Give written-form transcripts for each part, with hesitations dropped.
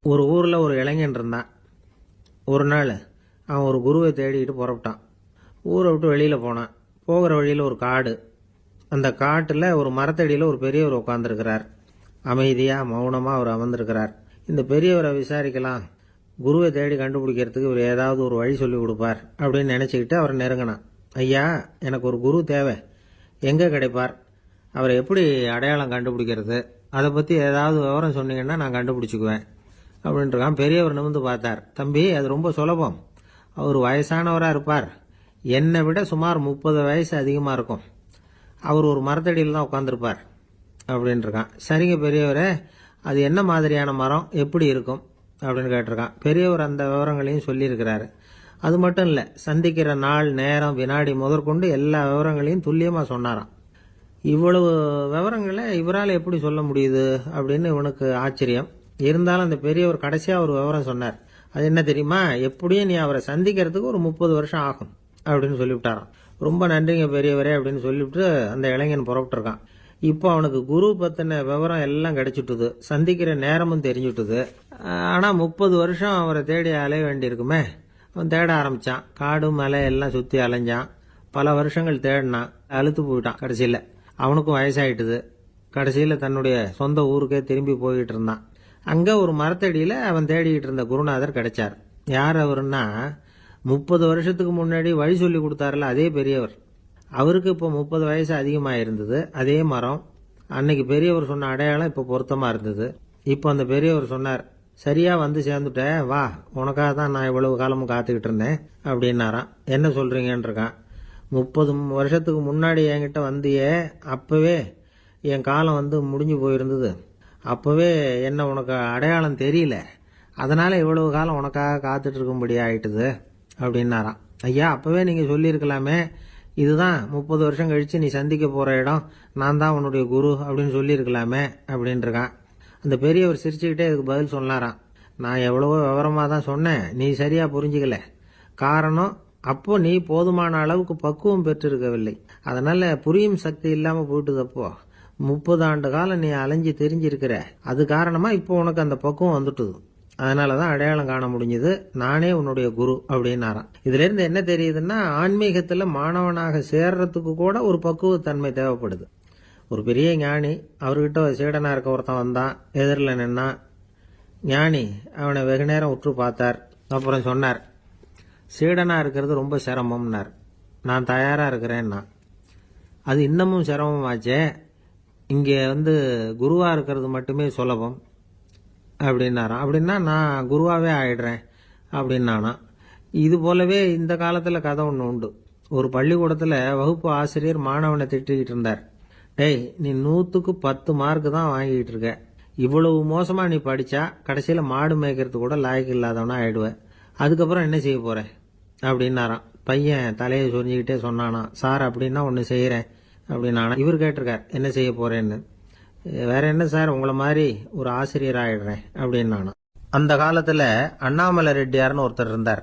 ஒரு ஊரில் ஒரு இளைஞன் இருந்தான். ஒரு நாள் அவன் ஒரு குருவை தேடிக்கிட்டு புறப்பட்டான். ஊரை விட்டு வெளியில் போனான். போகிற வழியில் ஒரு காடு. அந்த காட்டில் ஒரு மரத்தடியில் ஒரு பெரியவர் உட்காந்துருக்கிறார். அமைதியாக மௌனமாக அவர் அமர்ந்திருக்கிறார். இந்த பெரியவரை விசாரிக்கலாம், குருவை தேடி கண்டுபிடிக்கிறதுக்கு இவர் ஏதாவது ஒரு வழி சொல்லி கொடுப்பார் அப்படின்னு நினச்சிக்கிட்டு அவரை நெருங்கினான். ஐயா, எனக்கு ஒரு குரு தேவை, எங்கே கிடைப்பார், அவரை எப்படி அடையாளம் கண்டுபிடிக்கிறது, அதை பற்றி ஏதாவது விவரம் சொன்னீங்கன்னா நான் கண்டுபிடிச்சிக்குவேன் அப்படின்ட்டுருக்கான். பெரியவர் நிமிர்ந்து பார்த்தார். தம்பி, அது ரொம்ப சுலபம். அவர் வயசானவராக இருப்பார், என்னை விட சுமார் 30 வயசு அதிகமாக இருக்கும். அவர் ஒரு மரத்தடியில் தான் உட்காந்துருப்பார் அப்படின்ட்டுருக்கான். சரிங்க பெரியவரே, அது என்ன மாதிரியான மரம், எப்படி இருக்கும் அப்படின்னு கேட்டிருக்கான். பெரியவர் அந்த விவரங்களையும் சொல்லியிருக்கிறாரு. அது மட்டும் இல்லை, சந்திக்கிற நாள், நேரம், வினாடி முதற்கொண்டு எல்லா விவரங்களையும் துல்லியமாக சொன்னாராம். இவ்வளவு விவரங்களை இவரால் எப்படி சொல்ல முடியுது அப்படின்னு இவனுக்கு ஆச்சரியம். இருந்தாலும் அந்த பெரியவர் கடைசியாக ஒரு விவரம் சொன்னார். அது என்ன தெரியுமா, எப்படியும் நீ அவரை சந்திக்கிறதுக்கு ஒரு 30 வருஷம் ஆகும் அப்படின்னு சொல்லிவிட்டாராம். ரொம்ப நன்றிங்க பெரியவரே அப்படின்னு சொல்லிவிட்டு அந்த இளைஞன் புறப்பட்டுருக்கான். இப்போ அவனுக்கு குரு பற்றின விவரம் எல்லாம் கிடைச்சிட்டுது, சந்திக்கிற நேரமும் தெரிஞ்சுட்டுது. ஆனால் 30 வருஷம் அவரை தேடி அலைய வேண்டியிருக்குமே. அவன் தேட ஆரம்பித்தான். காடு மலை எல்லாம் சுற்றி அலைஞ்சான். பல வருஷங்கள் தேடினான். அழுத்து போயிட்டான். கடைசியில் அவனுக்கும் வயசாயிட்டுது. கடைசியில் தன்னுடைய சொந்த ஊருக்கே திரும்பி போய்கிட்டு இருந்தான். அங்கே ஒரு மரத்தடியில் அவன் தேடிக்கிட்டு இருந்த குருநாதர் கிடைச்சார். யார் அவருன்னா, 30 வருஷத்துக்கு முன்னாடி வழி சொல்லி கொடுத்தாருல அதே பெரியவர். அவருக்கு இப்போ 30 வயசு அதிகமாக இருந்தது. அதே மரம். அன்னைக்கு பெரியவர் சொன்ன அடையாளம் இப்போ பொருத்தமாக இருந்தது. இப்போ அந்த பெரியவர் சொன்னார், சரியாக வந்து சேர்ந்துட்டேன், வா, உனக்காக தான் நான் இவ்வளவு காலமும் காத்துக்கிட்டு இருந்தேன் அப்படின்னாராம். என்ன சொல்கிறீங்கன்னு இருக்கான். 30 வருஷத்துக்கு முன்னாடி என்கிட்ட வந்தியே, அப்போவே என் காலம் வந்து முடிஞ்சு போயிருந்தது. அப்போவே என்ன உனக்கு அடையாளம் தெரியல, அதனால் இவ்வளவு காலம் உனக்காக காத்துட்டு இருக்கும்படி ஆயிட்டுது அப்படின்னாராம். ஐயா, அப்போவே நீங்கள் சொல்லியிருக்கலாமே, இதுதான் 30 வருஷம் கழித்து நீ சந்திக்க போகிற இடம், நான் தான் உன்னுடைய குரு அப்படின்னு சொல்லியிருக்கலாமே அப்படின்ட்டுருக்கான். அந்த பெரியவர் சிரிச்சுக்கிட்டே இதுக்கு பதில் சொன்னாராம். நான் எவ்வளவோ விவரமாக தான் சொன்னேன், நீ சரியாக புரிஞ்சிக்கல. காரணம், அப்போ நீ போதுமான அளவுக்கு பக்குவம் பெற்றிருக்கவில்லை. அதனால் புரியும் சக்தி இல்லாமல் போயிட்டுதப்போ 30 ஆண்டு காலம் நீ அலைஞ்சி தெரிஞ்சிருக்கிற. அது காரணமாக இப்போ உனக்கு அந்த பக்குவம் வந்துட்டுது. அதனால தான் அடையாளம் காண முடிஞ்சது, நானே உன்னுடைய குரு அப்படின்னாராம். இதுலேருந்து என்ன தெரியுதுன்னா, ஆன்மீகத்தில் மாணவனாக சேர்றதுக்கு கூட ஒரு பக்குவத்தன்மை தேவைப்படுது. ஒரு பெரிய ஞானி, அவர்கிட்ட சீடனாக இருக்க ஒருத்தன் வந்தான். எதிரில் நின்னான். ஞானி அவனை வெகு நேரம் உற்று பார்த்தார். அப்புறம் சொன்னார், சீடனாக இருக்கிறது ரொம்ப சிரமம்னார். நான் தயாராக இருக்கிறேன்னா. அது இன்னமும் சிரமமாச்சே, இங்கே வந்து குருவாக இருக்கிறது மட்டுமே சுலபம் அப்படின்னாராம். அப்படின்னா நான் குருவாகவே ஆயிடுறேன் அப்படின்னானா. இது போலவே இந்த காலத்தில் கதை ஒன்று உண்டு. ஒரு பள்ளிக்கூடத்தில் வகுப்பு ஆசிரியர் மாணவனை திட்டிக்கிட்டு இருந்தார். டேய், நீ 100க்கு 10 மார்க்கு தான் வாங்கிக்கிட்டு இருக்க. இவ்வளவு மோசமாக நீ படித்தா கடைசியில் மாடு மேய்க்கிறது கூட லாய்க்கு இல்லாதவனா ஆயிடுவேன். அதுக்கப்புறம் என்ன செய்ய போகிறேன் அப்படின்னாராம். பையன் தலையை சொரிஞ்சிக்கிட்டே சொன்னானா, சார் அப்படின்னா ஒன்று செய்கிறேன் அப்படின்னானா. இவர் கேட்டிருக்கார், என்ன செய்ய போகிறேன்னு. வேற என்ன சார், உங்களை மாதிரி ஒரு ஆசிரியர் ஆயிடுறேன் அப்படின்னானா. அந்த காலத்தில் அண்ணாமலை ரெட்டியார்னு ஒருத்தர் இருந்தார்.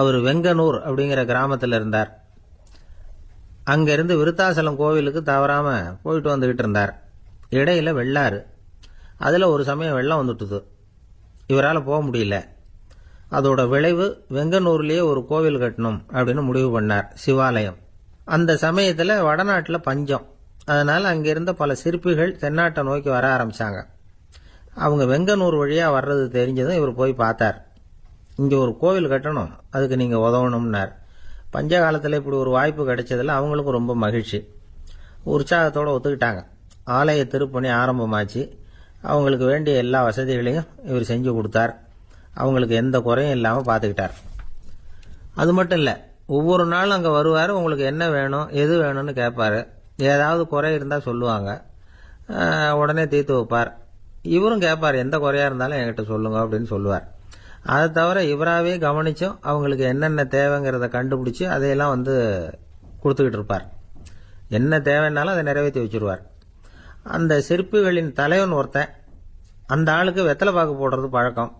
அவர் வெங்கனூர் அப்படிங்கிற கிராமத்தில் இருந்தார். அங்கேருந்து விருத்தாசலம் கோவிலுக்கு தவறாமல் போயிட்டு வந்துக்கிட்டு இருந்தார். இடையில வெள்ளாறு. அதில் ஒரு சமயம் வெள்ளம் வந்துட்டுது. இவரால் போக முடியல. அதோட விளைவு, வெங்கனூர்லேயே ஒரு கோவில் கட்டணும் அப்படின்னு முடிவு பண்ணார், சிவாலயம். அந்த சமயத்தில் வடநாட்டில் பஞ்சம். அதனால் அங்கே இருந்த பல சிற்பிகள் தென்னாட்டை நோக்கி வர ஆரம்பித்தாங்க. அவங்க வெங்கனூர் வழியாக வர்றது தெரிஞ்சதும் இவர் போய் பார்த்தார். இங்கே ஒரு கோவில் கட்டணும், அதுக்கு நீங்கள் உதவணும்னார். பஞ்ச காலத்தில் இப்படி ஒரு வாய்ப்பு கிடைச்சதில் அவங்களுக்கும் ரொம்ப மகிழ்ச்சி. உற்சாகத்தோடு ஒத்துக்கிட்டாங்க. ஆலய திருப்பணி ஆரம்பமாச்சு. அவங்களுக்கு வேண்டிய எல்லா வசதிகளையும் இவர் செஞ்சு கொடுத்தார். அவங்களுக்கு எந்த குறையும் இல்லாமல் பார்த்துக்கிட்டார். அது மட்டும் இல்லை, ஒவ்வொரு நாளும் அங்கே வருவார். உங்களுக்கு என்ன வேணும், எது வேணும்னு கேட்பார். ஏதாவது குறை இருந்தால் சொல்லுவாங்க, உடனே தீர்த்து வைப்பார். இவரும் கேட்பார், எந்த குறையாக இருந்தாலும் என்கிட்ட சொல்லுங்க அப்படின்னு சொல்லுவார். அதை தவிர இவராகவே கவனிச்சும் அவங்களுக்கு என்னென்ன தேவைங்கிறத கண்டுபிடிச்சி அதையெல்லாம் வந்து கொடுத்துக்கிட்டு இருப்பார். என்ன தேவைன்னாலும் அதை நிறைவேற்றி வச்சுருவார். அந்த சிற்பிகளின் தலைவன் ஒருத்தன், அந்த ஆளுக்கு வெத்தலை பாக்கு போடுறது பழக்கம்.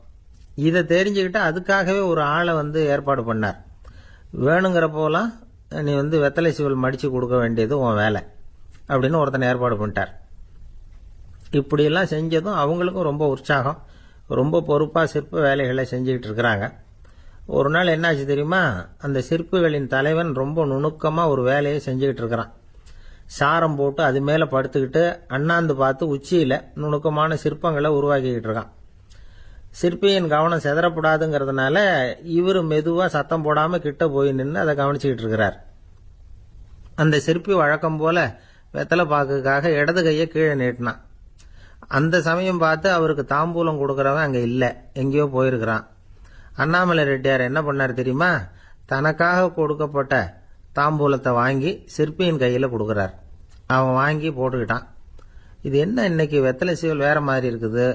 இதை தெரிஞ்சுக்கிட்டு அதுக்காகவே ஒரு ஆளை வந்து ஏற்பாடு பண்ணார். வேணுங்கிறப்போலாம் நீ வந்து வெத்தலை சிவல் மடித்து கொடுக்க வேண்டியது உன் வேலை அப்படின்னு ஒருத்தனை ஏற்பாடு பண்ணிட்டார். இப்படியெல்லாம் செஞ்சதும் அவங்களுக்கும் ரொம்ப உற்சாகம். ரொம்ப பொறுப்பாக சிற்ப வேலைகளை செஞ்சுக்கிட்டு இருக்கிறாங்க. ஒரு நாள் என்னாச்சு தெரியுமா? அந்த சிற்பிகளின் தலைவன் ரொம்ப நுணுக்கமாக ஒரு வேலையை செஞ்சுக்கிட்டு இருக்கிறான். சாரம் போட்டு அது மேலே படுத்துக்கிட்டு அண்ணாந்து பார்த்து உச்சியில் நுணுக்கமான சிற்பங்களை உருவாக்கிக்கிட்டு இருக்கான். சிற்பியின் கவனம் செதறப்படாதுங்கிறதுனால இவர் மெதுவாக சத்தம் போடாமல் கிட்ட போய் நின்று அதை கவனிச்சுக்கிட்டு இருக்கிறார். அந்த சிற்பி வழக்கம் போல வெத்தலை பாக்குக்காக இடது கையை கீழே நீட்டினான். அந்த சமயம் பார்த்து அவருக்கு தாம்பூலம் கொடுக்கறவன் அங்கே இல்லை, எங்கேயோ போயிருக்கிறான். அண்ணாமலை ரெட்டியார் என்ன பண்ணார் தெரியுமா? தனக்காக கொடுக்கப்பட்ட தாம்பூலத்தை வாங்கி சிற்பியின் கையில் கொடுக்குறார். அவன் வாங்கி போட்டுக்கிட்டான். இது என்ன இன்னைக்கு வெத்தலை சீவல் வேற மாதிரி இருக்குது,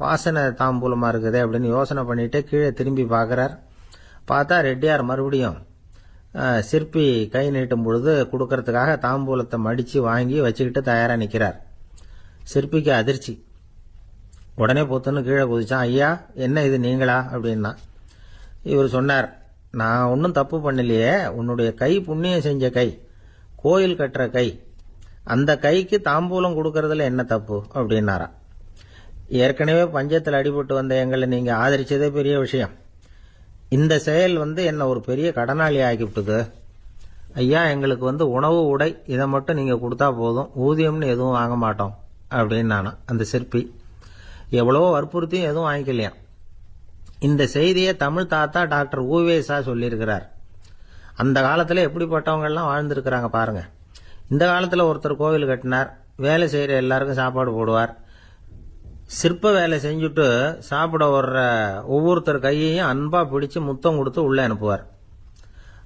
வாசனை தாம்பூலமாக இருக்குது அப்படின்னு யோசனை பண்ணிட்டு கீழே திரும்பி பார்க்குறார். பார்த்தா ரெட்டியார் மறுபடியும் சிற்பி கை நீட்டும் பொழுது கொடுக்கறதுக்காக தாம்பூலத்தை மடித்து வாங்கி வச்சுக்கிட்டு தயாராக நிற்கிறார். சிற்பிக்கு அதிர்ச்சி. உடனே பொத்துன்னு கீழே குதிச்சான். ஐயா, என்ன இது நீங்களா அப்படின்னா. இவர் சொன்னார், நான் ஒன்றும் தப்பு பண்ணலையே, உன்னுடைய கை புண்ணியம் செஞ்ச கை, கோயில் கட்டுற கை, அந்த கைக்கு தாம்பூலம் கொடுக்கறதுல என்ன தப்பு அப்படின்னாரா. ஏற்கனவே பஞ்சத்தில் அடிபட்டு வந்த எங்களை நீங்கள் ஆதரிச்சதே பெரிய விஷயம். இந்த செயல் என்னை ஒரு பெரிய கடனாளி ஆக்கிவிட்டுது. ஐயா, எங்களுக்கு உணவு உடை இதை மட்டும் நீங்கள் கொடுத்தா போதும், ஊதியம்னு எதுவும் வாங்க மாட்டோம் அப்படின்னு நானா. அந்த சிற்பி எவ்வளவோ வற்புறுத்தியும் எதுவும் வாங்கிக்கலையாம். இந்த செய்தியை தமிழ் தாத்தா டாக்டர் ஊவேசா சொல்லியிருக்கிறார். அந்த காலத்தில் எப்படிப்பட்டவங்கெல்லாம் வாழ்ந்துருக்கிறாங்க பாருங்க. இந்த காலத்தில் ஒருத்தர் கோவில் கட்டினார், வேலை செய்கிற எல்லாருக்கும் சாப்பாடு போடுவார். சிற்ப வேலை செஞ்சுட்டு சாப்பிட வர்ற ஒவ்வொருத்தர் கையையும் அன்பா பிடிச்சு முத்தம் கொடுத்து உள்ளே அனுப்புவார்.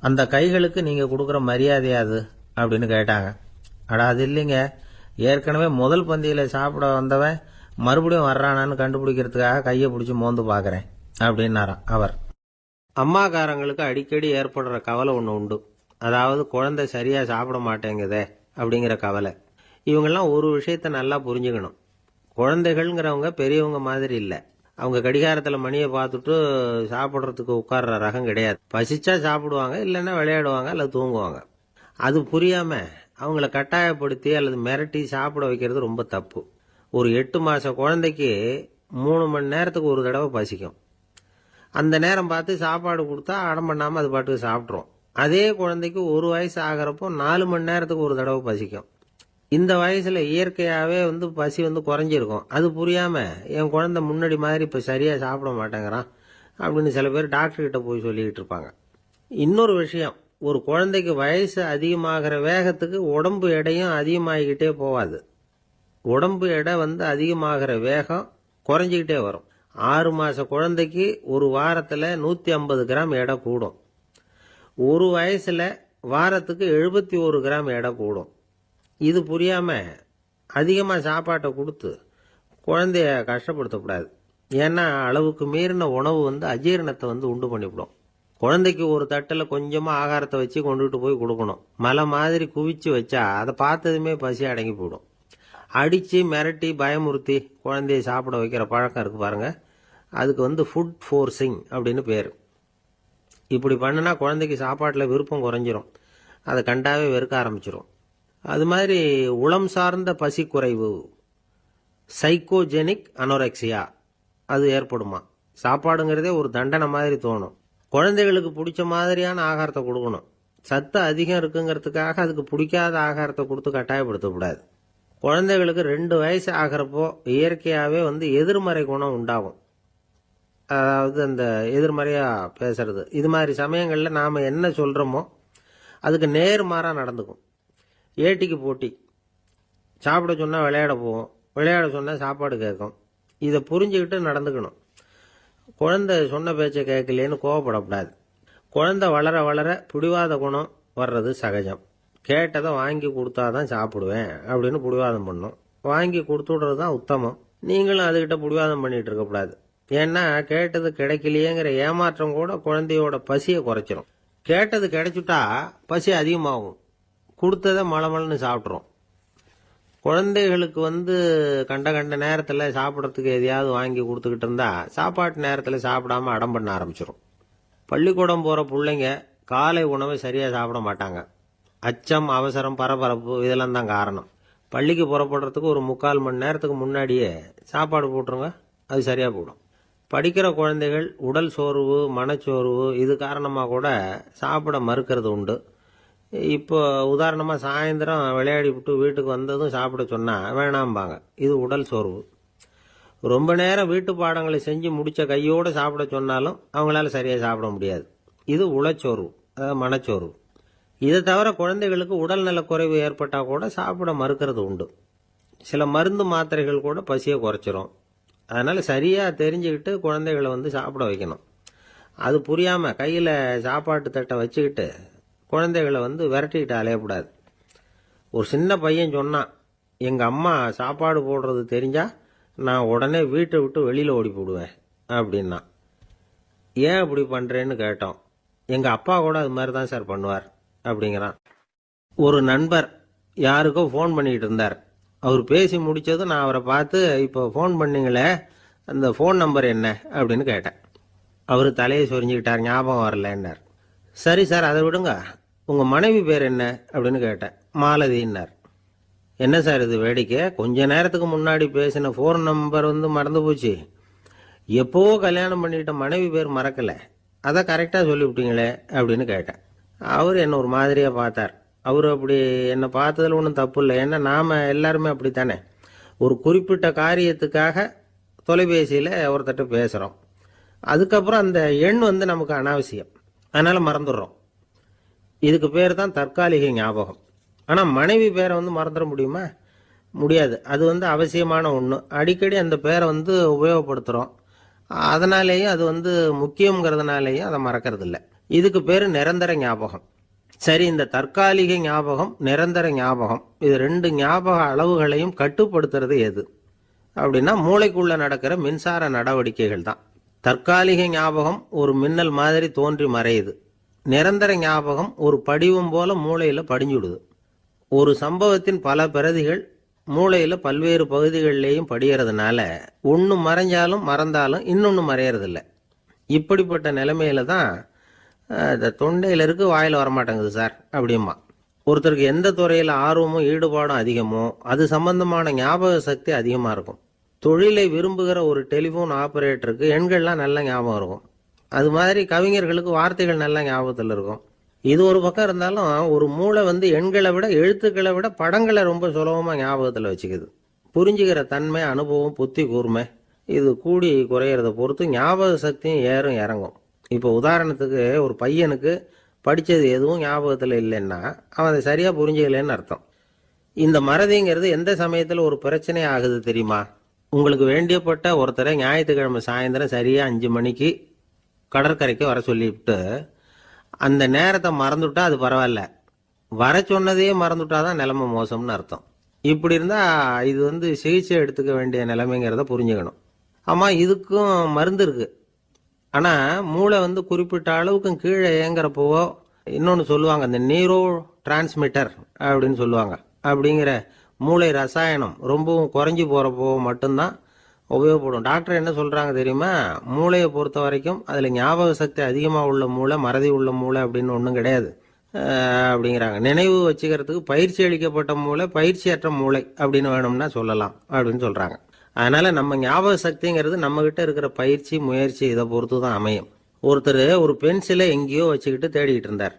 அந்த கைகளுக்கு நீங்க கொடுக்குற மரியாதையாது அப்படின்னு கேட்டாங்க. அடா, அது இல்லைங்க, ஏற்கனவே முதல் பந்தியில சாப்பிட வந்தவன் மறுபடியும் வர்றானான்னு கண்டுபிடிக்கிறதுக்காக கையை பிடிச்சி மோந்து பார்க்கறேன் அப்படின்னாராம் அவர். அம்மாக்காரங்களுக்கு அடிக்கடி ஏற்படுற கவலை ஒன்று உண்டு. அதாவது குழந்தை சரியா சாப்பிட மாட்டேங்குதே அப்படிங்கிற கவலை. இவங்கெல்லாம் ஒரு விஷயத்த நல்லா புரிஞ்சுக்கணும். குழந்தைகள்ங்கிறவங்க பெரியவங்க மாதிரி இல்லை. அவங்க கடிகாரத்தில் மணியை பார்த்துட்டு சாப்பிட்றதுக்கு உட்கார்ற ரகம் கிடையாது. பசிச்சா சாப்பிடுவாங்க, இல்லைன்னா விளையாடுவாங்க அல்லது தூங்குவாங்க. அது புரியாம அவங்கள கட்டாயப்படுத்தி அல்லது மிரட்டி சாப்பிட வைக்கிறது ரொம்ப தப்பு. ஒரு 8 மாச குழந்தைக்கு 3 மணி நேரத்துக்கு ஒரு தடவை பசிக்கும். அந்த நேரம் பார்த்து சாப்பாடு கொடுத்தா அடம் பண்ணாமல் அது பாட்டுக்கு சாப்பிட்றோம். அதே குழந்தைக்கு 1 வயசு ஆகிறப்போ 4 மணி நேரத்துக்கு ஒரு தடவை பசிக்கும். இந்த வயசுல இயற்கையாவே பசி குறைஞ்சிருக்கும். அது புரியாம என் குழந்தை முன்னாடி மாதிரி இப்ப சரியா சாப்பிட மாட்டேங்கிறான் அப்படின்னு சில பேர் டாக்டர் கிட்ட போய் சொல்லிக்கிட்டு இருப்பாங்க. இன்னொரு விஷயம், ஒரு குழந்தைக்கு வயசு அதிகமாகிற வேகத்துக்கு உடம்பு எடையும் அதிகமாகிக்கிட்டே போவாது. உடம்பு எடை அதிகமாகிற வேகம் குறைஞ்சிக்கிட்டே வரும். 6 மாச குழந்தைக்கு ஒரு வாரத்துல 150 கிராம் எடை கூடும். ஒரு வயசுல வாரத்துக்கு 71 கிராம் எடை கூடும். இது புரியாம அதிகமா சாப்பாட்டை கொடுத்து குழந்தைய கஷ்டப்படுத்தக்கூடாது. ஏன்னா அளவுக்கு மீறின உணவு அஜீரணத்தை உண்டு பண்ணிவிடும். குழந்தைக்கு ஒரு தட்டில் கொஞ்சமா ஆகாரத்தை வச்சு கொண்டுகிட்டு போய் கொடுக்கணும். மலை மாதிரி குவிச்சு வச்சா அதை பார்த்ததுமே பசி அடங்கி போயிடும். அடிச்சு மிரட்டி பயமுறுத்தி குழந்தைய சாப்பிட வைக்கிற பழக்கம் இருக்கு பாருங்க, அதுக்கு ஃபுட் ஃபோர்சிங் அப்படின்னு பேர். இப்படி பண்ணுனா குழந்தைக்கு சாப்பாட்டில் விருப்பம் குறைஞ்சிரும், அதை கண்டாவே வெறுக்க ஆரம்பிச்சிடும். அது மாதிரி உளம் சார்ந்த பசி குறைவு, சைக்கோஜெனிக் அனோரெக்சியா, அது ஏற்படுமா. சாப்பாடுங்கிறதே ஒரு தண்டனை மாதிரி தோணும். குழந்தைகளுக்கு பிடிச்ச மாதிரியான ஆகாரத்தை கொடுக்கணும். சத்து அதிகம் இருக்குங்கிறதுக்காக அதுக்கு பிடிக்காத ஆகாரத்தை கொடுத்து கட்டாயப்படுத்தக்கூடாது. குழந்தைகளுக்கு 2 வயசு ஆகிறப்போ இயற்கையாகவே எதிர்மறை குணம் உண்டாகும். அதாவது அந்த எதிர்மறையா பேசுறது. இது மாதிரி சமயங்களில் நாம் என்ன சொல்றோமோ அதுக்கு நேர்மாறாக நடந்துக்கும். ஏட்டிக்கு போட்டி. சாப்பிட சொன்னால் விளையாட போவோம், விளையாட சொன்னால் சாப்பாடு கேட்கும். இதை புரிஞ்சுக்கிட்டு நடந்துக்கணும். குழந்தை சொன்ன பேச்சை கேட்கலேன்னு கோவப்படக்கூடாது. குழந்தை வளர வளர பிடிவாத குணம் வர்றது சகஜம். கேட்டதை வாங்கி கொடுத்தாதான் சாப்பிடுவேன் அப்படின்னு பிடிவாதம் பண்ணும். வாங்கி கொடுத்துடுறது தான் உத்தமம். நீங்களும் அதுகிட்ட பிடிவாதம் பண்ணிட்டு இருக்கக்கூடாது. ஏன்னா கேட்டது கிடைக்கலையேங்கிற ஏமாற்றம் கூட குழந்தையோட பசியை குறைச்சிரும். கேட்டது கிடைச்சுட்டா பசி அதிகமாகும். கொடுத்ததை மலமலன்னு சாப்பிட்றோம். குழந்தைகளுக்கு கண்ட கண்ட நேரத்தில் சாப்பிட்றதுக்கு எதையாவது வாங்கி கொடுத்துக்கிட்டு இருந்தா சாப்பாட்டு நேரத்தில் சாப்பிடாம அடம் பண்ண ஆரம்பிச்சிடும். பள்ளிக்கூடம் போகிற பிள்ளைங்க காலை உணவை சரியாக சாப்பிட மாட்டாங்க. அச்சம், அவசரம், பரபரப்பு இதெல்லாம் தான் காரணம். பள்ளிக்கு புறப்படுறதுக்கு ஒரு 3/4 மணி நேரத்துக்கு முன்னாடியே சாப்பாடு போட்டுருங்க, அது சரியாக போடும். படிக்கிற குழந்தைகள் உடல் சோர்வு, மனச்சோர்வு இது காரணமாக கூட சாப்பிட மறுக்கிறது உண்டு. இப்போ உதாரணமாக சாயந்தரம் விளையாடி விட்டு வீட்டுக்கு வந்ததும் சாப்பிட சொன்னால் வேணாம்பாங்க. இது உடல் சோர்வு. ரொம்ப நேரம் வீட்டு பாடங்களை செஞ்சு முடித்த கையோடு சாப்பிட சொன்னாலும் அவங்களால சரியாக சாப்பிட முடியாது. இது உளச்சோர்வு, அதாவது மனச்சோர்வு. இதை தவிர குழந்தைகளுக்கு உடல் நலக்குறைவு ஏற்பட்டால் கூட சாப்பிட மறுக்கிறது உண்டு. சில மருந்து மாத்திரைகள் கூட பசியை குறைச்சிரும். அதனால் சரியாக தெரிஞ்சுக்கிட்டு குழந்தைகளை சாப்பிட வைக்கணும். அது புரியாமல் கையில் சாப்பாட்டு தட்டை வச்சுக்கிட்டு குழந்தைகளை விரட்டிக்கிட்டு அலையக்கூடாது. ஒரு சின்ன பையன் சொன்னான், எங்கள் அம்மா சாப்பாடு போடுறது தெரிஞ்சால் நான் உடனே வீட்டை விட்டு வெளியில் ஓடி போடுவேன் அப்படின்னா. ஏன் இப்படி பண்ணுறேன்னு கேட்டோம். எங்கள் அப்பா கூட அது மாதிரி தான் சார் பண்ணுவார் அப்படிங்கிறான். ஒரு நண்பர் யாருக்கோ ஃபோன் பண்ணிக்கிட்டு இருந்தார். அவர் பேசி முடித்ததும் நான் அவரை பார்த்து, இப்போ ஃபோன் பண்ணிங்களே, அந்த ஃபோன் நம்பர் என்ன அப்படின்னு கேட்டேன். அவர் தலையை சொரிஞ்சுக்கிட்டார். ஞாபகம் வரலன்னார். சரி சார், அதை விடுங்க, உங்கள் மனைவி பேர் என்ன அப்படின்னு கேட்டேன். மாலதின்னார். என்ன சார் இது வேடிக்கை, கொஞ்ச நேரத்துக்கு முன்னாடி பேசின ஃபோன் நம்பர் மறந்து போச்சு. எப்போவோ கல்யாணம் பண்ணிக்கிட்ட மனைவி பேர் மறக்கலை, அதை கரெக்டாக சொல்லிவிட்டீங்களே அப்படின்னு கேட்டேன். அவர் என்ன ஒரு மாதிரியாக பார்த்தார். அவர் அப்படி என்னை பார்த்ததில் ஒன்றும் தப்பு இல்லை. ஏன்னா நாம் எல்லாருமே அப்படித்தானே. ஒரு குறிப்பிட்ட காரியத்துக்காக தொலைபேசியில் ஒருத்தட்ட பேசுகிறோம். அதுக்கப்புறம் அந்த எண் நமக்கு அனாவசியம், அதனால் மறந்துடுறோம். இதுக்கு பேர் தான் தற்காலிக ஞாபகம். ஆனால் மனைவி பேரை மறந்துட முடியுமா? முடியாது. அது அவசியமான ஒன்று. அடிக்கடி அந்த பேரை உபயோகப்படுத்துகிறோம். அதனாலேயும் அது முக்கியங்கிறதுனாலேயும் அதை மறக்கிறது இல்லை. இதுக்கு பேர் நிரந்தர ஞாபகம். சரி, இந்த தற்காலிக ஞாபகம், நிரந்தர ஞாபகம், இது ரெண்டு ஞாபக அளவுகளையும் கட்டுப்படுத்துறது எது அப்படின்னா மூளைக்குள்ள நடக்கிற மின்சார நடவடிக்கைகள் தான். தற்காலிக ஞாபகம் ஒரு மின்னல் மாதிரி தோன்றி மறையுது. நிரந்தர ஞாபகம் ஒரு படிவம் போல மூளையில் படிஞ்சுடுது. ஒரு சம்பவத்தின் பல பிரதிகள் மூளையில் பல்வேறு பகுதிகளிலேயும் படிகிறதுனால ஒன்று மறைஞ்சாலும் மறந்தாலும் இன்னொன்று மறையறதில்லை. இப்படிப்பட்ட நிலைமையில தான் இந்த தொண்டையில் இருக்கு, வாயில் வரமாட்டேங்குது சார் அப்படிமா. ஒருத்தருக்கு எந்த துறையில் ஆர்வமும் ஈடுபாடும் அதிகமோ அது சம்பந்தமான ஞாபக சக்தி அதிகமாக இருக்கும். தொழிலை விரும்புகிற ஒரு டெலிஃபோன் ஆபரேட்டருக்கு எண்கள்லாம் நல்ல ஞாபகம் இருக்கும். அது மாதிரி கவிஞர்களுக்கு வார்த்தைகள் நல்ல ஞாபகத்தில் இருக்கும். இது ஒரு பக்கம் இருந்தாலும் ஒரு மூளை எண்களை விட எழுத்துக்களை விட படங்களை ரொம்ப சுலபமாக ஞாபகத்தில் வச்சுக்குது. புரிஞ்சுக்கிற தன்மை, அனுபவம், புத்தி கூர்மை இது கூடி குறையிறத பொறுத்து ஞாபக சக்தியும் ஏறும் இறங்கும். இப்போ உதாரணத்துக்கு ஒரு பையனுக்கு படித்தது எதுவும் ஞாபகத்தில் இல்லைன்னா அவன் அதை சரியாக புரிஞ்சுக்கலன்னு அர்த்தம். இந்த மறதிங்கிறது எந்த சமயத்தில் ஒரு பிரச்சனை ஆகுது தெரியுமா? உங்களுக்கு வேண்டியப்பட்ட ஒருத்தரை ஞாயிற்றுக்கிழமை சாயந்தரம் சரியாக 5 மணிக்கு கடற்கரைக்கு வர சொல்லிவிட்டு அந்த நேரத்தை மறந்துவிட்டா அது பரவாயில்ல, வர சொன்னதையே மறந்துவிட்டா தான் நிலைமை மோசம்னு அர்த்தம். இப்படி இருந்தால் இது சிகிச்சை எடுத்துக்க வேண்டிய நிலைமைங்கிறத புரிஞ்சுக்கணும். ஆமாம், இதுக்கும் மருந்து இருக்குது. ஆனால் மூளை குறிப்பிட்ட அளவுக்கும் கீழே இயங்குறப்போவோ இன்னொன்று சொல்லுவாங்க, இந்த நியூரோ டிரான்ஸ்மிட்டர் அப்படின்னு சொல்லுவாங்க. அப்படிங்கிற மூளை ரசாயனம் ரொம்பவும் குறைஞ்சி போகிறப்போ மட்டும்தான் உபயோகப்படும். டாக்டர் என்ன சொல்கிறாங்க தெரியுமா? மூளையை பொறுத்த வரைக்கும் அதில் ஞாபக சக்தி அதிகமாக உள்ள மூளை, மறதி உள்ள மூளை அப்படின்னு ஒன்றும் கிடையாது அப்படிங்கிறாங்க. நினைவு வச்சுக்கிறதுக்கு பயிற்சி அளிக்கப்பட்ட மூளை, பயிற்சியற்ற மூளை அப்படின்னு வேணும்னா சொல்லலாம் அப்படின்னு சொல்கிறாங்க. அதனால் நம்ம ஞாபக சக்திங்கிறது நம்மக்கிட்ட இருக்கிற பயிற்சி, முயற்சி இதை பொறுத்து தான் அமையும். ஒருத்தர் ஒரு பென்சிலை எங்கேயோ வச்சுக்கிட்டு தேடிக்கிட்டு இருந்தார்.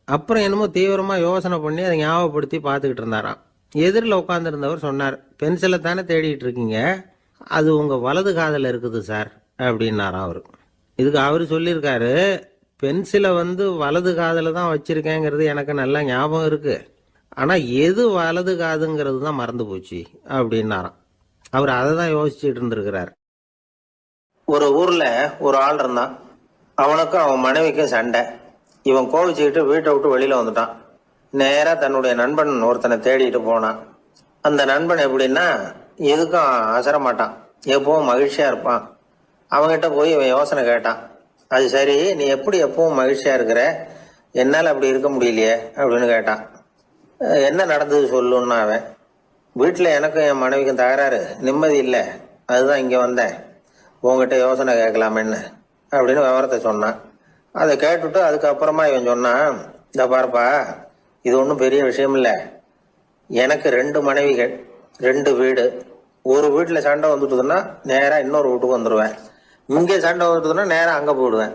அப்புறம் என்னமோ தீவிரமாக யோசனை பண்ணி அதை ஞாபகப்படுத்தி பார்த்துக்கிட்டு இருந்தாராம். எதிரில் உட்காந்துருந்தவர் சொன்னார், பென்சிலை தானே தேடிக்கிட்டு இருக்கீங்க, அது உங்கள் வலது காதில் இருக்குது சார் அப்படின்னாராம் அவர். இதுக்கு அவர் சொல்லியிருக்காரு, பென்சிலை வலது காதில் தான் வச்சுருக்கேங்கிறது எனக்கு நல்லா ஞாபகம் இருக்குது, ஆனால் எது வலது காதுங்கிறது தான் மறந்து போச்சு அப்படின்னாராம். அவர் அதை தான் யோசிச்சுட்டு இருந்திருக்கிறார். ஒரு ஊரில் ஒரு ஆள் இருந்தான். அவனுக்கும் அவன் மனைவிக்கும் சண்டை. இவன் கோவிச்சுக்கிட்டு வீட்டை விட்டு வெளியில் வந்துட்டான். நேராக தன்னுடைய நண்பன் ஒருத்தனை தேடிட்டு போனான். அந்த நண்பன் எப்படின்னா எதுக்கும் அசர மாட்டான், எப்பவும் மகிழ்ச்சியாக இருப்பான். அவங்ககிட்ட போய் இவன் யோசனை கேட்டான். அது சரி, நீ எப்படி எப்பவும் மகிழ்ச்சியாக இருக்கிற, என்னால் அப்படி இருக்க முடியலையே அப்படின்னு கேட்டான். என்ன நடந்தது சொல்லுன்னா அவன், வீட்டில் எனக்கும் என் மனைவிக்கும் தகராறு, நிம்மதி இல்லை, அதுதான் இங்கே வந்தேன், உங்ககிட்ட யோசனை கேட்கலாமேன்னு அப்படின்னு விவரத்தை சொன்னான். அதை கேட்டுட்டு அதுக்கப்புறமா இவன் சொன்னான், இந்த பாருப்பா, இது ஒன்றும் பெரிய விஷயம் இல்லை, எனக்கு 2 மனைவிகள், 2 வீடு. ஒரு வீட்டில் சண்டை வந்துட்டுதுன்னா நேராக இன்னொரு வீட்டுக்கு வந்துடுவேன், இங்கே சண்டை வருதுன்னா நேரம் அங்கே போயிடுவேன்.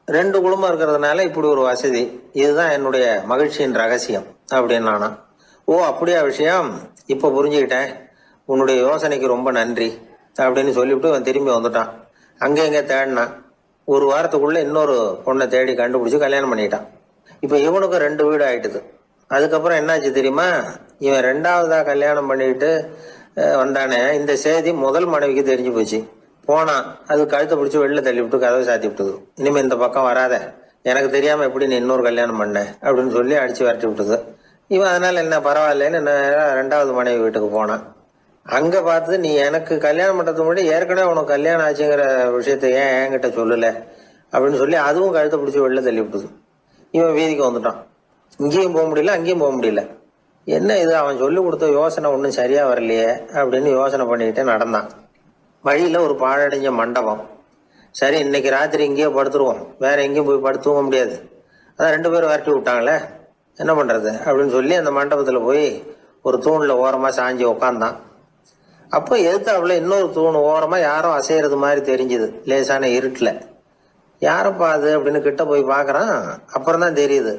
2 குடும்பம் இருக்கிறதுனால இப்படி ஒரு வசதி, இதுதான் என்னுடைய மகிழ்ச்சியின் ரகசியம் அப்படின்னு நானா. ஓ அப்படியா விஷயம், இப்போ புரிஞ்சுக்கிட்டேன், உன்னுடைய யோசனைக்கு ரொம்ப நன்றி அப்படின்னு சொல்லிவிட்டு அவன் திரும்பி வந்துட்டான். அங்கே இங்கே தேடினான். ஒரு வாரத்துக்குள்ள இன்னொரு பொண்ணை தேடி கண்டுபிடிச்சி கல்யாணம் பண்ணிட்டான். இப்போ இவனுக்கும் 2 வீடு ஆயிட்டுது. அதுக்கப்புறம் என்னாச்சு தெரியுமா, இவன் 2வதா கல்யாணம் பண்ணிட்டு வந்தானே, இந்த செய்தி முதல் மனைவிக்கு தெரிஞ்சு போச்சு. போனான், அது கழுத்தை பிடிச்சி வெளில தள்ளி விட்டு கதவை சாத்தி விட்டுது. இனிமே இந்த பக்கம் வராத, எனக்கு தெரியாம எப்படி நீ இன்னொரு கல்யாணம் பண்ண அப்படின்னு சொல்லி அடிச்சு விரட்டி விட்டுது. இவன் அதனால என்ன பரவாயில்லன்னு 2வது மனைவி வீட்டுக்கு போனான். அங்க பார்த்து, நீ எனக்கு கல்யாணம் பண்றதுக்கு முன்னாடி ஏற்கனவே உனக்கு கல்யாணம் ஆச்சுங்கிற விஷயத்த ஏன் என்கிட்ட சொல்லல அப்படின்னு சொல்லி அதுவும் கழுத்தை பிடிச்சி வெளில தள்ளி விட்டுது. இவன் வீதிக்கு வந்துட்டான். இங்கேயும் போக முடியல, அங்கேயும் போக முடியல. என்ன இது, அவன் சொல்லி கொடுத்த யோசனை ஒன்றும் சரியா வரலையே அப்படின்னு யோசனை பண்ணிக்கிட்டே நடந்தான். வழியில ஒரு பாழடைஞ்ச மண்டபம். சரி, இன்னைக்கு ராத்திரி இங்கேயே படுத்துருவோம், வேற எங்கேயும் போய் படுத்து தூங்க முடியாது, அதான் 2 பேரும் விரட்டி விட்டாங்களே, என்ன பண்றது அப்படின்னு சொல்லி அந்த மண்டபத்துல போய் ஒரு தூண்ல ஓரமா சாஞ்சி உக்காந்தான். அப்போ எதிர்த்தாப்புல இன்னொரு தூண் ஓரமா யாரோ அசைறது மாதிரி தெரிஞ்சுது, லேசான இருட்டுல. யாரப்பா அது அப்படின்னு கிட்ட போய் பாக்குறான். அப்புறம் தான் தெரியுது,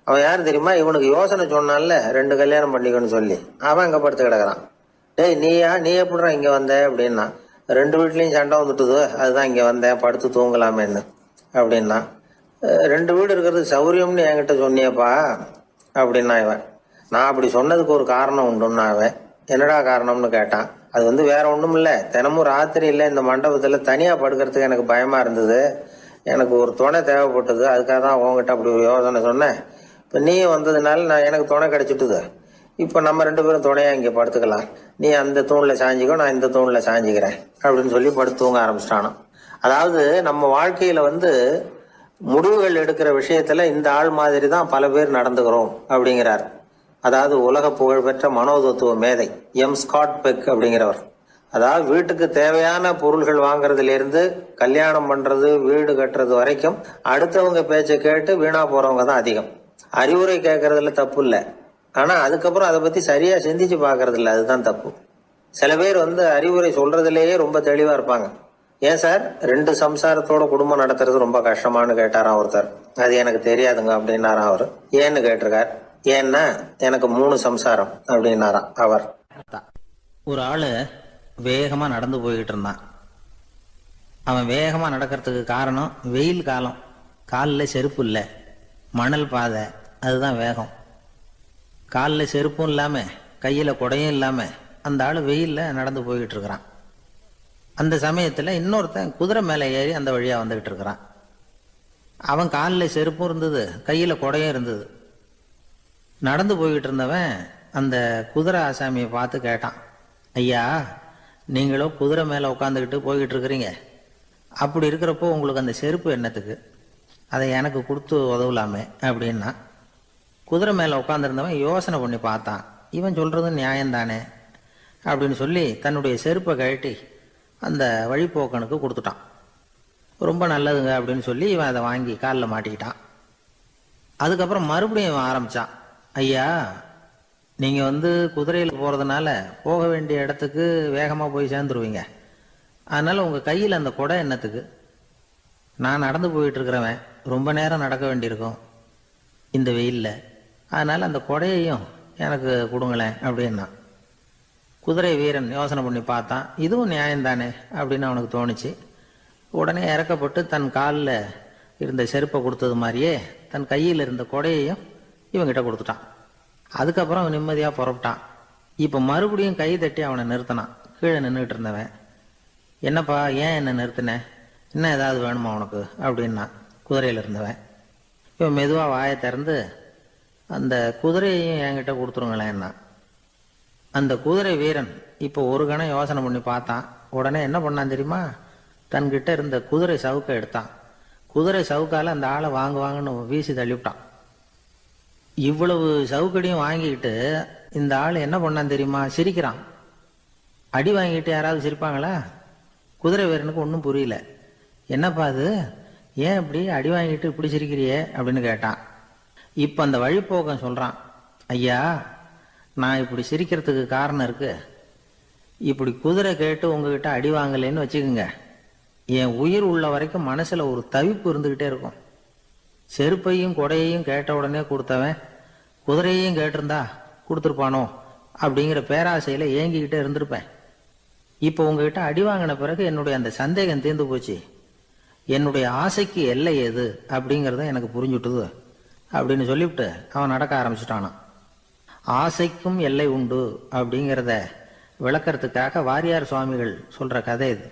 அவன் யாரு தெரியுமா, இவனுக்கு யோசனை சொன்னான்ல 2 கல்யாணம் பண்ணிக்கணும்னு சொல்லி, அவன் அங்க படுத்து கிடக்குறான். டேய் நீ எப்படிடா இங்க வந்த அப்படின்னா, 2 வீட்லயும் சண்டை வந்துட்டுது, அதுதான் இங்க வந்தேன், படுத்து தூங்கலாமேன்னு அப்படின்னா. 2 வீடு இருக்கிறது சௌரியம்னு என்கிட்ட சொன்னியப்பா அப்படின்னா இவன். நான் அப்படி சொன்னதுக்கு ஒரு காரணம் உண்டுன்னா அவன். என்னடா காரணம்னு கேட்டான். அது வேற ஒண்ணும் இல்ல, தினமும் ராத்திரி இல்ல இந்த மண்டபத்துல தனியா படுக்கிறதுக்கு எனக்கு பயமா இருந்தது, எனக்கு ஒரு துணை தேவைப்பட்டது, அதுக்காக தான் உங்ககிட்ட அப்படி ஒரு யோசனை சொன்னேன். இப்ப நீ வந்ததுனால எனக்கு துணை கிடைச்சிட்டுது. இப்ப நம்ம 2 பேரும் துணையா இங்க படுத்துக்கலாம், நீ அந்த தூண்ல சாஞ்சிக்கோ, நான் இந்த தூண்ல சாஞ்சிக்கிறேன் அப்படின்னு சொல்லி படுத்து தூங்க ஆரம்பிச்சிட்டானோ. அதாவது நம்ம வாழ்க்கையில முடிவுகள் எடுக்கிற விஷயத்துல இந்த ஆள் மாதிரி தான் பல பேர் நடந்துக்கிறோம் அப்படிங்கிறார். அதாவது உலக புகழ்பெற்ற மனோதத்துவ மேதை எம் ஸ்காட் பெக் அப்படிங்கிறவர். அதாவது வீட்டுக்கு தேவையான பொருள்கள் வாங்குறதுல இருந்து கல்யாணம் பண்றது, வீடு கட்டுறது வரைக்கும் அடுத்தவங்க பேச்சை கேட்டு வீணா போறவங்க தான் அதிகம். அறிவுரை கேட்கறதுல தப்பு இல்லை, ஆனா அதுக்கப்புறம் அதை பத்தி சரியா சிந்திச்சு பாக்குறது இல்லை, அதுதான் தப்பு. சில பேர் அறிவுரை சொல்றதுலயே ரொம்ப தெளிவா இருப்பாங்க. ஏன் சார் 2 சம்சாரத்தோட குடும்பம் நடத்துறது ரொம்ப கஷ்டமானு கேட்டாராம் ஒருத்தர். அது எனக்கு தெரியாதுங்க அப்படின்னாராம் அவர். ஏன்னு கேட்டிருக்கார். ஏன்னா எனக்கு 3 சம்சாரம் அப்படின்னாராம் அவர். ஒரு ஆளு வேகமா நடந்து போய்கிட்டு இருந்தான். அவன் வேகமா நடக்கிறதுக்கு காரணம் வெயில் காலம், காலில் செருப்பு இல்லை, மணல் பாதை, அதுதான் வேகம். காலில் செருப்பும் இல்லாம கையில குடையும் இல்லாம அந்த ஆளு வெயில்ல நடந்து போய்கிட்டு இருக்கிறான். அந்த சமயத்துல இன்னொருத்தன் குதிரை மேல ஏறி அந்த வழியா வந்துகிட்டு இருக்கிறான். அவன் காலில் செருப்பும் இருந்தது, கையில குடையும் இருந்தது. நடந்து போய்கிட்டு இருந்தவன் அந்த குதிரை ஆசாமியை பார்த்து கேட்டான், ஐயா நீங்களும் குதிரை மேல உட்காந்துக்கிட்டு போய்கிட்டு இருக்கிறீங்க, அப்படி இருக்கிறப்போ உங்களுக்கு அந்த செருப்பு என்னத்துக்கு, அதை எனக்கு கொடுத்து உதவலாமே அப்படின்னா. குதிரை மேல உட்காந்துருந்தவன் யோசனை பண்ணி பார்த்தான். இவன் சொல்றது நியாயம்தானே அப்படின்னு சொல்லி தன்னுடைய செருப்பை கழட்டி அந்த வழிப்போக்கனுக்கு கொடுத்துட்டான். ரொம்ப நல்லதுங்க அப்படின்னு சொல்லி இவன் அதை வாங்கி காலில் மாட்டிக்கிட்டான். அதுக்கப்புறம் மறுபடியும் இவன் ஆரம்பிச்சான், ஐயா நீங்க குதிரையில் போறதுனால போக வேண்டிய இடத்துக்கு வேகமா போய் சேர்ந்துருவீங்க, அதனால உங்க கையில் அந்த குடை என்னத்துக்கு, நான் நடந்து போயிட்டு இருக்கிறவன் ரொம்ப நேரம் நடக்க வேண்டியிருக்கும் இந்த வெயில்ல, அதனால அந்த குடையையும் எனக்கு கொடுங்களேன் அப்படின்னா. குதிரை வீரன் யோசனை பண்ணி பார்த்தான், இதுவும் நியாயம்தானே அப்படின்னு அவனுக்கு தோணுச்சு. உடனே இறக்கப்பட்டு தன் காலில் இருந்த செருப்பை கொடுத்தது மாதிரியே தன் கையில் இருந்த கொடையையும் இவங்கிட்ட கொடுத்துட்டான். அதுக்கப்புறம் அவன் நிம்மதியாக புறப்பட்டான். இப்போ மறுபடியும் கை தட்டி அவனை நிறுத்தினான். கீழே நின்றுட்டு இருந்தவன், என்னப்பா ஏன் என்ன நிறுத்தின, என்ன ஏதாவது வேணுமா உனக்கு அப்படின்னா குதிரையில் இருந்தவன். இவன் மெதுவாக வாயை திறந்து அந்த குதிரையையும் என்கிட்ட கொடுத்துருங்களேன்னா. அந்த குதிரை வீரன் இப்போ ஒரு கணம் யோசனை பண்ணி பார்த்தான். உடனே என்ன பண்ணான் தெரியுமா, தன்கிட்ட இருந்த குதிரை சவுக்கை எடுத்தான். குதிரை சவுக்கால அந்த ஆளை வாங்குவாங்கன்னு வீசி தள்ளிவிட்டான். இவ்வளவு சவுக்கடியும் வாங்கிக்கிட்டு இந்த ஆள் என்ன பண்ணான் தெரியுமா, சிரிக்கிறான். அடி வாங்கிட்டு யாராவது சிரிப்பாங்களா? குதிரை வீரனுக்கு ஒன்றும் புரியல. என்னப்பா அது, ஏன் இப்படி அடி வாங்கிட்டு இப்படி சிரிக்கிறியே அப்படின்னு கேட்டான். இப்ப அந்த வழிப்போக்கன் சொல்றான், ஐயா நான் இப்படி சிரிக்கிறதுக்கு காரணம் இருக்கு. இப்படி குதிரை கேட்டு உங்ககிட்ட அடி வாங்கலைன்னு வச்சுக்கோங்க, என் உயிர் உள்ள வரைக்கும் மனசுல ஒரு தவிப்பு இருந்துகிட்டே இருக்கும். செருப்பையும் கொடையையும் கேட்ட உடனே கொடுத்தவன் குதிரையையும் கேட்டிருந்தா கொடுத்துருப்பானோ அப்படிங்கிற பேராசையில ஏங்கிக்கிட்டே இருந்திருப்பேன். இப்போ உங்ககிட்ட அடி வாங்கின பிறகு என்னுடைய அந்த சந்தேகம் தீர்ந்து போச்சு. என்னுடைய ஆசைக்கு எல்லை எது அப்படிங்கறத எனக்கு புரிஞ்சுட்டுது அப்படின்னு சொல்லிவிட்டு அவன் நடக்க ஆரம்பிச்சுட்டானான். ஆசைக்கும் எல்லை உண்டு அப்படிங்கிறத விளக்கறதுக்காக வாரியார் சுவாமிகள் சொல்ற கதை இது.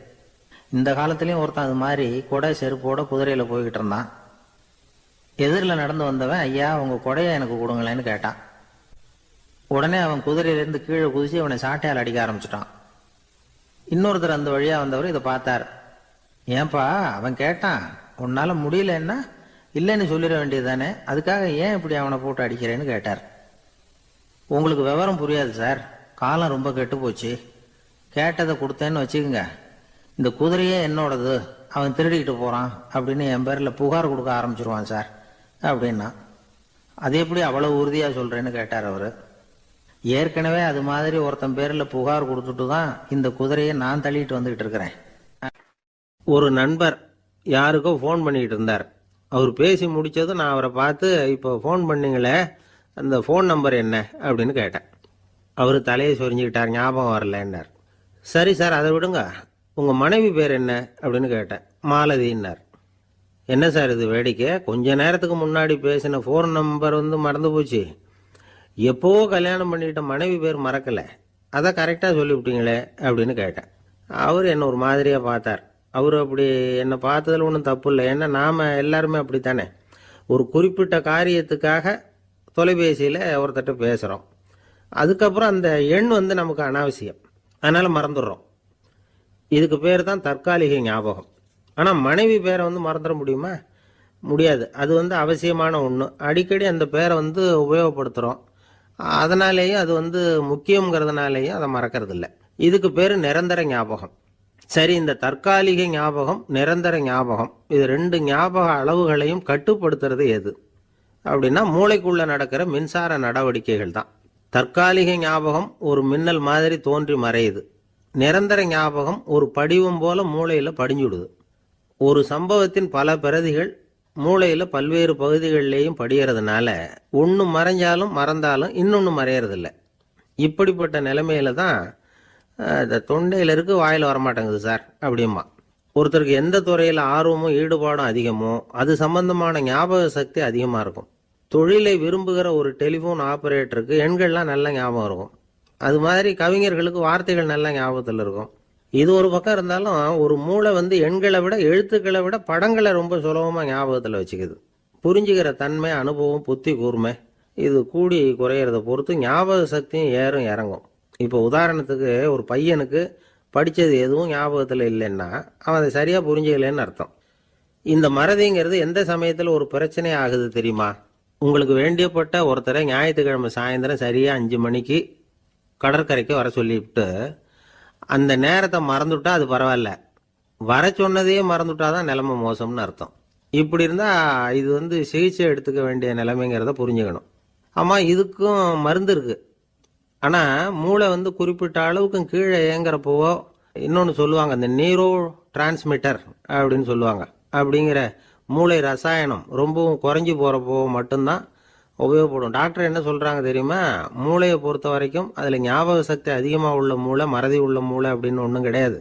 இந்த காலத்திலயும் ஒருத்தன் அது மாதிரி கொடை செருப்போட குதிரையில போய்கிட்டு இருந்தான். எதிரில் நடந்து வந்தவன், ஐயா உங்க கொடையை எனக்கு கொடுங்களேன்னு கேட்டான். உடனே அவன் குதிரையிலிருந்து கீழே குதிச்சு அவனை சாட்டையால் அடிக்க ஆரம்பிச்சுட்டான். இன்னொருத்தர் அந்த வழியா வந்தவர் இதை பார்த்தார். ஏன்பா அவன் கேட்டான், உன்னால முடியலன்னா இல்லைன்னு சொல்லிட வேண்டியது தானே, அதுக்காக ஏன் இப்படி அவனை போட்டு அடிக்கிறேன்னு கேட்டார். உங்களுக்கு விவரம் புரியாது சார், காலம் ரொம்ப கெட்டு போச்சு. கேட்டதை கொடுத்தேன்னு வச்சுக்கோங்க, இந்த குதிரையே என்னோடது, அவன் திருடிக்கிட்டு போறான் அப்படின்னு என் பேர்ல புகார் கொடுக்க ஆரம்பிச்சிருவான் சார் அப்படின்னா. அது எப்படி அவ்வளவு உறுதியா சொல்றேன்னு கேட்டார் அவரு. ஏற்கனவே அது மாதிரி ஒருத்தன் பேர்ல புகார் கொடுத்துட்டு தான் இந்த குதிரையை நான் தள்ளிட்டு வந்துகிட்டு இருக்கிறேன். ஒரு நண்பர் யாருக்கோ ஃபோன் பண்ணிட்டு இருந்தார். அவர் பேசி முடிச்சதும் நான் அவரை பார்த்து, இப்போ ஃபோன் பண்ணீங்களே அந்த ஃபோன் நம்பர் என்ன அப்படின்னு கேட்டேன். அவர் தலையை சொரிஞ்சுக்கிட்டார், ஞாபகம் வரலன்னார். சரி சார் அதை விடுங்க, உங்கள் மனைவி பேர் என்ன அப்படின்னு கேட்டேன். மாலதின்னார். என்ன சார் இது வேடிக்கை, கொஞ்ச நேரத்துக்கு முன்னாடி பேசின ஃபோன் நம்பர் மறந்து போச்சு, எப்போவோ கல்யாணம் பண்ணிக்கிட்ட மனைவி பேர் மறக்கலை, அதை கரெக்டாக சொல்லிவிட்டீங்களே அப்படின்னு கேட்டேன். அவர் என்ன ஒரு மாதிரியாக பார்த்தார். அவர் அப்படி என்னை பார்த்ததில் ஒன்றும் தப்பு இல்லை, ஏன்னா நாம் எல்லாருமே அப்படித்தானே. ஒரு குறிப்பிட்ட காரியத்துக்காக தொலைபேசியில் ஒருத்தட்ட பேசுகிறோம், அதுக்கப்புறம் அந்த எண் நமக்கு அனாவசியம், அதனால் மறந்துடுறோம். இதுக்கு பேர் தான் தற்காலிக ஞாபகம். ஆனால் மனைவி பேரை மறந்துட முடியுமா? முடியாது. அது அவசியமான ஒன்று. அடிக்கடி அந்த பேரை உபயோகப்படுத்துகிறோம், அதனாலேயும் அது முக்கியங்கிறதுனாலேயும் அதை மறக்கறதில்லை. இதுக்கு பேர் நிரந்தர ஞாபகம். சரி, இந்த தற்காலிக ஞாபகம், நிரந்தர ஞாபகம், இது ரெண்டு ஞாபக அளவுகளையும் கட்டுப்படுத்துறது எது அப்படின்னா மூளைக்குள்ள நடக்கிற மின்சார நடவடிக்கைகள் தான். தற்காலிக ஞாபகம் ஒரு மின்னல் மாதிரி தோன்றி மறையுது. நிரந்தர ஞாபகம் ஒரு படிவம் போல மூளையில படிஞ்சுடுது. ஒரு சம்பவத்தின் பல பிரதிகள் மூளையில பல்வேறு பகுதிகளிலேயும் படியறதுனால ஒன்று மறைஞ்சாலும் மறந்தாலும் இன்னொன்று மறையறதில்லை. இப்படிப்பட்ட நிலைமையில தான் இந்த தொண்டையில் இருக்கு, வாயில் வரமாட்டேங்குது சார் அப்படிமா. ஒருத்தருக்கு எந்த துறையில் ஆர்வமும் ஈடுபாடும் அதிகமோ அது சம்பந்தமான ஞாபக சக்தி அதிகமாக இருக்கும். தொழிலை விரும்புகிற ஒரு டெலிஃபோன் ஆபரேட்டருக்கு எண்கள்லாம் நல்ல ஞாபகம் இருக்கும். அது மாதிரி கவிஞர்களுக்கு வார்த்தைகள் நல்ல ஞாபகத்தில் இருக்கும். இது ஒரு பக்கம் இருந்தாலும் ஒரு மூளை எண்களை விட எழுத்துக்களை விட படங்களை ரொம்ப சுலபமாக ஞாபகத்தில் வச்சுக்குது. புரிஞ்சுக்கிற தன்மை, அனுபவம், புத்தி கூர்மை இது கூடி குறையிறத பொறுத்து ஞாபக சக்தியும் ஏறும் இறங்கும். இப்போ உதாரணத்துக்கு ஒரு பையனுக்கு படித்தது எதுவும் ஞாபகத்தில் இல்லைன்னா அவன் அதை சரியாக புரிஞ்சுக்கலன்னு அர்த்தம். இந்த மறதிங்கிறது எந்த சமயத்தில் ஒரு பிரச்சனை ஆகுது தெரியுமா? உங்களுக்கு வேண்டியப்பட்ட ஒருத்தரை ஞாயிற்றுக்கிழமை சாயந்தரம் சரியாக 5 மணிக்கு கடற்கரைக்கு வர சொல்லிவிட்டு அந்த நேரத்தை மறந்துவிட்டா அது பரவாயில்ல, வர சொன்னதையே மறந்துவிட்டா தான் நிலைமை மோசம்னு அர்த்தம். இப்படி இருந்தால் இது சிகிச்சை எடுத்துக்க வேண்டிய நிலைமைங்கிறத புரிஞ்சுக்கணும். ஆமாம், இதுக்கும் மருந்து இருக்குது. ஆனால் மூளை குறிப்பிட்ட அளவுக்கு கீழே இயங்குறப்போவோ இன்னொன்று சொல்லுவாங்க, இந்த நியூரோ டிரான்ஸ்மிட்டர் அப்படின்னு சொல்லுவாங்க. அப்படிங்கிற மூளை ரசாயனம் ரொம்பவும் குறைஞ்சி போகிறப்போ மட்டும்தான் உபயோகப்படும். டாக்டர் என்ன சொல்கிறாங்க தெரியுமா? மூளையை பொறுத்த வரைக்கும் அதில் ஞாபக சக்தி அதிகமாக உள்ள மூளை, மறதி உள்ள மூளை அப்படின்னு ஒன்றும் கிடையாது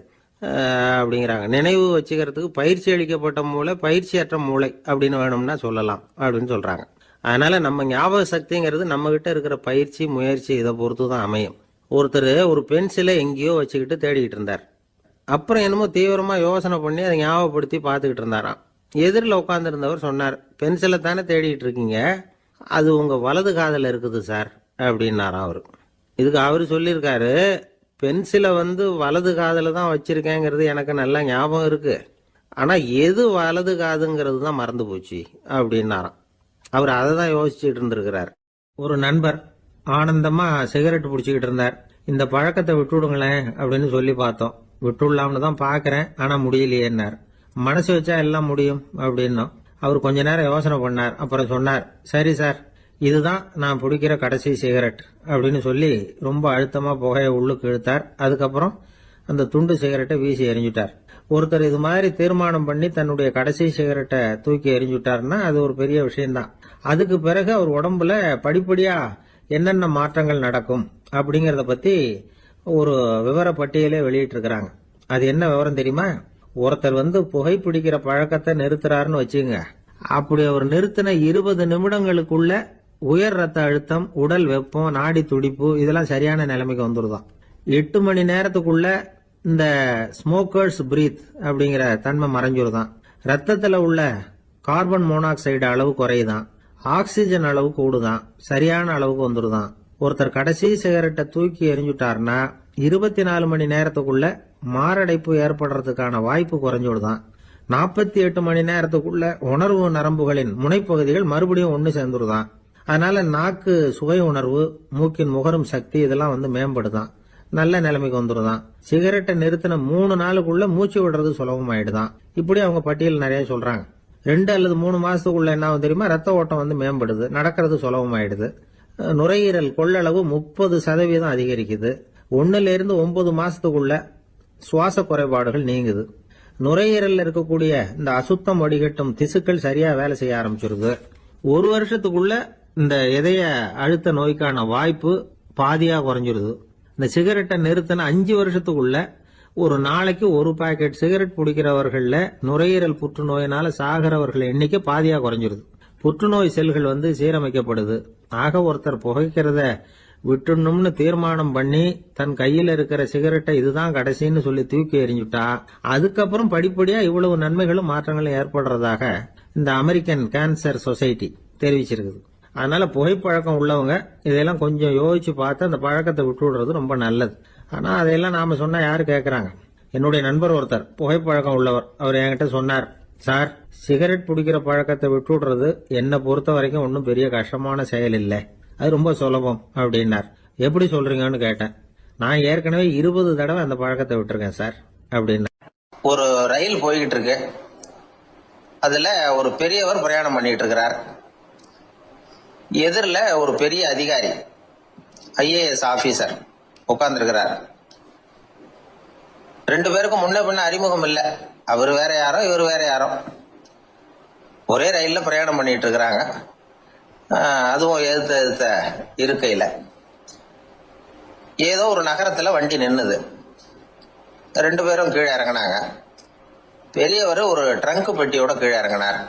அப்படிங்கிறாங்க. நினைவு வச்சுக்கிறதுக்கு பயிற்சி அளிக்கப்பட்ட மூளை, பயிற்சியற்ற மூளை அப்படின்னு வேணும்னா சொல்லலாம் அப்படின்னு சொல்கிறாங்க. அதனால நம்ம ஞாபக சக்திங்கிறது நம்ம கிட்ட இருக்கிற பயிற்சி, முயற்சி இதை பொறுத்து தான் அமையும். ஒருத்தர் ஒரு பென்சிலை எங்கேயோ வச்சுக்கிட்டு தேடிக்கிட்டு இருந்தார். அப்புறம் என்னமோ தீவிரமா யோசனை பண்ணி அதை ஞாபகப்படுத்தி பார்த்துக்கிட்டு இருந்தாராம். எதிரில் உட்காந்துருந்தவர் சொன்னார், பென்சிலை தானே தேடிட்டு இருக்கீங்க, அது உங்க வலது காதில் இருக்குது சார் அப்படின்னாராம் அவரு. இதுக்கு அவரு சொல்லியிருக்காரு, பென்சிலை வலது காதில் தான் வச்சிருக்கேங்கிறது எனக்கு நல்லா ஞாபகம் இருக்கு, ஆனா எது வலது காதுங்கிறது தான் மறந்து போச்சு அப்படின்னாராம். அவர் அதை தான் யோசிச்சுட்டு இருந்திருக்கிறார். ஒரு நண்பர் ஆனந்தமா சிகரெட் பிடிச்சிக்கிட்டு இருந்தார். இந்த பழக்கத்தை விட்டுவிடுங்களேன் அப்படின்னு சொல்லி பார்த்தோம். விட்டுடலாம்னு தான் பாக்குறேன், ஆனா முடியலையேன்னார். மனசு வச்சா எல்லாம் முடியும் அப்படின்னோம். அவர் கொஞ்ச நேரம் யோசனை பண்ணார். அப்புறம் சொன்னார், சரி சார், இதுதான் நான் பிடிக்கிற கடைசி சிகரெட் அப்படின்னு சொல்லி ரொம்ப அழுத்தமா புகையை உள்ளுக்கு இழுத்தார். அதுக்கப்புறம் அந்த துண்டு சிகரெட்டை வீசி எறிஞ்சிட்டார். ஒருத்தர் இது மாதிரி தீர்மானம் பண்ணி தன்னுடைய கடைசி சிகரெட்டை தூக்கி எறிஞ்சுட்டாருன்னா அது ஒரு பெரிய விஷயம்தான். அதுக்கு பிறகு அவர் உடம்புல படிப்படியா என்னென்ன மாற்றங்கள் நடக்கும் அப்படிங்கறத பத்தி ஒரு விவர பட்டியலே வெளியிட்டு இருக்கிறாங்க. அது என்ன விவரம் தெரியுமா? ஒருத்தர் புகைப்பிடிக்கிற பழக்கத்தை நிறுத்துறாருன்னு வச்சுங்க. அப்படி அவர் நிறுத்தின 20 நிமிடங்களுக்குள்ள உயர் ரத்த அழுத்தம், உடல் வெப்பம், நாடி துடிப்பு இதெல்லாம் சரியான நிலைமைக்கு வந்துருதான். 8 மணி நேரத்துக்குள்ள இந்த ஸ்மோக்கர்ஸ் பிரீத் அப்படிங்கிற தன்மை மறைஞ்சிருதான். ரத்தத்துல உள்ள கார்பன் மோனாக்சைடு அளவு குறையுதான், ஆக்சிஜன் அளவு கூடுதான், சரியான அளவுக்கு வந்துருதான். ஒருத்தர் கடைசி சிகரெட்டை தூக்கி எறிஞ்சுட்டாருன்னா 24 மணி நேரத்துக்குள்ள மாரடைப்பு ஏற்படுறதுக்கான வாய்ப்பு குறைஞ்சுடுதான். 48 மணி நேரத்துக்குள்ள உணர்வு நரம்புகளின் முனைப்பகுதிகள் மறுபடியும் ஒன்னு சேர்ந்துருதான். அதனால நாக்கு சுவை உணர்வு, மூக்கின் முகரும் சக்தி இதெல்லாம் மேம்படுதான், நல்ல நிலைமைக்கு வந்துருதான். சிகரெட்டை நிறுத்தின 3 நாளுக்குள்ள மூச்சு விடுறது சுலபமாயிடுதான். இப்படி அவங்க பட்டியல் நிறைய சொல்றாங்க. 2 அல்லது 3 மாசத்துக்குள்ள என்ன ஆகும் தெரியுமா? ரத்த ஓட்டம் மேம்படுது, நடக்கிறது சுலபமாயிடுது. நுரையீரல் கொள்ளளவு 30% அதிகரிக்குது. 1 to 9 மாசத்துக்குள்ள சுவாச குறைபாடுகள் நீங்குது. நுரையீரல்ல இருக்கக்கூடிய இந்த அசுத்தம் வடிகட்டும் திசுக்கள் சரியா வேலை செய்ய ஆரம்பிச்சிருது. 1 வருஷத்துக்குள்ள இந்த இதய அழுத்த நோய்க்கான வாய்ப்பு பாதியா குறைஞ்சிருது. இந்த சிகரெட்டை நிறுத்தின 5 வருஷத்துக்குள்ள ஒரு நாளைக்கு 1 பாக்கெட் சிகரெட் பிடிக்கிறவர்கள்ல நுரையீரல் புற்றுநோயினால சாகிறவர்கள் எண்ணிக்கை பாதியா குறைஞ்சிருது. புற்றுநோய் செல்கள் சீரமைக்கப்படுது. ஆக ஒருத்தர் புகைக்கிறத விட்டுணும்னு தீர்மானம் பண்ணி தன் கையில இருக்கிற சிகரெட்டை இதுதான் கடைசின்னு சொல்லி தூக்கி எறிஞ்சுட்டா அதுக்கப்புறம் படிப்படியா இவ்வளவு நன்மைகளும் மாற்றங்களும் ஏற்படுறதாக இந்த அமெரிக்கன் கேன்சர் சொசைட்டி தெரிவிச்சிருக்குது. அதனால புகைப்பழக்கம் உள்ளவங்க இதெல்லாம் கொஞ்சம் யோசிச்சு பார்த்து அந்த பழக்கத்தை விட்டு விடுறது ரொம்ப நல்லது. ஆனா அதையெல்லாம் நாம சொன்னா யாரு கேட்கறாங்க? என்னுடைய நண்பர் ஒருத்தர் புகைப்பழக்கம் உள்ளவர், அவர் என்கிட்ட சொன்னார், சார், சிகரெட் பிடிக்கிற பழக்கத்தை விட்டு விடுறது என்னை பொறுத்த வரைக்கும் ஒன்றும் பெரிய கஷ்டமான செயல் இல்லை, அது ரொம்ப சுலபம் அப்படின்னார். எப்படி சொல்றீங்கன்னு கேட்டேன். நான் ஏற்கனவே 20 தடவை அந்த பழக்கத்தை விட்டுருக்கேன் சார் அப்படின்னா. ஒரு ரயில் போய்கிட்டு இருக்கு. அதுல ஒரு பெரியவர் பிரயாணம் பண்ணிட்டு இருக்கிறார். எதிரில ஒரு பெரிய அதிகாரி, ஐஏஎஸ் ஆபீசர் உட்கார்ந்து இருக்கிறார். 2 பேருக்கும் முன்ன பின்ன அறிமுகம் இல்ல. அவர் வேற யாரோ, இவர் வேற யாரோ. ஒரே ரயில்ல பிரயாணம் பண்ணிட்டு இருக்கிறாங்க. அதுவும் எதிர்த்த இருக்கையில ஏதோ ஒரு நகரத்துல வண்டி நின்னுது. 2 பேரும் கீழே இறங்கினாங்க. பெரியவர் ஒரு ட்ரங்க் பெட்டியோட கீழே இறங்கினார்.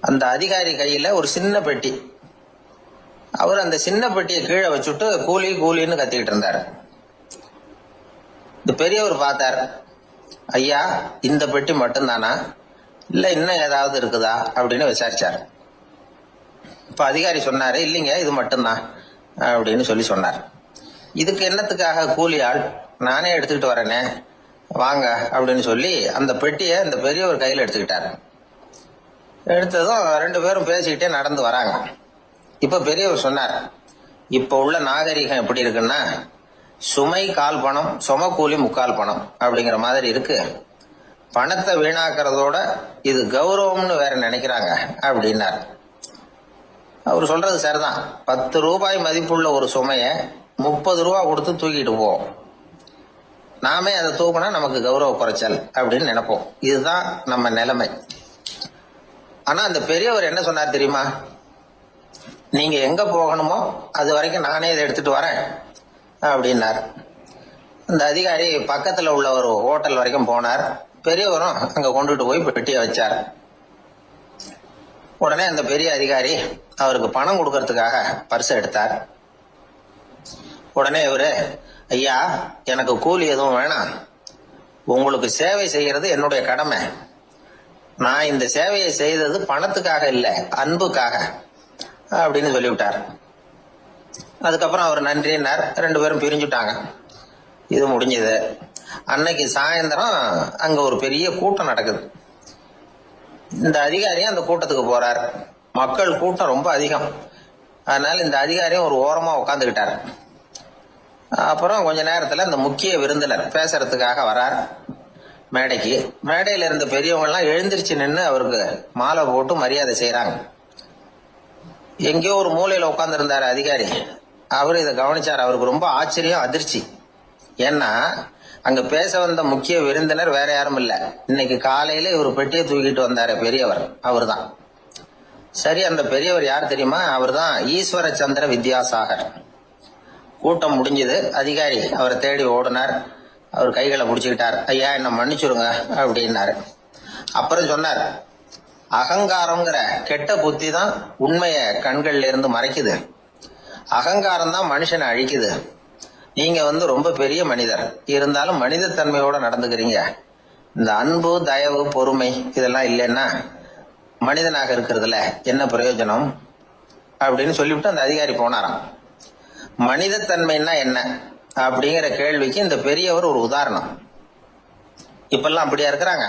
அந்த அதிகாரி கையில ஒரு சின்ன பெட்டி. அவர் அந்த சின்ன பெட்டியை கீழே வச்சுட்டு கூலி கூலின்னு கத்திக்கிட்டு இருந்தார். இந்த பெரியவர் பார்த்தார். ஐயா, இந்த பெட்டி மட்டும்தானா, இல்ல இன்னும் ஏதாவது இருக்குதா அப்படின்னு விசாரிச்சார். இப்ப அதிகாரி சொன்னாரு, இல்லைங்க, இது மட்டும்தான் அப்படின்னு சொல்லி சொன்னார். இதுக்கு என்னத்துக்காக கூலி ஆள், நானே எடுத்துக்கிட்டு வரேனே, வாங்க அப்படின்னு சொல்லி அந்த பெட்டியை இந்த பெரியவர் கையில எடுத்துக்கிட்டாரு. எடுத்ததும் 2 பேரும் பேசிக்கிட்டே நடந்து வராங்க. இப்ப பெரியவர் சொன்னார், இப்ப உள்ள நாகரிகம் எப்படி இருக்குன்னா, சுமை கால் பணம், சும கூலி முக்கால் பணம் அப்படிங்கிற மாதிரி இருக்கு. பணத்தை வீணாக்கிறதோட இது கௌரவம்னு வேற நினைக்கிறாங்க அப்படின்னார். அவர் சொல்றது சரிதான். 10 ரூபாய் மதிப்புள்ள ஒரு சுமைய 30 ரூபா கொடுத்து தூக்கிட்டு போவோம். நாமே அதை தூக்கினா நமக்கு கௌரவ குறைச்சல் அப்படின்னு நினைப்போம். இதுதான் நம்ம நிலைமை. ஆனா அந்த பெரியவர் என்ன சொன்னார் தெரியுமா? நீங்க எங்க போகணுமோ அது வரைக்கும் நானே இதை எடுத்துட்டு வரேன் அப்படின்னார். அந்த அதிகாரி பக்கத்துல உள்ள ஒரு ஹோட்டல் வரைக்கும் போனார். பெரியவரும் அங்க கொண்டுட்டு போய் பெட்டியை வச்சார். உடனே அந்த பெரிய அதிகாரி அவருக்கு பணம் கொடுக்கறதுக்காக பர்ஸ் எடுத்தார். உடனே இவரு, ஐயா, எனக்கு கூலி எதுவும் வேணாம், உங்களுக்கு சேவை செய்யறது என்னுடைய கடமை. நான் இந்த சேவையை செய்தது பணத்துக்காக இல்ல, அன்புக்காக அப்படின்னு சொல்லிவிட்டார். அதுக்கப்புறம் அவர் நன்றினார். 2 பேரும் பிரிஞ்சுட்டாங்க. இது முடிஞ்சது. அன்னைக்கு சாயந்தரம் அங்க ஒரு பெரிய கூட்டம் நடக்குது. இந்த அதிகாரியும் அந்த கூட்டத்துக்கு போறார். மக்கள் கூட்டம் ரொம்ப அதிகம். அதனால இந்த அதிகாரியும் ஒரு ஓரமா உட்காந்துக்கிட்டார். அப்புறம் கொஞ்ச நேரத்துல இந்த முக்கிய விருந்தினர் பேசுறதுக்காக வரார் மேடைக்கு. மேடையில இருந்த பெரியவங்க எல்லாம் எழுந்திருச்சு நின்று அவருக்கு மாலை போட்டு மரியாதை செய்யறாங்க. எங்கேயோ ஒரு மூலையில உட்கார்ந்து இருந்தாரு அதிகாரி. அவரு இதை கவனிச்சார். அவருக்கு ரொம்ப ஆச்சரியம், அதிர்ச்சி. ஏன்னா அங்க பேச வந்த முக்கிய விருந்தினர் வேற யாரும் இல்ல, இன்னைக்கு காலையில இவர் பெட்டியை தூக்கிட்டு வந்தாரு பெரியவர், அவர்தான். சரி, அந்த பெரியவர் யார் தெரியுமா? அவர்தான் ஈஸ்வர சந்திர வித்யாசாகர். கூட்டம் முடிஞ்சது. அதிகாரி அவரை தேடி ஓடினார். அவர் கைகளை பிடிச்சுக்கிட்டார். ஐயா, என்ன மன்னிச்சுருங்க அப்படின்னாரு. அப்புறம் சொன்னார், அகங்காரம்ங்கிற கெட்ட புத்தி தான் உண்மைய கண்கள்ல இருந்து மறைக்குது. அகங்காரம் தான் மனுஷனை அழிக்குது. நீங்க ரொம்ப பெரிய மனிதர், இருந்தாலும் மனிதத்தன்மையோட நடந்துக்கிறீங்க. இந்த அன்பு, தயவு, பொறுமை இதெல்லாம் இல்லைன்னா மனிதனாக இருக்கிறதுல என்ன பிரயோஜனம் அப்படின்னு சொல்லிவிட்டு அந்த அதிகாரி போனாராம். மனிதத்தன்மைன்னா என்ன அப்படிங்கிற கேள்விக்கு இந்த பெரியவர் ஒரு உதாரணம். இப்பெல்லாம் அப்படியா இருக்கிறாங்க?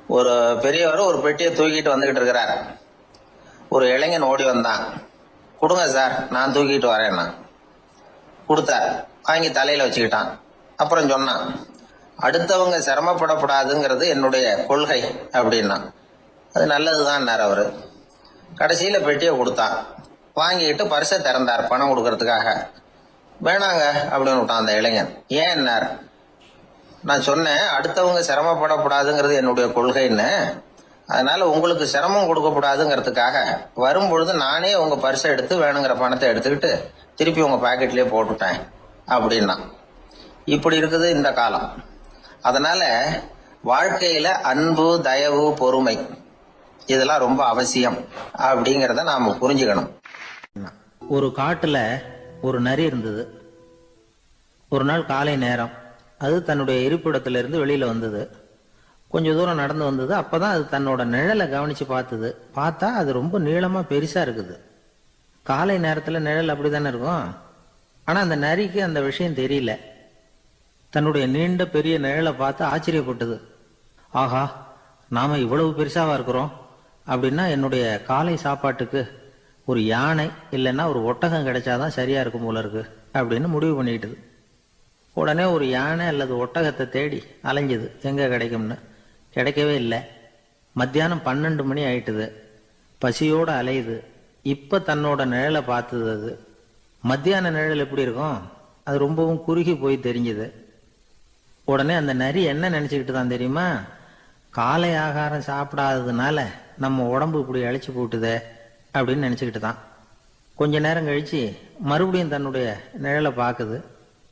ஒரு பெரியவர் ஒரு பெட்டியை தூக்கிட்டு வந்துகிட்டு இருக்கிறார். ஒரு இளைஞன் ஓடி வந்தான். கொடுங்க சார், நான் தூக்கிட்டு வரேன்னா. கொடுத்தார். வாங்கி தலையில வச்சுக்கிட்டான். அப்புறம் சொன்னான், அடுத்தவங்க சிரமப்படக்கூடாதுங்கிறது என்னுடைய கொள்கை அப்படின்னா. அது நல்லதுதான் அவரு. கடைசியில பெட்டியை கொடுத்தான். வாங்கிட்டு பரிசை திறந்தார் பணம் கொடுக்கறதுக்காக. வேணாங்க அப்படின்னு விட்டான் அந்த இளைஞன். ஏன்னார், நான் சொன்னேன் அடுத்தவங்க சிரமப்படக்கூடாதுங்கிறது என்னுடைய கொள்கைன்னு. அதனால உங்களுக்கு சிரமம் கொடுக்கக்கூடாதுங்கிறதுக்காக வரும்பொழுது நானே உங்க பரிசை எடுத்து வேணுங்கிற பணத்தை எடுத்துக்கிட்டு திருப்பி உங்க பாக்கெட்லயே போட்டுட்டேன் அப்படின்னா. இப்படி இருக்குது இந்த காலம். அதனால வாழ்க்கையில அன்பு, தயவு, பொறுமை இதெல்லாம் ரொம்ப அவசியம் அப்படிங்கறத நாம புரிஞ்சுக்கணும். ஒரு காட்டுல ஒரு நரி இருந்தது. ஒரு நாள் காலை நேரம் அது தன்னுடைய இருப்பிடத்திலிருந்து வெளியில வந்தது. கொஞ்ச தூரம் நடந்து வந்தது. அப்பதான் அது தன்னோட நிழலை கவனிச்சு பார்த்தது. பார்த்தா அது ரொம்ப நீளமா பெருசா இருக்குது. காலை நேரத்துல நிழல் அப்படித்தானே இருக்கும். ஆனா அந்த நரிக்கு அந்த விஷயம் தெரியல. தன்னுடைய நீண்ட பெரிய நிழலை பார்த்து ஆச்சரியப்பட்டது. ஆஹா, நாம இவ்வளவு பெருசாவா இருக்கிறோம் அப்படின்னா என்னுடைய காலை சாப்பாட்டுக்கு ஒரு யானை இல்லைன்னா ஒரு ஒட்டகம் கிடைச்சாதான் சரியா இருக்கும் போல இருக்கு அப்படின்னு முடிவு பண்ணிக்கிட்டது. உடனே ஒரு யானை அல்லது ஒட்டகத்தை தேடி அலைஞ்சது, எங்க கிடைக்கும்னு. கிடைக்கவே இல்லை. மத்தியானம் 12 மணி ஆயிட்டுது. பசியோட அலையுது. இப்ப தன்னோட நிழலை பார்த்தது. அது மத்தியான நிழல் எப்படி இருக்கும்? அது ரொம்பவும் குறுகி போய் தெரிஞ்சது. உடனே அந்த நரி என்ன நினைச்சுக்கிட்டு தான் தெரியுமா? காலை ஆகாரம் சாப்பிடாததுனால நம்ம உடம்பு இப்படி அழிச்சு போட்டுதே அப்படின்னு நினைச்சுக்கிட்டு தான். கொஞ்ச நேரம் கழிச்சு மறுபடியும் தன்னுடைய நிழலை பார்க்குது.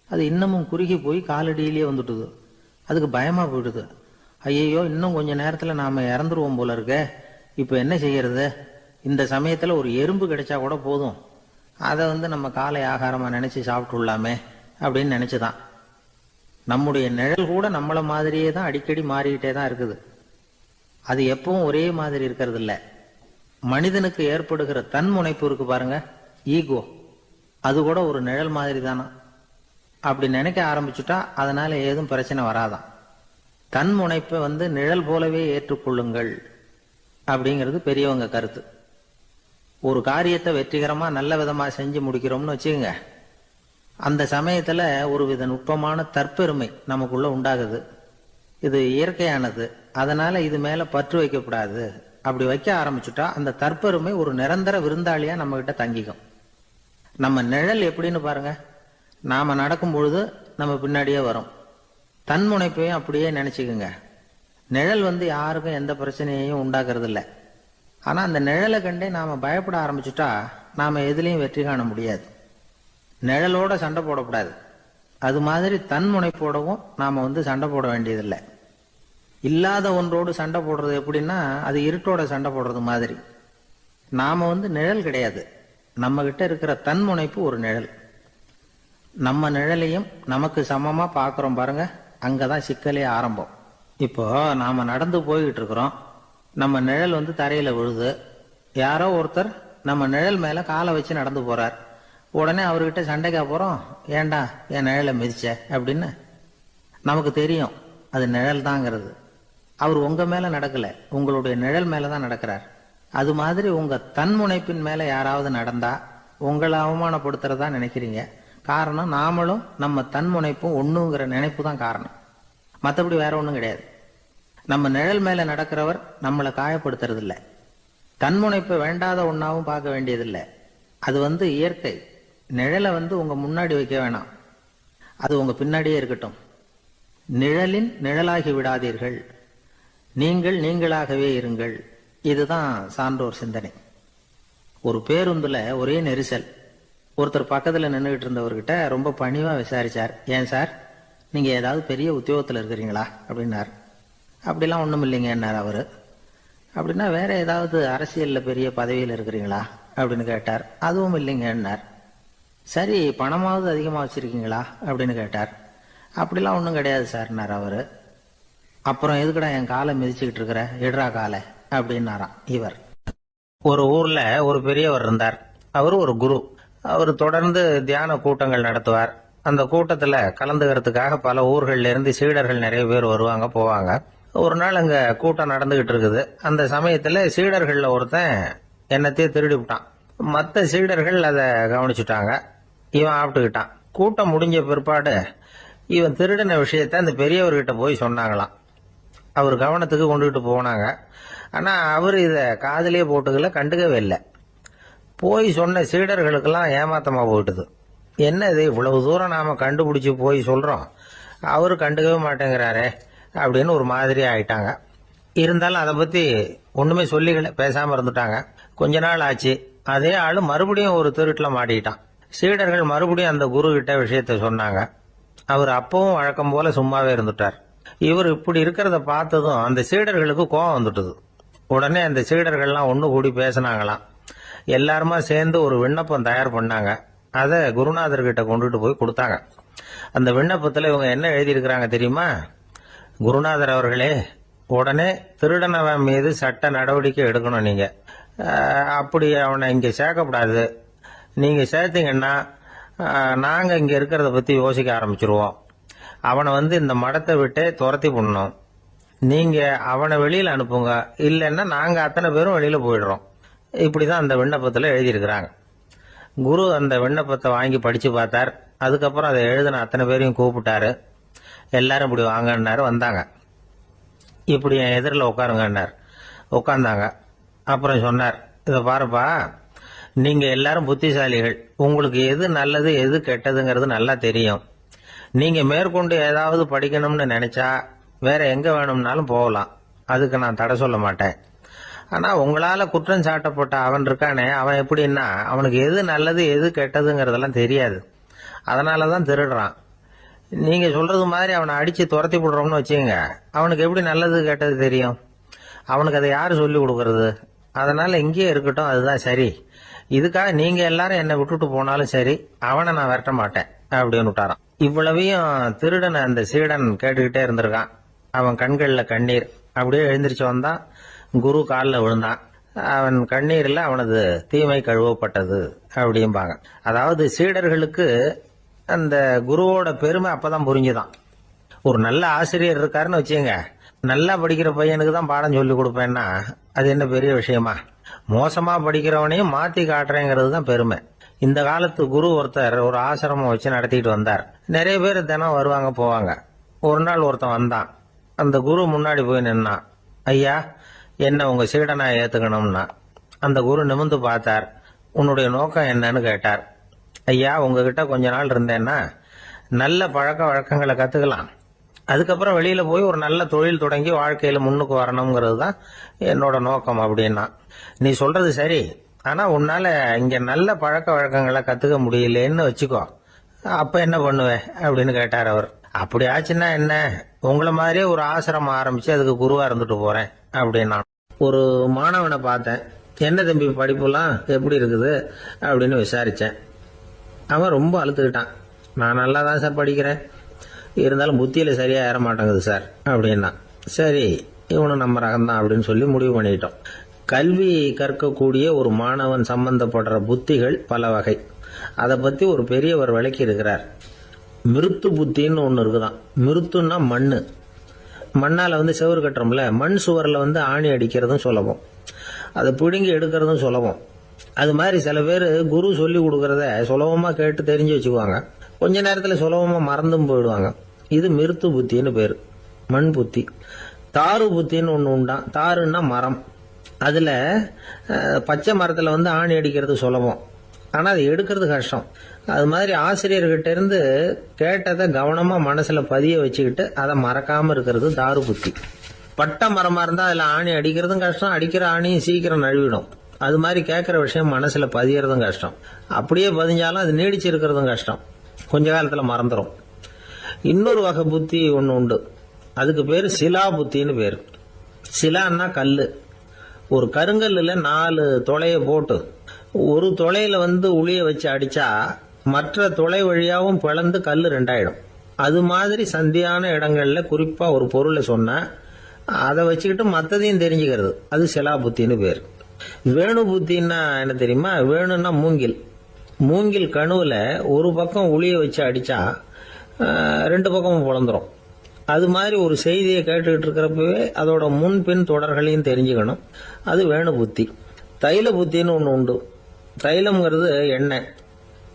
அது இன்னமும் குறுகி போய் காலடியிலேயே வந்துட்டுது. அதுக்கு பயமா போயிடுது. ஐயையோ, இன்னும் கொஞ்ச நேரத்துல நாம இறந்துருவோம் போல இருக்க. இப்ப என்ன செய்யறது? இந்த சமயத்துல ஒரு எறும்பு கிடைச்சா கூட போதும், அதை நம்ம காலை ஆகாரமா நினைச்சு சாப்பிட்டுள்ளாமே அப்படின்னு நினைச்சுதான். நம்முடைய நிழல் கூட நம்மள மாதிரியே தான் அடிக்கடி மாறிக்கிட்டே தான் இருக்குது. அது எப்பவும் ஒரே மாதிரி இருக்கிறது இல்ல. மனிதனுக்கு ஏற்படுகிற தன்முனைப்பு இருக்கு பாருங்க, ஈகோ, அது கூட ஒரு நிழல் மாதிரி தானா. அப்படி நினைக்க ஆரம்பிச்சுட்டா அதனால ஏதும் பிரச்சனை வராதான். தன்முனைப்பை நிழல் போலவே ஏற்றுக்கொள்ளுங்கள் அப்படிங்கிறது பெரியவங்க கருத்து. ஒரு காரியத்தை வெற்றிகரமா நல்ல விதமா செஞ்சு முடிக்கிறோம்னு வச்சுக்கோங்க. அந்த சமயத்துல ஒரு வித நுட்பமான தற்பெருமை நமக்குள்ள உண்டாகுது. இது இயற்கையானது. அதனால இது மேல பற்று வைக்கக்கூடாது. அப்படி வைக்க ஆரம்பிச்சுட்டா அந்த தற்பெருமை ஒரு நிரந்தர விருந்தாளியா நம்ம கிட்ட தங்கிக்கும். நம்ம நிழல் எப்படின்னு பாருங்க. நாம நடக்கும் பொழுது நம்ம பின்னாடியே வரும். தன்முனைப்பையும் அப்படியே நினைச்சுக்குங்க. நிழல் யாருக்கும் எந்த பிரச்சனையையும் உண்டாக்குறது இல்லை. ஆனா அந்த நிழலை கண்டே நாம பயப்பட ஆரம்பிச்சுட்டா நாம எதுலையும் வெற்றி காண முடியாது. நிழலோட சண்டை போடக்கூடாது. அது மாதிரி தன்முனைப்போடவும் நாம சண்டை போட வேண்டியதில்லை. இல்லாத ஒன்றோடு சண்டை போடுறது எப்படின்னா அது இருட்டோட சண்டை போடுறது மாதிரி. நாம நிழல் கிடையாது. நம்ம கிட்ட இருக்கிற தன்முனைப்பு ஒரு நிழல். நம்ம நிழலையும் நமக்கு சமமா பாக்குறோம் பாருங்க, அங்கதான் சிக்கலே ஆரம்பம். இப்போ நாம நடந்து போய்கிட்டு இருக்கிறோம். நம்ம நிழல் தரையில விழுது. யாரோ ஒருத்தர் நம்ம நிழல் மேல காலை வச்சு நடந்து போறார். உடனே அவர்கிட்ட சண்டைக்கா போறோம், ஏண்டா என் நிழலை மிதிச்ச அப்படின்னு. நமக்கு தெரியும் அது நிழல் தாங்கிறது. அவர் உங்க மேல நடக்கல, உங்களுடைய நிழல் மேலதான் நடக்கிறார். அது மாதிரி உங்க தன்முனைப்பின் மேல யாராவது நடந்தா உங்களை அவமானப்படுத்துறதா நினைக்கிறீங்க. காரணம் நாமளும் நம்ம தன்முனைப்பும் ஒண்ணுங்கிற நினைப்பு தான் காரணம். மற்றபடி வேற ஒண்ணும் கிடையாது. நம்ம நிழல் மேல நடக்கிறவர் நம்மளை காயப்படுத்துறது இல்லை. தன்முனைப்பை வேண்டாத ஒன்னாவும் பார்க்க வேண்டியதில்லை. அது இயற்கை. நிழலை உங்க முன்னாடி வைக்க வேணாம், அது உங்க பின்னாடியே இருக்கட்டும். நிழலின் நிழலாகி விடாதீர்கள், நீங்கள் நீங்களாகவே இருங்கள். இதுதான் சான்றோர் சிந்தனை. ஒரு பேருந்துல ஒரே நெரிசல். ஒருத்தர் பக்கத்துல நின்றுகிட்டு இருந்தவர்கிட்ட ரொம்ப பணிவா விசாரிச்சார். ஏன் சார், நீங்க ஏதாவது பெரிய உத்தியோகத்துல இருக்கிறீங்களா அப்படின்னார். அப்படிலாம் ஒண்ணும் இல்லைங்கன்னார் அவரு. அப்படின்னா வேற ஏதாவது அரசியல்ல பெரிய பதவியில் இருக்கிறீங்களா அப்படின்னு கேட்டார். அதுவும் இல்லைங்கன்னார். சரி, பணமாவது அதிகமா வச்சிருக்கீங்களா அப்படின்னு கேட்டார். அப்படிலாம் ஒன்றும் கிடையாது சார்னார் அவரு. அப்புறம் எதுக்குடா என் காலை மிதிச்சுக்கிட்டு இருக்கிற, எடுறா காலை அப்படின்னாராம் இவர். ஒரு ஊர்ல ஒரு பெரியவர் இருந்தார். அவரு ஒரு குரு. அவர் தொடர்ந்து தியான கூட்டங்கள் நடத்துவார். அந்த கூட்டத்துல கலந்துக்கிறதுக்காக பல ஊர்கள்ல இருந்து சீடர்கள் நிறைய பேர் வருவாங்க போவாங்க. ஒரு நாள் அங்க கூட்டம் நடந்துகிட்டு இருக்குது. அந்த சமயத்துல சீடர்கள்ல ஒருத்தன் என்னத்தையே திருடி விட்டான். மற்ற சீடர்கள் அதை கவனிச்சுட்டாங்க. இவன் ஆப்பிட்டுக்கிட்டான். கூட்டம் முடிஞ்ச பிற்பாடு இவன் திருடின விஷயத்த அந்த பெரியவர்கிட்ட போய் சொன்னாங்களாம். அவர் கவனத்துக்கு கொண்டுகிட்டு போனாங்க. ஆனா அவர் இத காதலியே போட்டுக்கல, கண்டுக்கவே இல்லை. போய் சொன்ன சீடர்களுக்கெல்லாம் ஏமாத்தமா போயிட்டுது. என்ன இது, இவ்வளவு தூரம் நாம கண்டுபிடிச்சு போய் சொல்றோம், அவரு கண்டுக்கவே மாட்டேங்கிறாரே அப்படின்னு ஒரு மாதிரி ஆயிட்டாங்க. இருந்தாலும் அதை பத்தி ஒண்ணுமே சொல்லிக்கல, பேசாம இருந்துட்டாங்க. கொஞ்ச நாள் ஆச்சு. அதே ஆளு மறுபடியும் ஒரு திருட்டுல மாட்டிக்கிட்டான். சீடர்கள் மறுபடியும் அந்த குரு கிட்ட விஷயத்த சொன்னாங்க. அவர் அப்பவும் வழக்கம் போல சும்மாவே இருந்துட்டார். இவர் இப்படி இருக்கிறத பார்த்ததும் அந்த சீடர்களுக்கு கோபம் வந்துட்டுது. உடனே அந்த சீடர்கள்லாம் ஒண்ணு கூடி பேசினாங்களாம். எல்லாருமா சேர்ந்து ஒரு விண்ணப்பம் தயார் பண்ணாங்க. அதை குருநாதர்கிட்ட கொண்டுட்டு போய் கொடுத்தாங்க. அந்த விண்ணப்பத்துல இவங்க என்ன எழுதியிருக்கிறாங்க தெரியுமா? குருநாதர் அவர்களே, உடனே திருடனவன் மீது சட்ட நடவடிக்கை எடுக்கணும். நீங்க அப்படி அவனை இங்க சேர்க்கப்படாது. நீங்க சேர்த்தீங்கன்னா நாங்க இங்க இருக்கிறத பத்தி யோசிக்க ஆரம்பிச்சிருவோம். அவனை இந்த மடத்தை விட்டே துரத்தி பண்ணணும். நீங்க அவனை வெளியில அனுப்புங்க, இல்லைன்னா நாங்க அத்தனை பேரும் வெளியில போயிடுறோம். இப்படிதான் அந்த விண்ணப்பத்துல எழுதியிருக்கிறாங்க. குரு அந்த விண்ணப்பத்தை வாங்கி படிச்சு பார்த்தார். அதுக்கப்புறம் அதை எழுதின அத்தனை பேரையும் கூப்பிட்டாரு. எல்லாரும் இப்படி வாங்கன்னாரு. வந்தாங்க. இப்படி என் எதிரில் உட்காருங்கன்னார். உட்கார்ந்தாங்க. அப்புறம் சொன்னார், இதை பாருப்பா, நீங்க எல்லாரும் புத்திசாலிகள். உங்களுக்கு எது நல்லது எது கெட்டதுங்கிறது நல்லா தெரியும். நீங்க மேற்கொண்டு ஏதாவது படிக்கணும்னு நினைச்சா வேற எங்க வேணும்னாலும் போகலாம். அதுக்கு நான் தடை சொல்ல மாட்டேன். ஆனா உங்களால குற்றம் சாட்டப்பட்ட அவன் இருக்கானே, அவன் எப்படின்னா அவனுக்கு எது நல்லது எது கெட்டதுங்கிறதெல்லாம் தெரியாது. அதனாலதான் திருடுறான். நீங்க சொல்றது மாதிரி அவனை அடிச்சு துரத்தி விடுறோம்னு வச்சுங்க, அவனுக்கு எப்படி நல்லது கெட்டது தெரியும்? அவனுக்கு அதை யாரு சொல்லி கொடுக்கறது? அதனால இங்கேயே இருக்கட்டும், அதுதான் சரி. இதுக்காக நீங்க எல்லாரும் என்னை விட்டுட்டு போனாலும் சரி, அவனை நான் விரட்ட மாட்டேன் அப்படின்னு விட்டாரான். இவ்வளவையும் திருடனை அந்த சீடன் கேட்டுக்கிட்டே இருந்திருக்கான். அவன் கண்கள்ல கண்ணீர். அப்படியே எழுந்திரிச்சு வந்தான். குரு காலில் விழுந்தான். அவன் கண்ணீர்ல அவனது தீமை கழுவப்பட்டது அப்படிம்பாங்க. அதாவது சீடர்களுக்கு அந்த குருவோட பெருமை அப்பதான் புரிஞ்சுதான். ஒரு நல்ல ஆசிரியர் இருக்காருன்னு வச்சுங்க, நல்லா படிக்கிற பையனுக்கு தான் பாடம் சொல்லி கொடுப்பேன்னா அது என்ன பெரிய விஷயமா? மோசமா படிக்கிறவனையும் மாத்தி காட்டுறேங்கிறது தான் பெருமை. இந்த காலத்து குரு ஒருத்தர் ஒரு ஆசிரமம் வச்சு நடத்திட்டு வந்தார். நிறைய பேர் தினம் வருவாங்க போவாங்க. ஒரு நாள் ஒருத்தன் வந்தான். அந்த குரு முன்னாடி போய் நின்னான். ஐயா, என்ன உங்க சீடனா ஏத்துக்கணும்னா. அந்த குரு நிமிர்ந்து பார்த்தார். உன்னுடைய நோக்கம் என்னன்னு கேட்டார். ஐயா, உங்ககிட்ட கொஞ்ச நாள் இருந்தேன்னா நல்ல பழக்க வழக்கங்களை கத்துக்கலாம். அதுக்கப்புறம் வெளியில போய் ஒரு நல்ல தொழில் தொடங்கி வாழ்க்கையில முன்னுக்கு வரணுங்கிறது தான் என்னோட நோக்கம் அப்படின்னா. நீ சொல்றது சரி, ஆனா உன்னால இங்க நல்ல பழக்க வழக்கங்களை கத்துக்க முடியலன்னு வச்சுக்கோ, அப்ப என்ன பண்ணுவேன் அப்படின்னு கேட்டார் அவர். அப்படி ஆச்சுன்னா என்ன, உங்களை மாதிரியே ஒரு ஆசிரமம் ஆரம்பிச்சு அதுக்கு குருவா இருந்துட்டு போறேன் அப்படின்னா. ஒரு மாணவனை பார்த்தேன். என்ன தம்பி படிப்புலாம் எப்படி இருக்குது அப்படின்னு விசாரிச்சேன். அவன் ரொம்ப அழுத்துக்கிட்டான். நான் நல்லா தான் சார் படிக்கிறேன், இருந்தாலும் புத்தியில சரியா ஏற மாட்டேங்குது சார் அப்படின்னா. சரி, இவனு நம்ம ரகம்தான் அப்படின்னு சொல்லி முடிவு பண்ணிட்டோம். கல்வி கற்கக்கூடிய ஒரு மாணவன் சம்பந்தப்படுற புத்திகள் பல வகை. அதை பத்தி ஒரு பெரியவர் விளக்கி இருக்கிறார். மிருத்து புத்தின்னு ஒண்ணு இருக்குதான். மிருத்துன்னா மண்ணு. மண்ணால செவுறு கட்டுறோம்ல, மண் சுவர்ல ஆணி அடிக்கிறதும் சுலபம், அதை பிடுங்கி எடுக்கிறதும் சுலபம். அது மாதிரி சில பேர் குரு சொல்லி கொடுக்கறத சுலபமா கேட்டு தெரிஞ்சு வச்சுக்குவாங்க. கொஞ்ச நேரத்துல சுலபமா மறந்தும் போயிடுவாங்க. இது மிருத்து புத்தின்னு பேரு, மண் புத்தி. தாரு புத்தின்னு ஒண்ணு உண்டான். தாருன்னா மரம். அதுல பச்சை மரத்துல ஆணி அடிக்கிறது சுலபம், ஆனா அது எடுக்கிறது கஷ்டம். அது மாதிரி ஆசிரியர்கிட்ட இருந்து கேட்டதை கவனமா மனசுல பதிய வச்சுக்கிட்டு அதை மறக்காம இருக்கிறது தாரு புத்தி. பட்ட மரமா இருந்தா அதுல ஆணி அடிக்கிறதும் கஷ்டம், அடிக்கிற ஆணியும் சீக்கிரம் நழுவிடும். அது மாதிரி கேட்கிற விஷயம் மனசுல பதியறதும் கஷ்டம். அப்படியே பதிஞ்சாலும் அது நீடிச்சு இருக்கிறதும் கஷ்டம், கொஞ்ச காலத்துல மறந்துடும். இன்னொரு வகை புத்தி ஒண்ணு உண்டு, அதுக்கு பேரு சிலா புத்தின்னு பேரு. சிலான்னா கல்லு. ஒரு கருங்கல்லுல 4 துளைய போட்டு ஒரு துளையில உளிய வச்சு அடிச்சா மற்ற துளை வழியாவும் பிளந்து கல்லு 2ஆயிடும். அது மாதிரி சந்தியான இடங்கள்ல குறிப்பா ஒரு பொருளை சொன்னா அதை வச்சுக்கிட்டு மற்றதையும் தெரிஞ்சுக்கிறது, அது சிலா புத்தின்னு பேர். வேணு புத்தின்னா என்ன தெரியுமா? வேணும்னா மூங்கில். மூங்கில் கணுவுல ஒரு பக்கம் உளிய வச்சு அடிச்சா 2 பக்கமும் பிளந்துரும். அது மாதிரி ஒரு செய்தியை கேட்டுக்கிட்டு இருக்கிறப்பவே அதோட முன்பின் தொடர்களையும் தெரிஞ்சுக்கணும், அது வேணு புத்தி. தைல புத்தின்னு ஒன்று உண்டு. தைலம்ங்கிறது எண்ணெய்.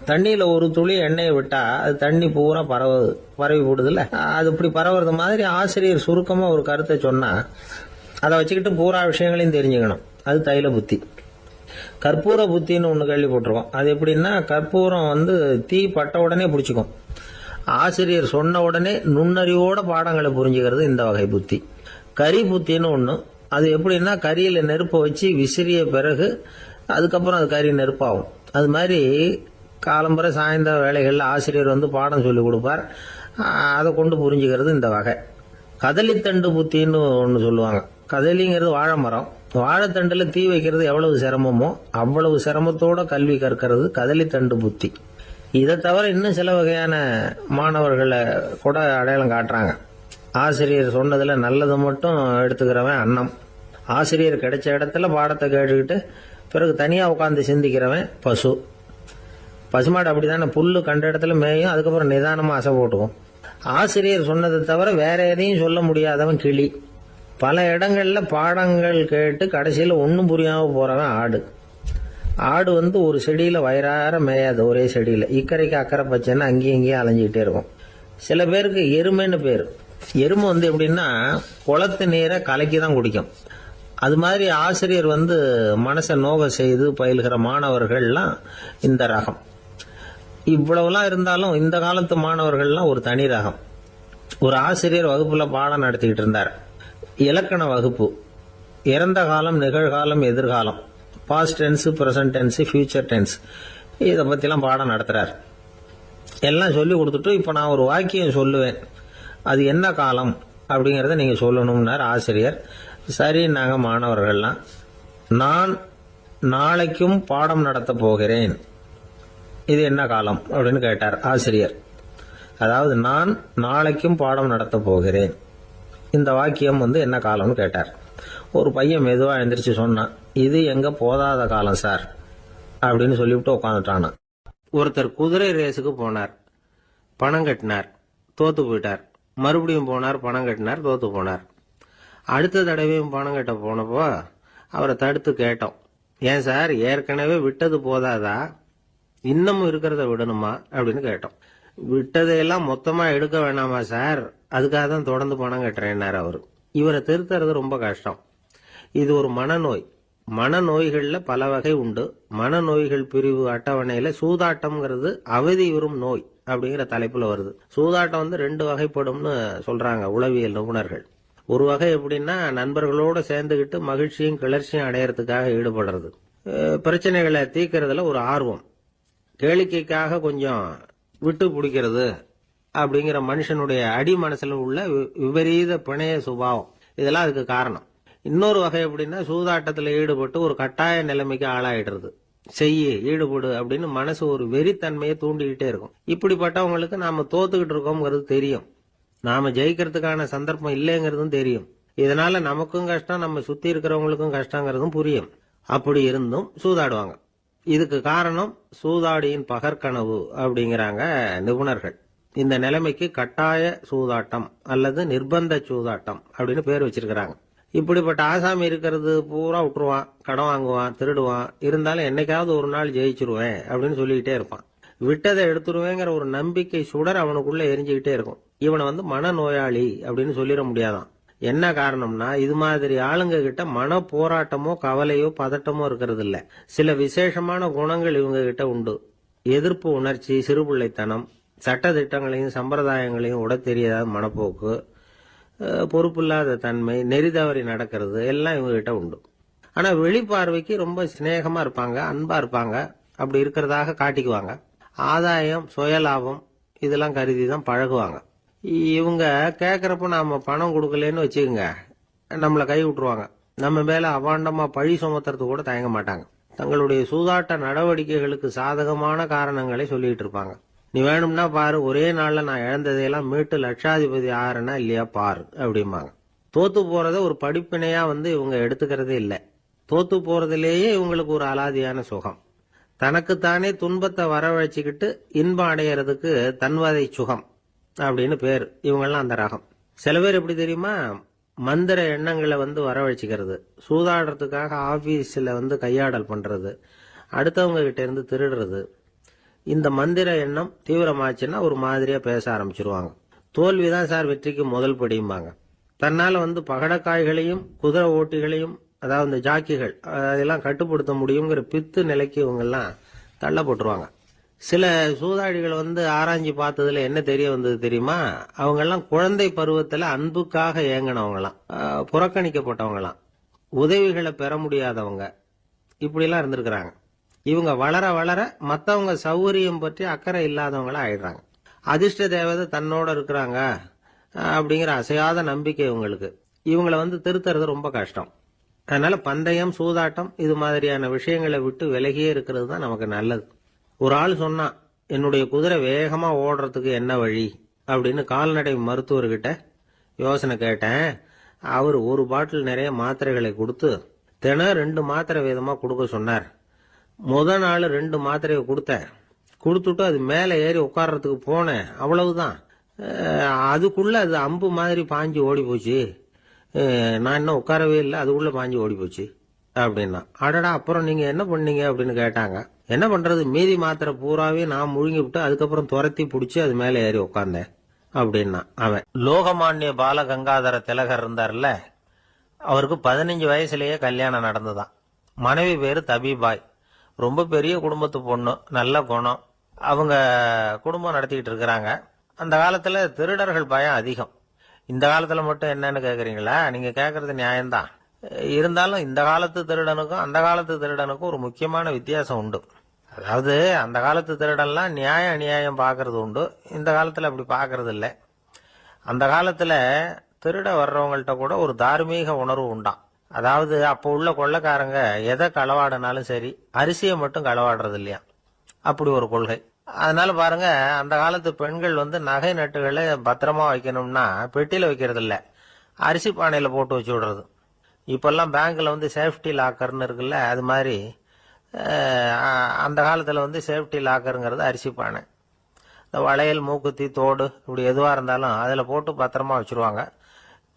தண்ணியில ஒரு துளி எண்ணெயை விட்டா அது தண்ணி பூரா பரவி போடுதுல்ல, அது இப்படி பரவுறது மாதிரி ஆசிரியர் சுருக்கமா ஒரு கருத்தை சொன்னா அதை வச்சுக்கிட்டு பூரா விஷயங்களையும் தெரிஞ்சுக்கணும், அது தைல புத்தி. கற்பூர புத்தின்னு ஒன்று கேள்விப்பட்டிருக்கோம். அது எப்படின்னா, கற்பூரம் தீ பட்ட உடனே பிடிச்சிக்கும். ஆசிரியர் சொன்ன உடனே நுண்ணறிவோட பாடங்களை புரிஞ்சுக்கிறது இந்த வகை புத்தி. கரி புத்தின்னு ஒன்று. அது எப்படின்னா, கரியில நெருப்பை வச்சு விசிறிய பிறகு அதுக்கப்புறம் அது கறி நெருப்பாகும். அது மாதிரி காலம்பரை சாயந்தர வேலைகளில் ஆசிரியர் பாடம் சொல்லி கொடுப்பார், அதை கொண்டு புரிஞ்சுக்கிறது இந்த வகை. கதலித்தண்டு புத்தின்னு ஒன்று சொல்லுவாங்க. கதலிங்கிறது வாழை மரம். வாழைத்தண்டுல தீ வைக்கிறது எவ்வளவு சிரமமோ அவ்வளவு சிரமத்தோட கல்வி கற்கிறது கதலித்தண்டு புத்தி. இதை தவிர இன்னும் சில வகையான மாணவர்களை கூட அடையாளம் காட்டுறாங்க. ஆசிரியர் சொன்னதுல நல்லதை மட்டும் எடுத்துக்கிறவன் அன்னம். ஆசிரியர் கிடைச்ச இடத்துல பாடத்தை கேட்டுக்கிட்டு பிறகு தனியா உட்காந்து சிந்திக்கிறவன் பசு. பசுமாடு அப்படித்தானே, புல்லு கண்ட இடத்துல மேயும், அதுக்கப்புறம் நிதானமா அசை போட்டுக்கும். ஆசிரியர் சொன்னதை தவிர வேற எதையும் சொல்ல முடியாதவன் கிளி. பல இடங்கள்ல பாடங்கள் கேட்டு கடைசியில ஒன்னும் புரியாம போறவன் ஆடு. ஆடு ஒரு செடியில வயிறார மேயாது, ஒரே செடியில. இக்கரைக்கு அக்கறை பச்சைன்னு அங்கேயும் இங்கேயும் அலைஞ்சிக்கிட்டே இருக்கும். சில பேருக்கு எருமைன்னு பேரு. எருமை எப்படின்னா குளத்து நீரை கலக்கி தான் குடிக்கும். அது மாதிரி ஆசிரியர் மனசை நோக செய்து பயில்கிற மாணவர்கள்லாம் இந்த ரகம். இவ்வளவுலாம் இருந்தாலும் இந்த காலத்து மாணவர்கள்லாம் ஒரு தனி ரகம். ஒரு ஆசிரியர் வகுப்புல பாடம் நடத்திக்கிட்டு இருந்தார். இலக்கண வகுப்பு. இறந்த காலம், நிகழ்காலம், எதிர்காலம், past tense, present tense, future tense, இதை பத்திலாம் பாடம் நடத்துறார். எல்லாம் சொல்லி கொடுத்துட்டு இப்ப நான் ஒரு வாக்கியம் சொல்லுவேன், அது என்ன காலம் அப்படிங்கறத நீங்க சொல்லணும்னார் ஆசிரியர். சரி, நாங்க மாணவர்கள்லாம், நான் நாளைக்கும் பாடம் நடத்த போகிறேன், இது என்ன காலம் அப்படின்னு கேட்டார் ஆசிரியர். அதாவது நான் நாளைக்கும் பாடம் நடத்த போகிறேன், இந்த வாக்கியம் என்ன காலம்னு கேட்டார். ஒரு பையன் மெதுவா எந்திரிச்சு சொன்னான், இது எங்க போதாத காலம் சார் அப்படின்னு சொல்லிவிட்டு உட்காந்துட்டானா. ஒருத்தர் குதிரை ரேஸுக்கு போனார், பணம் கட்டினார், தோத்து போயிட்டார். மறுபடியும் போனார், பணம் கட்டினார், தோத்து போனார். அடுத்த தடவையும் பணம் கட்ட போனப்போ அவரை தடுத்து கேட்டோம், ஏன் சார் ஏற்கனவே விட்டது போதாதா, இன்னமும் இருக்கிறத விடணுமா அப்படின்னு கேட்டோம். விட்டதையெல்லாம் மொத்தமா எடுக்க வேணாமா சார், அதுக்காக தான் தொடர்ந்து பணம் கட்டுறேன்னாரு அவரு. இவரை திருத்துறது ரொம்ப கஷ்டம். இது ஒரு மனநோய். மனநோய்கள்ல பல வகை உண்டு. மனநோய்கள் பிரிவு அட்டவணையில சூதாட்டம்ங்கிறது அவதி வரும் நோய் அப்படிங்கிற தலைப்புல வருது. சூதாட்டம் 2 வகைப்படும்னு சொல்றாங்க உளவியல் நிபுணர்கள். ஒரு வகை எப்படின்னா, நண்பர்களோட சேர்ந்துகிட்டு மகிழ்ச்சியும் கிளர்ச்சியும் அடையறதுக்காக ஈடுபடுறது. பிரச்சனைகளை தீர்க்கறதுல ஒரு ஆர்வம், கேளிக்கைக்காக கொஞ்சம் விட்டு பிடிக்கிறது அப்படிங்கிற மனுஷனுடைய அடி மனசுல உள்ள விபரீத பிணைய சுபாவம், இதெல்லாம் அதுக்கு காரணம். இன்னொரு வகை எப்படின்னா, சூதாட்டத்துல ஈடுபட்டு ஒரு கட்டாய நிலைமைக்கு ஆளாயிடுறது. ஈடுபடு அப்படின்னு மனசு ஒரு வெறித்தன்மையை தூண்டிக்கிட்டே இருக்கும். இப்படிப்பட்டவங்களுக்கு நாம தோத்துக்கிட்டு இருக்கோம்ங்கிறது தெரியும், நாம ஜெயிக்கிறதுக்கான சந்தர்ப்பம் இல்லைங்கிறதும் தெரியும். இதனால நமக்கும் கஷ்டம், நம்ம சுத்தி இருக்கிறவங்களுக்கும் கஷ்டங்கிறதும் புரியும். அப்படி இருந்தும் சூதாடுவாங்க. இதுக்கு காரணம் சூதாடியின் பகற்கனவு அப்படிங்கிறாங்க நிபுணர்கள். இந்த நிலைமைக்கு கட்டாய சூதாட்டம் அல்லது நிர்பந்த சூதாட்டம் அப்படின்னு பேர் வச்சிருக்கிறாங்க. இப்படிப்பட்ட ஆசாமி இருக்கிறது பூரா விட்டுருவான், கடன் வாங்குவான், திருடுவான். இருந்தாலும் என்னைக்காவது ஒரு நாள் ஜெயிச்சிருவேன் அப்படின்னு சொல்லிக்கிட்டே இருப்பான். விட்டதை எடுத்துருவேங்கிற ஒரு நம்பிக்கை சுடர் அவனுக்குள்ள எரிஞ்சுக்கிட்டே இருக்கும். இவனை மனநோயாளி அப்படின்னு சொல்லிட முடியாதான். என்ன காரணம்னா இது மாதிரி ஆளுங்க கிட்ட மன போராட்டமோ கவலையோ பதட்டமோ இருக்கிறது இல்ல. சில விசேஷமான குணங்கள் இவங்க கிட்ட உண்டு. எதிர்ப்பு உணர்ச்சி, சிறுபிள்ளைத்தனம், சட்ட திட்டங்களையும் சம்பிரதாயங்களையும் உட தெரியாத மனப்போக்கு, பொறுப்பில்லாத தன்மை, நெறி தவறி நடக்கிறது எல்லாம் இவங்க கிட்ட உண்டு. ஆனா வெளிப்பார்வைக்கு ரொம்ப சிநேகமா இருப்பாங்க, அன்பா இருப்பாங்க. அப்படி இருக்கிறதாக காட்டிக்குவாங்க. ஆதாயம், சுயலாபம் இதெல்லாம் கருதி தான் பழகுவாங்க. இவங்க கேட்கறப்ப நாம பணம் கொடுக்கலன்னு வச்சுக்கோங்க, நம்மளை கை விட்டுருவாங்க. நம்ம மேல அபாண்டமா பழி சுமத்துறது கூட தயங்க மாட்டாங்க. தங்களுடைய சூதாட்ட நடவடிக்கைகளுக்கு சாதகமான காரணங்களை சொல்லிட்டு இருப்பாங்க. நீ வேணும்னா பாரு, ஒரே நாள்ல நான் இழந்ததையெல்லாம் மீட்டு லட்சாதிபதி ஆறனா இல்லையா பாரு அப்படிம்பாங்க. தோத்து போறத ஒரு படிப்பினையா இவங்க எடுத்துக்கிறதே இல்லை. தோத்து போறதுலேயே இவங்களுக்கு ஒரு அலாதியான சுகம். தனக்குத்தானே துன்பத்தை வரவழைச்சிக்கிட்டு இன்பம் அடையறதுக்கு தன்வதை சுகம் அப்படின்னு பேர். இவங்கெல்லாம் அந்த ரகம். சில பேர் எப்படி தெரியுமா, மந்திர எண்ணங்களை வரவழைச்சிக்கிறது, சூதாடுறதுக்காக ஆபீஸ்ல கையாடல் பண்றது, அடுத்தவங்க கிட்ட இருந்து திருடுறது. இந்த மந்திர எண்ணம் தீவிரமாச்சுன்னா ஒரு மாதிரியா பேச ஆரம்பிச்சிருவாங்க. தோல்விதான் சார் வெற்றிக்கு முதல் படியும்பாங்க. தன்னால பகடக்காய்களையும் குதிரை ஓட்டிகளையும், அதாவது இந்த ஜாக்கிகள், அதெல்லாம் கட்டுப்படுத்த முடியுங்கிற பித்து நிலைக்கு இவங்கெல்லாம் தள்ளப்பட்டுருவாங்க. சில சூதாடிகள் ஆராய்ச்சி பார்த்ததுல என்ன தெரிய வந்தது தெரியுமா, அவங்கெல்லாம் குழந்தை பருவத்துல அன்புக்காக ஏங்கினவங்களாம், புறக்கணிக்கப்பட்டவங்களாம், உதவிகளை பெற முடியாதவங்க, இப்படிலாம் இருந்திருக்கிறாங்க. இவங்க வளர வளர மத்தவங்க சௌகரியம் பற்றி அக்கறை இல்லாதவங்களா ஆயிடுறாங்க. அதிர்ஷ்ட தேவதை தன்னோட இருக்கிறாங்க அப்படிங்கிற அசையாத நம்பிக்கை இவங்களுக்கு. இவங்களை திருத்துறது ரொம்ப கஷ்டம். அதனால பந்தயம், சூதாட்டம் இது மாதிரியான விஷயங்களை விட்டு விலகியே இருக்கிறது தான் நமக்கு நல்லது. ஒரு ஆள் சொன்னான், என்னுடைய குதிரை வேகமா ஓடுறதுக்கு என்ன வழி அப்படின்னு கால்நடை மருத்துவர்கிட்ட யோசனை கேட்டேன். அவர் ஒரு பாட்டில் நிறைய மாத்திரைகளை கொடுத்து தினம் 2 மாத்திரை வீதமா கொடுக்க சொன்னார். முதல் நாள் 2 மாத்திரையை கொடுத்துட்டு அது மேல ஏறி உட்கார்றதுக்கு போனேன். அவ்வளவுதான். அதுக்குள்ள அது அம்பு மாதிரி பாஞ்சு ஓடி போச்சு. நான் இன்னும் உட்காரவே இல்லை, அதுக்குள்ள பாஞ்சு ஓடி போச்சு அப்படின்னா. அடடா, அப்புறம் நீங்க என்ன பண்ணீங்க அப்படின்னு கேட்டாங்க. என்ன பண்றது, மீதி மாத்திரை பூராவே நான் முழுங்கி விட்டு அதுக்கப்புறம் துரத்தி பிடிச்சி அது மேல ஏறி உட்கார்ந்தேன் அப்படின்னா அவன். லோகமானிய பால கங்காதர திலகர் இருந்தார்ல, அவருக்கு 15 வயசுலயே கல்யாணம் நடந்துதான். மனைவி பேரு தபிபாய். ரொம்ப பெரிய குடும்பத்து பொண்ணு, நல்ல குணம். அவங்க குடும்பம் நடத்திக்கிட்டு இருக்கிறாங்க. அந்த காலத்துல திருடர்கள் பயம் அதிகம். இந்த காலத்துல மட்டும் என்னன்னு கேக்குறீங்களா? நீங்க கேக்குறது நியாயம்தான். இருந்தாலும் இந்த காலத்து திருடனுக்கும் அந்த காலத்து திருடனுக்கும் ஒரு முக்கியமான வித்தியாசம் உண்டு. அதாவது அந்த காலத்து திருடன்லாம் நியாயம் அநியாயம் பாக்குறது உண்டு, இந்த காலத்துல அப்படி பாக்குறது இல்லை. அந்த காலத்துல திருட வர்றவங்கள்ட்ட கூட ஒரு தார்மீக உணர்வு உண்டாம். அதாவது அப்போ உள்ள கொள்ளைக்காரங்க எதை களவாடினாலும் சரி, அரிசியை மட்டும் களவாடுறது இல்லையா, அப்படி ஒரு கொள்கை. அதனால பாருங்க, அந்த காலத்து பெண்கள் நகை நட்டுகளை பத்திரமா வைக்கணும்னா பெட்டியில வைக்கிறது இல்ல, அரிசி பானையில போட்டு வச்சு விடுறது. இப்பெல்லாம் பேங்க்ல சேஃப்டி லாக்கர்னு இருக்குல்ல, அது மாதிரி அந்த காலத்துல சேஃப்டி லாக்கருங்கிறது அரிசி பானை. இந்த வளையல், மூக்குத்தி, தோடு இப்படி எதுவா இருந்தாலும் அதுல போட்டு பத்திரமா வச்சிருவாங்க.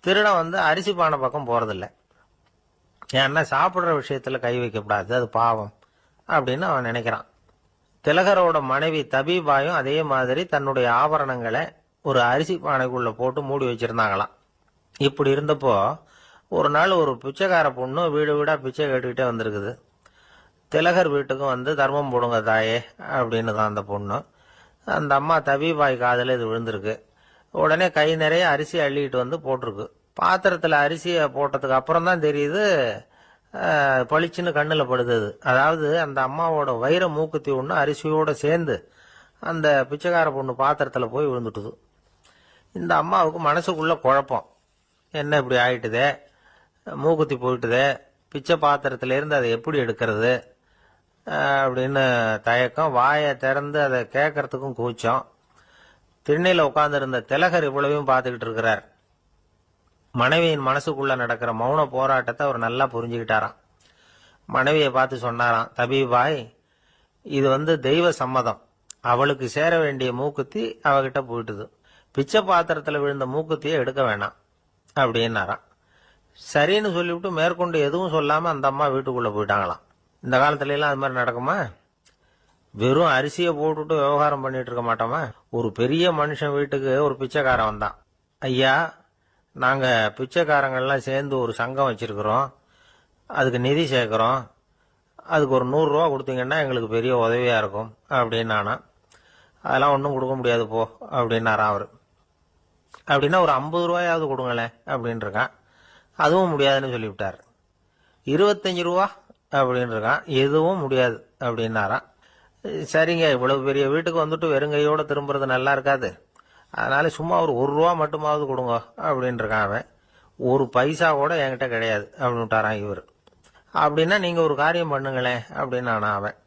திருடன் அரிசி பானை பக்கம் போறதில்ல. ஏன்னா சாப்பிடுற விஷயத்துல கை வைக்கக்கூடாது, அது பாவம் அப்படின்னு அவன் நினைக்கிறான். திலகரோட மனைவி தபிபாயும் அதே மாதிரி தன்னுடைய ஆபரணங்களை ஒரு அரிசி பானைக்குள்ள போட்டு மூடி வச்சிருந்தாங்களாம். இப்படி இருந்தப்போ ஒரு நாள் ஒரு பிச்சைக்கார பொண்ணு வீடு வீடா பிச்சை கேட்டுக்கிட்டே வந்திருக்குது. திலகர் வீட்டுக்கும் தர்மம் போடுங்க தாயே அப்படின்னு தான் அந்த பொண்ணு. அந்த அம்மா தபிபாய் காதுல இது விழுந்திருக்கு. உடனே கை நிறைய அரிசி அள்ளிட்டு போட்டிருக்கு. பாத்திரத்துல அரிசியை போட்டதுக்கு அப்புறம் தான் தெரியுது, பளிச்சுன்னு கண்ணுல படுது. அதாவது அந்த அம்மாவோட வைர மூக்குத்தி ஒண்ணு அரிசியோட சேர்ந்து அந்த பிச்சைக்கார பொண்ணு பாத்திரத்துல போய் விழுந்துட்டுது. இந்த அம்மாவுக்கு மனசுக்குள்ள குழப்பம், என்ன இப்படி ஆயிட்டுதே, மூக்குத்தி போயிட்டுதே, பிச்சை பாத்திரத்துல இருந்து அதை எப்படி எடுக்கிறது அப்படின்னு தயக்கம். வாயை திறந்து அதை கேட்கறதுக்கும் கூச்சம். திண்ணையில உட்கார்ந்து இருந்த திலகர் இவ்வளவையும் பார்த்துக்கிட்டு இருக்கிறார். மனைவியின் மனசுக்குள்ள நடக்கிற மௌன போராட்டத்தை அவர் நல்லா புரிஞ்சுக்கிட்டாராம். மனைவியை பார்த்து சொன்னாராம், தபிபாய், இது தெய்வ சம்மதம். அவளுக்கு சேர வேண்டிய மூக்குத்தி அவகிட்ட போயிட்டுது. பிச்சை பாத்திரத்துல விழுந்த மூக்குத்தியை எடுக்க வேணாம் அப்படின்னாராம். சரின்னு சொல்லிவிட்டு மேற்கொண்டு எதுவும் சொல்லாம அந்த அம்மா வீட்டுக்குள்ள போயிட்டாங்களாம். இந்த காலத்துல எல்லாம் அது மாதிரி நடக்குமா? வெறும் அரிசியை போட்டுட்டு விவகாரம் பண்ணிட்டு இருக்க மாட்டோமா? ஒரு பெரிய மனுஷன் வீட்டுக்கு ஒரு பிச்சைக்காரன் வந்தான். ஐயா, நாங்கள் பிச்சைக்காரங்கள்லாம் சேர்ந்து ஒரு சங்கம் வச்சுருக்குறோம், அதுக்கு நிதி சேர்க்குறோம், அதுக்கு ஒரு 100 ரூபா கொடுத்தீங்கன்னா எங்களுக்கு பெரிய உதவியாக இருக்கும் அப்படின்னானா. அதெல்லாம் ஒன்றும் கொடுக்க முடியாது போ அப்படின்னாராம் அவர். அப்படின்னா ஒரு 50 ரூபாயாவது கொடுங்களேன் அப்படின்னு இருக்கான். அதுவும் முடியாதுன்னு சொல்லிவிட்டார். 25 ரூபா அப்படின்னு இருக்கான். எதுவும் முடியாது அப்படின்னாராம். சரிங்க, இவ்வளவு பெரிய வீட்டுக்கு வந்துட்டு வெறுங்கையோடு திரும்புறது நல்லா இருக்காது, அதனால சும்மா ஒரு 1 ரூபா மட்டுமாவது கொடுங்க அப்படின்னு இருக்கான் அவன். ஒரு பைசா கூட என்கிட்ட கிடையாது அப்படின்னு விட்டாரான் இவர். அப்படின்னா நீங்கள் ஒரு காரியம் பண்ணுங்களேன் அப்படின்னானா அவன்.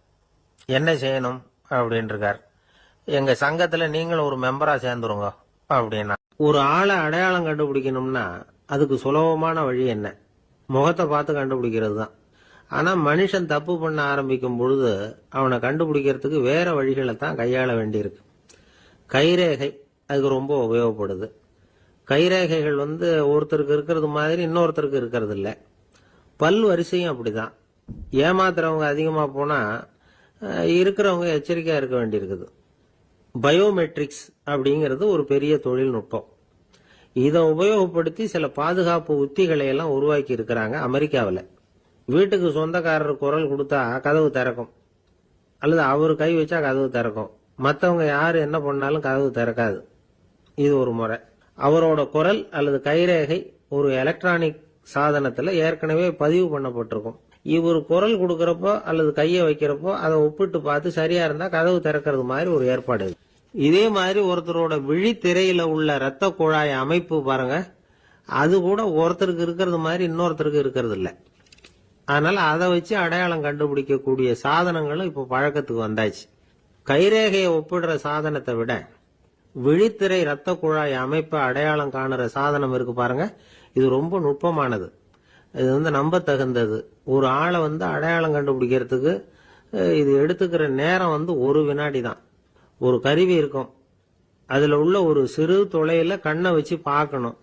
என்ன செய்யணும் அப்படின்னு இருக்கார். எங்கள் சங்கத்தில் நீங்களும் ஒரு மெம்பராக சேர்ந்துருங்க அப்படின்னா. ஒரு ஆளை அடையாளம் கண்டுபிடிக்கணும்னா அதுக்கு சுலபமான வழி என்ன? முகத்தை பார்த்து கண்டுபிடிக்கிறது தான். ஆனால் மனுஷன் தப்பு பண்ண ஆரம்பிக்கும் பொழுது அவனை கண்டுபிடிக்கிறதுக்கு வேற வழிகளை தான் கையாள வேண்டியிருக்கு. கைரேகை அதுக்கு ரொம்ப உபயோகப்படுது. கைரேகைகள் ஒருத்தருக்கு இருக்கிறது மாதிரி இன்னொருத்தருக்கு இருக்கிறது இல்லை. பல் வரிசையும் அப்படிதான். ஏமாத்துறவங்க அதிகமாக போனால் இருக்கிறவங்க எச்சரிக்கையாக இருக்க வேண்டியிருக்குது. பயோமெட்ரிக்ஸ் அப்படிங்கிறது ஒரு பெரிய தொழில்நுட்பம். இதை உபயோகப்படுத்தி சில பாதுகாப்பு உத்திகளை எல்லாம் உருவாக்கி இருக்கிறாங்க அமெரிக்காவில். வீட்டுக்கு சொந்தக்காரர் குரல் கொடுத்தா கதவு திறக்கும், அல்லது அவர் கை வச்சா கதவு திறக்கும். மற்றவங்க யார் என்ன பண்ணாலும் கதவு திறக்காது. இது ஒரு முறை. அவரோட குரல் அல்லது கைரேகை ஒரு எலக்ட்ரானிக் சாதனத்தில் ஏற்கனவே பதிவு பண்ணப்பட்டிருக்கும். இவர் குரல் கொடுக்கறப்போ அல்லது கையை வைக்கிறப்போ அதை ஒப்பிட்டு பார்த்து சரியா இருந்தா கதவு திறக்கிறது மாதிரி ஒரு ஏற்பாடு. இதே மாதிரி ஒருத்தரோட விழித்திரையில உள்ள இரத்த குழாய் அமைப்பு பாருங்க, அது கூட ஒருத்தருக்கு இருக்கிறது மாதிரி இன்னொருத்தருக்கு இருக்கிறது இல்லை. அதனால அதை வச்சு அடையாளம் கண்டுபிடிக்கக்கூடிய சாதனங்களும் இப்போ பழக்கத்துக்கு வந்தாச்சு. கைரேகையை ஒப்பிடுற சாதனத்தை விட விழித்திரை இரத்த குழாய் அமைப்பை அடையாளம் காணுற சாதனம் இருக்கு பாருங்க, இது ரொம்ப நுட்பமானது. இது நம்ப தகுந்தது. ஒரு ஆளை அடையாளம் கண்டுபிடிக்கிறதுக்கு இது எடுத்துக்கிற நேரம் 1 வினாடி தான். ஒரு கருவி இருக்கும், அதுல உள்ள ஒரு சிறு துளையில கண்ணை வச்சு பார்க்கணும்.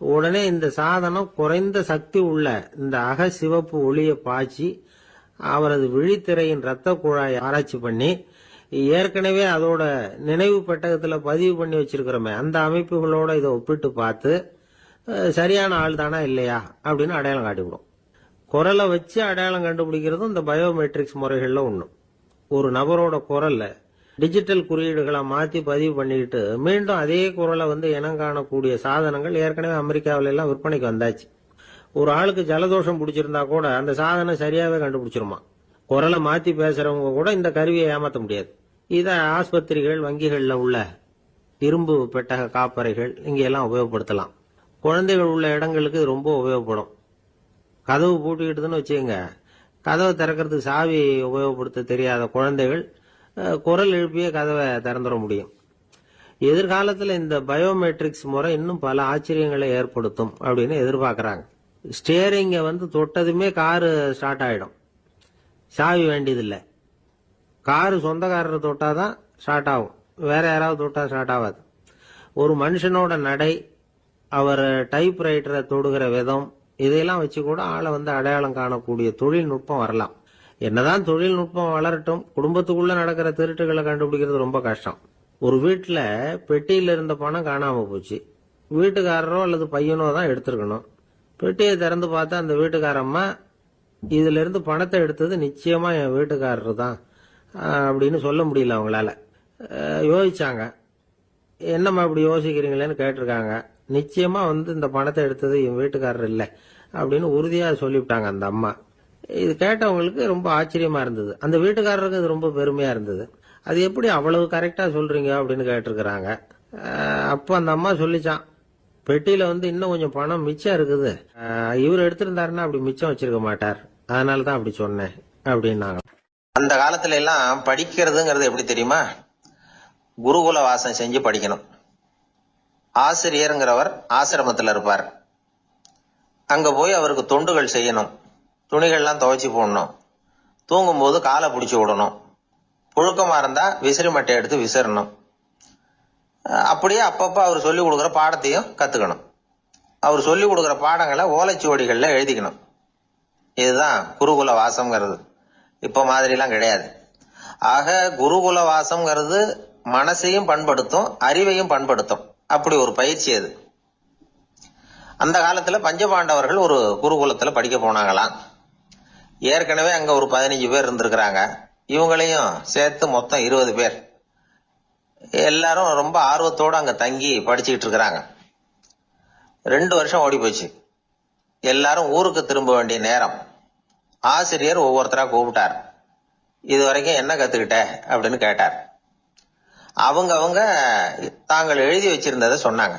உடனே இந்த சாதனம் குறைந்த சக்தி உள்ள இந்த அக சிவப்பு ஒளியை பாய்ச்சி அவரது விழித்திரையின் இரத்த குழாயை ஆராய்ச்சி பண்ணி ஏற்கனவே அதோட நினைவு பெட்டகத்துல பதிவு பண்ணி வச்சிருக்கிறோமே அந்த அமைப்புகளோட இதை ஒப்பிட்டு பார்த்து சரியான ஆள் தானா இல்லையா அப்படின்னு அடையாளம் காட்டிவிடும். குரலை வச்சு அடையாளம் கண்டுபிடிக்கிறதும் இந்த பயோமெட்ரிக்ஸ் முறைகள்ல ஒண்ணு. ஒரு நபரோட குரல்ல டிஜிட்டல் குறியீடுகளை மாத்தி பதிவு பண்ணிக்கிட்டு மீண்டும் அதே குரலை இனம் காணக்கூடிய சாதனங்கள் ஏற்கனவே அமெரிக்காவில எல்லாம் விற்பனைக்கு வந்தாச்சு. ஒரு ஆளுக்கு ஜலதோஷம் பிடிச்சிருந்தா கூட அந்த சாதனம் சரியாவே கண்டுபிடிச்சிருமா. குரலை மாத்தி பேசுறவங்க கூட இந்த கருவியை ஏமாற்ற முடியாது. இத ஆஸ்பத்திரிகள், வங்கிகள்ல உள்ள இரும்பு பெட்டக காப்பறைகள் இங்கெல்லாம் உபயோகப்படுத்தலாம். குழந்தைகள் உள்ள இடங்களுக்கு இது ரொம்ப உபயோகப்படும். கதவு பூட்டிக்கிட்டுதுன்னு வச்சுக்கோங்க, கதவை திறக்கிறதுக்கு சாவி உபயோகப்படுத்த தெரியாத குழந்தைகள் குரல் எழுப்பிய கதவை திறந்துட முடியும். எதிர்காலத்தில் இந்த பயோமெட்ரிக்ஸ் முறை இன்னும் பல ஆச்சரியங்களை ஏற்படுத்தும் அப்படின்னு எதிர்பார்க்கறாங்க. ஸ்டியரிங்க தொட்டதுமே காரு ஸ்டார்ட் ஆயிடும், சாவி வேண்டியதில்லை. காரு சொந்தக்காரர் தொட்டாதான் ஸ்டார்ட் ஆகும், வேற யாராவது தொட்டா ஸ்டார்ட் ஆகாது. ஒரு மனுஷனோட நடை, அவர் டைப்ரைட்டரை தொடுகிற விதம், இதையெல்லாம் வச்சு கூட ஆளை அடையாளம் காணக்கூடிய தொழில்நுட்பம் வரலாம். என்னதான் தொழில்நுட்பம் வளரட்டும், குடும்பத்துக்குள்ள நடக்கிற திருட்டுகளை கண்டுபிடிக்கிறது ரொம்ப கஷ்டம். ஒரு வீட்டுல பெட்டியில இருந்த பணம் காணாம போச்சு, வீட்டுக்காரரோ அல்லது பையனோ தான் எடுத்திருக்கணும். பெட்டியை திறந்து பார்த்தா அந்த வீட்டுக்காரம்மா இதுல இருந்து பணத்தை எடுத்தது நிச்சயமா என் வீட்டுக்காரர் தான் அப்படின்னு சொல்ல முடியல அவங்களால. யோசிச்சாங்க, என்னம்மா இப்படி யோசிக்கிறீங்களேன்னு கேட்டிருக்காங்க. நிச்சயமா இந்த பணத்தை எடுத்தது என் வீட்டுக்காரர் இல்லை அப்படின்னு உறுதியா சொல்லிவிட்டாங்க அந்த அம்மா. இது கேட்டவங்களுக்கு ரொம்ப ஆச்சரியமா இருந்தது. அந்த வீட்டுக்காரருக்கு அது ரொம்ப பெருமையா இருந்தது. அது எப்படி அவ்வளவு கரெக்டா சொல்றீங்க அப்படின்னு கேட்டிருக்கிறாங்க. அப்ப அந்த அம்மா சொல்லிச்சான், பெட்டியில இன்னும் கொஞ்சம் பணம் மிச்சம் இருக்குது, இவர் எடுத்திருந்தாருன்னா அப்படி மிச்சம் வச்சிருக்க மாட்டார், அதனாலதான் அப்படி சொன்னேன் அப்படின்னாங்க. அந்த காலத்துல எல்லாம் படிக்கிறதுங்கிறது எப்படி தெரியுமா? குருகுல வாசம் செஞ்சு படிக்கணும். ஆசிரியருங்கிறவர் ஆசிரமத்தில் இருப்பார். அங்க போய் அவருக்கு தொண்டுகள் செய்யணும், துணிகள்லாம் துவைச்சி போடணும், தூங்கும் போது காலை பிடிச்சி விடணும், புழுக்கமா இருந்தா விசிறி மட்டை எடுத்து விசிறணும். அப்படியே அப்பப்ப அவர் சொல்லி கொடுக்குற பாடத்தையும் கத்துக்கணும். அவர் சொல்லி கொடுக்குற பாடங்களை ஓலைச்சுவடிகள்ல எழுதிக்கணும். இதுதான் குருகுல வாசம்ங்கிறது. இப்ப மாதிரிலாம் கிடையாது. ஆக குருகுல வாசம்ங்கிறது மனசையும் பண்படுத்தும், அறிவையும் பண்படுத்தும். அப்படி ஒரு பயிற்சி அது. அந்த காலத்துல பஞ்சபாண்டவர்கள் ஒரு குருகுலத்துல படிக்க போனாங்களாம். ஏற்கனவே அங்க ஒரு 15 பேர் இருந்திருக்கிறாங்க. இவங்களையும் சேர்த்து மொத்தம் 20 பேர். எல்லாரும் ரொம்ப ஆர்வத்தோடு அங்க தங்கி படிச்சுக்கிட்டு இருக்கிறாங்க. 2 வருஷம் ஓடி போச்சு. எல்லாரும் ஊருக்கு திரும்ப வேண்டிய நேரம். ஆசிரியர் ஒவ்வொருத்தரா கூப்பிட்டார். இது வரைக்கும் என்ன கத்துக்கிட்ட அப்படின்னு கேட்டார். அவங்க தாங்கள் எழுதி வச்சிருந்ததை சொன்னாங்க,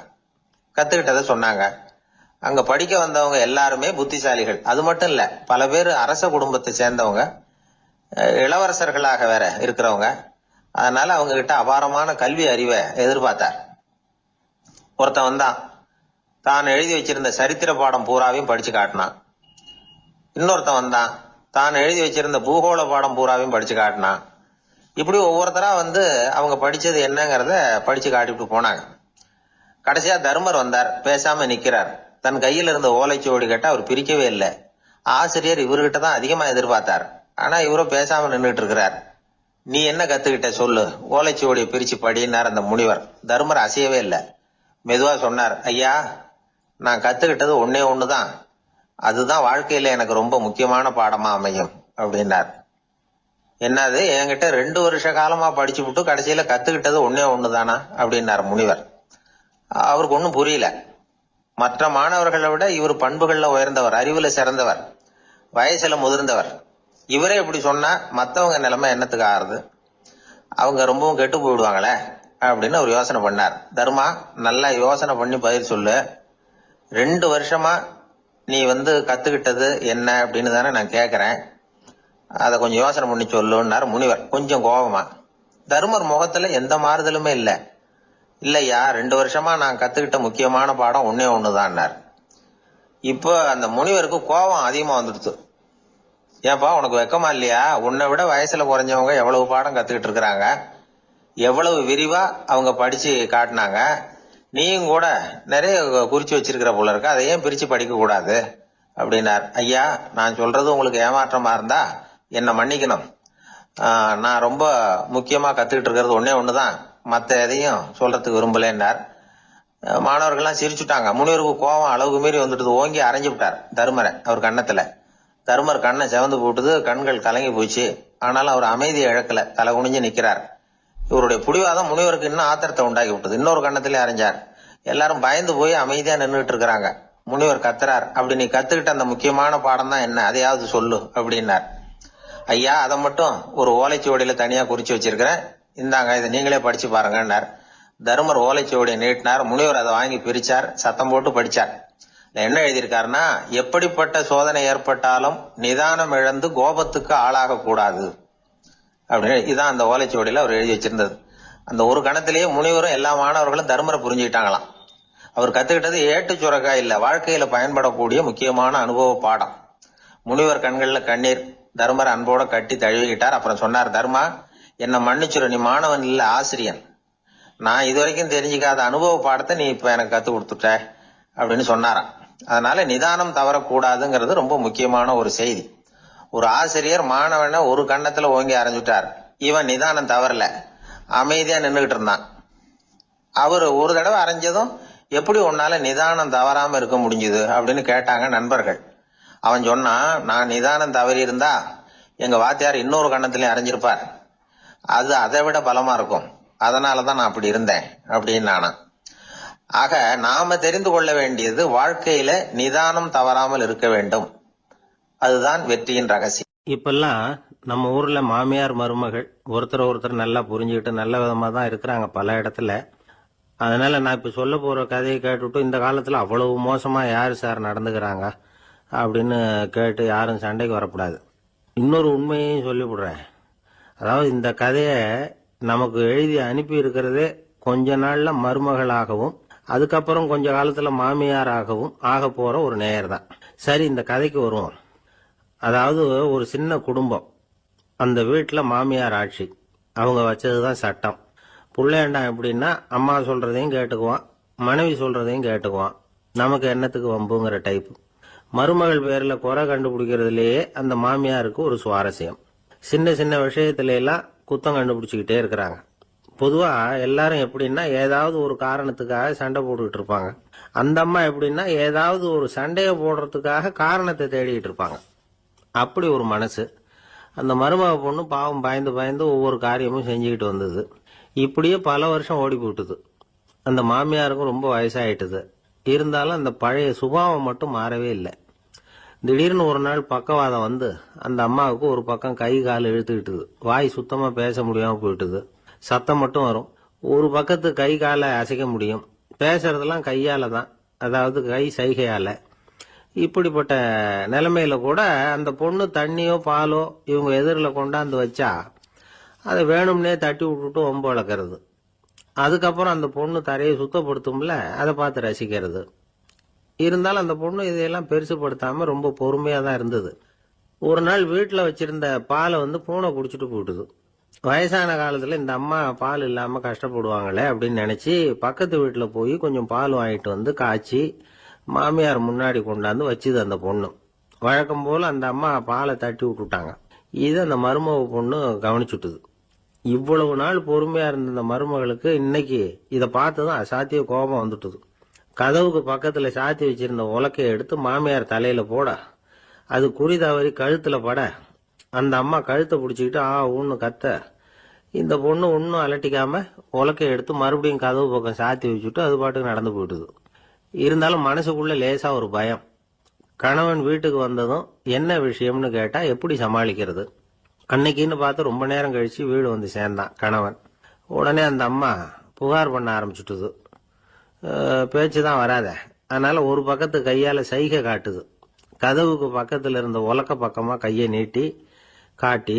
கத்துக்கிட்டதை சொன்னாங்க. அங்க படிக்க வந்தவங்க எல்லாருமே புத்திசாலிகள். அது மட்டும் இல்ல, பல பேர் அரச குடும்பத்தை சேர்ந்தவங்க, இளவரசர்களாக வேற இருக்கிறவங்க. அதனால அவங்க கிட்ட அபாரமான கல்வி அறிவை எதிர்பார்த்தார். ஒருத்தன் வந்தான், தான் எழுதி வச்சிருந்த சரித்திர பாடம் பூராவையும் படிச்சு காட்டினான். இன்னொருத்தன் வந்தான், தான் எழுதி வச்சிருந்த பூகோள பாடம் பூராவையும் படிச்சு காட்டினான். இப்படி ஒவ்வொருத்தரா வந்து அவங்க படிச்சது என்னங்கிறத படிச்சு காட்டிட்டு போனாங்க. கடைசியா தர்மர் வந்தார். பேசாம நிக்கிறார். தன் கையில இருந்த ஓலைச்சுவடி கேட்டா அவர் பிரிக்கவே இல்லை. ஆசிரியர் இவர்கிட்ட தான் அதிகமா எதிர்பார்த்தார். ஆனா இவரும் பேசாம நின்றுட்டு இருக்கிறார். நீ என்ன கத்துக்கிட்ட சொல்லு, ஓலைச்சுவடியை பிரிச்சு படினார் அந்த முனிவர். தர்மர் அசையவே இல்லை. மெதுவா சொன்னார், ஐயா, நான் கத்துக்கிட்டது ஒன்னே ஒண்ணுதான். அதுதான் வாழ்க்கையில எனக்கு ரொம்ப முக்கியமான பாடமா அமையும் அப்படின்னார். என்னது, என்கிட்ட 2 வருஷ காலமா படிச்சு விட்டு கடைசியில கத்துக்கிட்டது ஒன்னே ஒண்ணுதானா அப்படின்னார் முனிவர். அவருக்கு ஒன்னும் புரியல. மற்ற மாணவர்களை விட இவர் பண்புகள்ல உயர்ந்தவர், அறிவுல சிறந்தவர், வயசுல முதிர்ந்தவர். இவரே இப்படி சொன்னா மத்தவங்க நிலைமை என்னத்துக்கு ஆறுது? அவங்க ரொம்பவும் கெட்டு போயிடுவாங்களே அப்படின்னு அவர் யோசனை பண்ணார். தர்மா, நல்லா யோசனை பண்ணி பதில் சொல்லு. 2 வருஷமா நீ வந்து கத்துக்கிட்டது என்ன அப்படின்னு தானே நான் கேக்குறேன். அதை கொஞ்சம் யோசனை பண்ணி சொல்லுன்னார் முனிவர் கொஞ்சம் கோபமா. தர்மர் முகத்துல எந்த மாறுதலுமே இல்ல. இல்லையா, 2 வருஷமா நான் கத்துக்கிட்ட முக்கியமான பாடம் ஒன்னே ஒண்ணுதான்னார். இப்போ அந்த முனிவருக்கு கோபம் அதிகமா வந்துடுச்சு. ஏன்பா, உனக்கு வெக்கமா இல்லையா? உன்னை விட வயசுல குறைஞ்சவங்க எவ்வளவு பாடம் கத்துக்கிட்டு இருக்கிறாங்க, எவ்வளவு விரிவா அவங்க படிச்சு காட்டினாங்க. நீயும் கூட நிறைய குறிச்சு வச்சிருக்கிற போல இருக்கு, அதை ஏன் பிரிச்சு படிக்க கூடாது அப்படின்னார். ஐயா, நான் சொல்றது உங்களுக்கு ஏமாற்றமா இருந்தா என்ன மன்னிக்கணும். நான் ரொம்ப முக்கியமா கத்துக்கிட்டு இருக்கிறது ஒன்னே ஒண்ணுதான், மத்த எதையும் சொல்றதுக்கு விரும்பலன்னார். மாணவர்கள்லாம் சிரிச்சுட்டாங்க. முனிவருக்கு கோபம் அளவுக்கு மீறி வந்துட்டு ஓங்கி அரைஞ்சு விட்டார் தர்மரை அவர் கண்ணத்துல. தர்மர் கண்ணை செவந்து போட்டுது, கண்கள் கலங்கி போச்சு. ஆனாலும் அவர் அமைதியை இழக்கல, தலை குனிஞ்சு நிக்கிறார். இவருடைய புடிவாதம் முனிவருக்கு இன்னும் ஆத்திரத்தை உண்டாக்கி விட்டது. இன்னொரு கண்ணத்திலே அரைஞ்சார். எல்லாரும் பயந்து போய் அமைதியா நின்றுட்டு இருக்கிறாங்க. முனிவர் கத்துறார், அப்படி நீ கத்துக்கிட்ட அந்த முக்கியமான பாடம் தான் என்ன, அதையாவது சொல்லு அப்படின்னார். ஐயா, அதை மட்டும் ஒரு ஓலைச்சுவடியில தனியா குறிச்சு வச்சிருக்கிறேன், இந்தாங்க, இதை நீங்களே படிச்சு பாருங்கன்னார். தர்மர் ஓலைச்சுவடியை நீட்டினார். முனிவர் அதை வாங்கி பிரிச்சார், சத்தம் போட்டு படிச்சார். என்ன எழுதியிருக்காருன்னா, எப்படிப்பட்ட சோதனை ஏற்பட்டாலும் நிதானம் இழந்து கோபத்துக்கு ஆளாக கூடாது அப்படின்னு. இதான் அந்த ஓலைச்சுவடியில அவர் எழுதி வச்சிருந்தது. அந்த ஒரு கணத்திலேயே முனிவரும் எல்லா மாணவர்களும் தர்மரை புரிஞ்சுக்கிட்டாங்களாம். அவர் கத்துக்கிட்டது ஏட்டு சுரக்காய் இல்ல, வாழ்க்கையில பயன்படக்கூடிய முக்கியமான அனுபவ பாடம். முனிவர் கண்கள்ல கண்ணீர். தர்மர் அன்போட கட்டி தழுவிக்கிட்டார். அப்புறம் சொன்னார், தர்மா, என்ன மன்னிச்சுரு, நீ மாணவன் இல்ல, ஆசிரியன். நான் இதுவரைக்கும் தெரிஞ்சுக்காத அனுபவ பாடத்தை நீ இப்ப எனக்கு கத்து கொடுத்துட்ட அப்படின்னு சொன்னாராம். அதனால நிதானம் தவறக்கூடாதுங்கிறது ரொம்ப முக்கியமான ஒரு செய்தி. ஒரு ஆசிரியர் மாணவனை ஒரு கண்ணத்துல ஓங்கி அரைஞ்சுட்டார். இவன் நிதானம் தவறல, அமைதியா நின்றுகிட்டு இருந்தான். அவர் ஒரு தடவை அரைஞ்சதும் எப்படி உன்னால நிதானம் தவறாம இருக்க முடிஞ்சுது அப்படின்னு கேட்டாங்க நண்பர்கள். அவன் சொன்னான், நான் நிதானம் தவறி இருந்தா எங்க வாத்தியார் இன்னொரு கண்ணத்திலையும் அரைஞ்சிருப்பார், அது அதை விட பலமா இருக்கும், அதனாலதான் நான் அப்படி இருந்தேன் அப்படின்னு நானா. ஆக நாம தெரிந்து கொள்ள வேண்டியது, வாழ்க்கையில நிதானம் தவறாமல் இருக்க வேண்டும். அதுதான் வெற்றியின் ரகசியம். இப்பெல்லாம் நம்ம ஊர்ல மாமியார் மருமகள் ஒருத்தர் நல்லா புரிஞ்சுக்கிட்டு நல்ல விதமா தான் இருக்கிறாங்க பல இடத்துல. அதனால நான் இப்ப சொல்ல போற கதையை கேட்டுவிட்டு இந்த காலத்துல அவ்வளவு மோசமா யாரு சார் நடந்துக்கிறாங்க அப்படின்னு கேட்டு யாரும் சண்டைக்கு வரக்கூடாது. இன்னொரு உண்மையையும் சொல்லிவிடுறேன். அதாவது இந்த கதையை நமக்கு எழுதி அனுப்பி இருக்கிறதே கொஞ்ச நாள்ல மருமகளாகவும் அதுக்கப்புறம் கொஞ்ச காலத்துல மாமியாராகவும் ஆக போற ஒரு நேயர் தான். சரி, இந்த கதைக்கு வருவோம். அதாவது ஒரு சின்ன குடும்பம், அந்த வீட்டுல மாமியார் ஆட்சி, அவங்க வச்சதுதான் சட்டம். புள்ளையண்டான் எப்படின்னா, அம்மா சொல்றதையும் கேட்டுக்குவான், மனைவி சொல்றதையும் கேட்டுக்குவான், நமக்கு என்னத்துக்கு வம்புங்கிற டைப்பு. மருமகள் பேர்ல குறை கண்டுபிடிக்கிறதுலயே அந்த மாமியாருக்கு ஒரு சுவாரஸ்யம். சின்ன சின்ன விஷயத்துல எல்லாம் குத்தம் கண்டுபிடிச்சுக்கிட்டே இருக்கிறாங்க. பொதுவா எல்லாரும் எப்படின்னா, ஏதாவது ஒரு காரணத்துக்காக சண்டை போட்டுக்கிட்டு இருப்பாங்க. அந்த அம்மா எப்படின்னா ஏதாவது ஒரு சண்டையை போடுறதுக்காக காரணத்தை தேடிட்டு இருப்பாங்க. அப்படி ஒரு மனசு. அந்த மருமக பொண்ணு பாவம் பயந்து பயந்து ஒவ்வொரு காரியமும் செஞ்சுக்கிட்டு வந்தது. இப்படியே பல வருஷம் ஓடி போட்டுது. அந்த மாமியாருக்கும் ரொம்ப வயசாயிட்டுது. இருந்தாலும் அந்த பழைய சுபாவம் மட்டும் மாறவே இல்லை. திடீர்னு ஒரு நாள் பக்கவாதம் வந்து அந்த அம்மாவுக்கு ஒரு பக்கம் கை கால் இழுத்துக்கிட்டுது. வாய் சுத்தமா பேச முடியாம போயிட்டுது. சத்தம் மட்டும் வரும். ஒரு பக்கத்து கை காலை அசைக்க முடியும். பேசுறதெல்லாம் கையால தான், அதாவது கை சைகையால. இப்படிப்பட்ட நிலைமையில கூட அந்த பொண்ணு தண்ணியோ பாலோ இவங்க எதிரில் கொண்டாந்து வச்சா அதை வேணும்னே தட்டி விட்டுட்டு ஒம்பு வளர்க்கறது. அதுக்கப்புறம் அந்த பொண்ணு தரையை சுத்தப்படுத்தும்ல, அதை பார்த்து ரசிக்கிறது. இருந்தாலும் அந்த பொண்ணு இதையெல்லாம் பெருசுப்படுத்தாம ரொம்ப பொறுமையா தான் இருந்தது. ஒரு நாள் வீட்டில் வச்சிருந்த பாலை பூனை குடிச்சிட்டு போட்டுது. வயசான காலத்துல இந்த அம்மா பால் இல்லாம கஷ்டப்படுவாங்களே அப்படின்னு நினைச்சு பக்கத்து வீட்டுல போய் கொஞ்சம் பால் வாங்கிட்டு வந்து காய்ச்சி மாமியார் முன்னாடி கொண்டாந்து வச்சுது அந்த பொண்ணு. வழக்கம் போல அந்த அம்மா பாலை தட்டி விட்டுட்டாங்க. இது அந்த மருமக பொண்ணு கவனிச்சுட்டுது. இவ்வளவு நாள் பொறுமையா இருந்த அந்த மருமகளுக்கு இன்னைக்கு இதை பார்த்துதான் அசாத்திய கோபம் வந்துட்டுது. கதவுக்கு பக்கத்துல சாத்தி வச்சிருந்த உலக்கையை எடுத்து மாமியார் தலையில போட, அது குறி தவறி கழுத்துல பட, அந்த அம்மா கழுத்தை பிடிச்சிக்கிட்டு ஊன்னு கத்த, இந்த பொண்ணு ஒன்னும் அலட்டிக்காம உலக்கையை எடுத்து மறுபடியும் கதவு பக்கம் சாத்தி வச்சுட்டு அது பாட்டுக்கு நடந்து போயிட்டுது. இருந்தாலும் மனசுக்குள்ள லேசா ஒரு பயம். கணவன் வீட்டுக்கு வந்ததும் என்ன விஷயம்னு கேட்டா எப்படி சமாளிக்கிறது? அன்னைக்குன்னு பார்த்து ரொம்ப நேரம் கழிச்சு வீடு வந்து சேர்ந்தான் கணவன். உடனே அந்த அம்மா புகார் பண்ண ஆரம்பிச்சுட்டுது. பேச்சுதான் வராத, அதனால ஒரு பக்கத்து கையால சைகை காட்டுது. கதவுக்கு பக்கத்துல இருந்த உலக்க பக்கமா கையை நீட்டி காட்டி,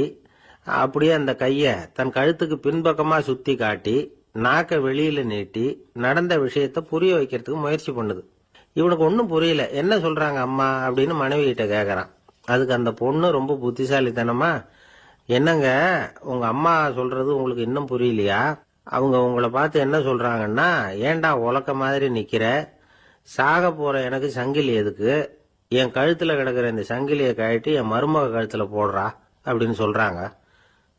அப்படியே அந்த கைய தன் கழுத்துக்கு பின்பக்கமா சுத்தி காட்டி நாக்க வெளியில நீட்டி நடந்த விஷயத்த புரிய வைக்கிறதுக்கு முயற்சி பண்ணுது. இவனுக்கு ஒன்னும் புரியல. என்ன சொல்றாங்க அம்மா அப்படின்னு மனைவி கிட்ட கேக்குறான். அதுக்கு அந்த பொண்ணு ரொம்ப புத்திசாலித்தனமா, என்னங்க உங்க அம்மா சொல்றது உங்களுக்கு இன்னும் புரியலையா? அவங்க உங்களை பார்த்து என்ன சொல்றாங்கன்னா, ஏண்டா உலக்க மாதிரி நிக்கிற, சாக போற எனக்கு சங்கிலி எதுக்கு, என் கழுத்துல கிடக்குற இந்த சங்கிலியை கழட்டி என் மருமக கழுத்துல போடுறா அப்படின்னு சொல்றாங்க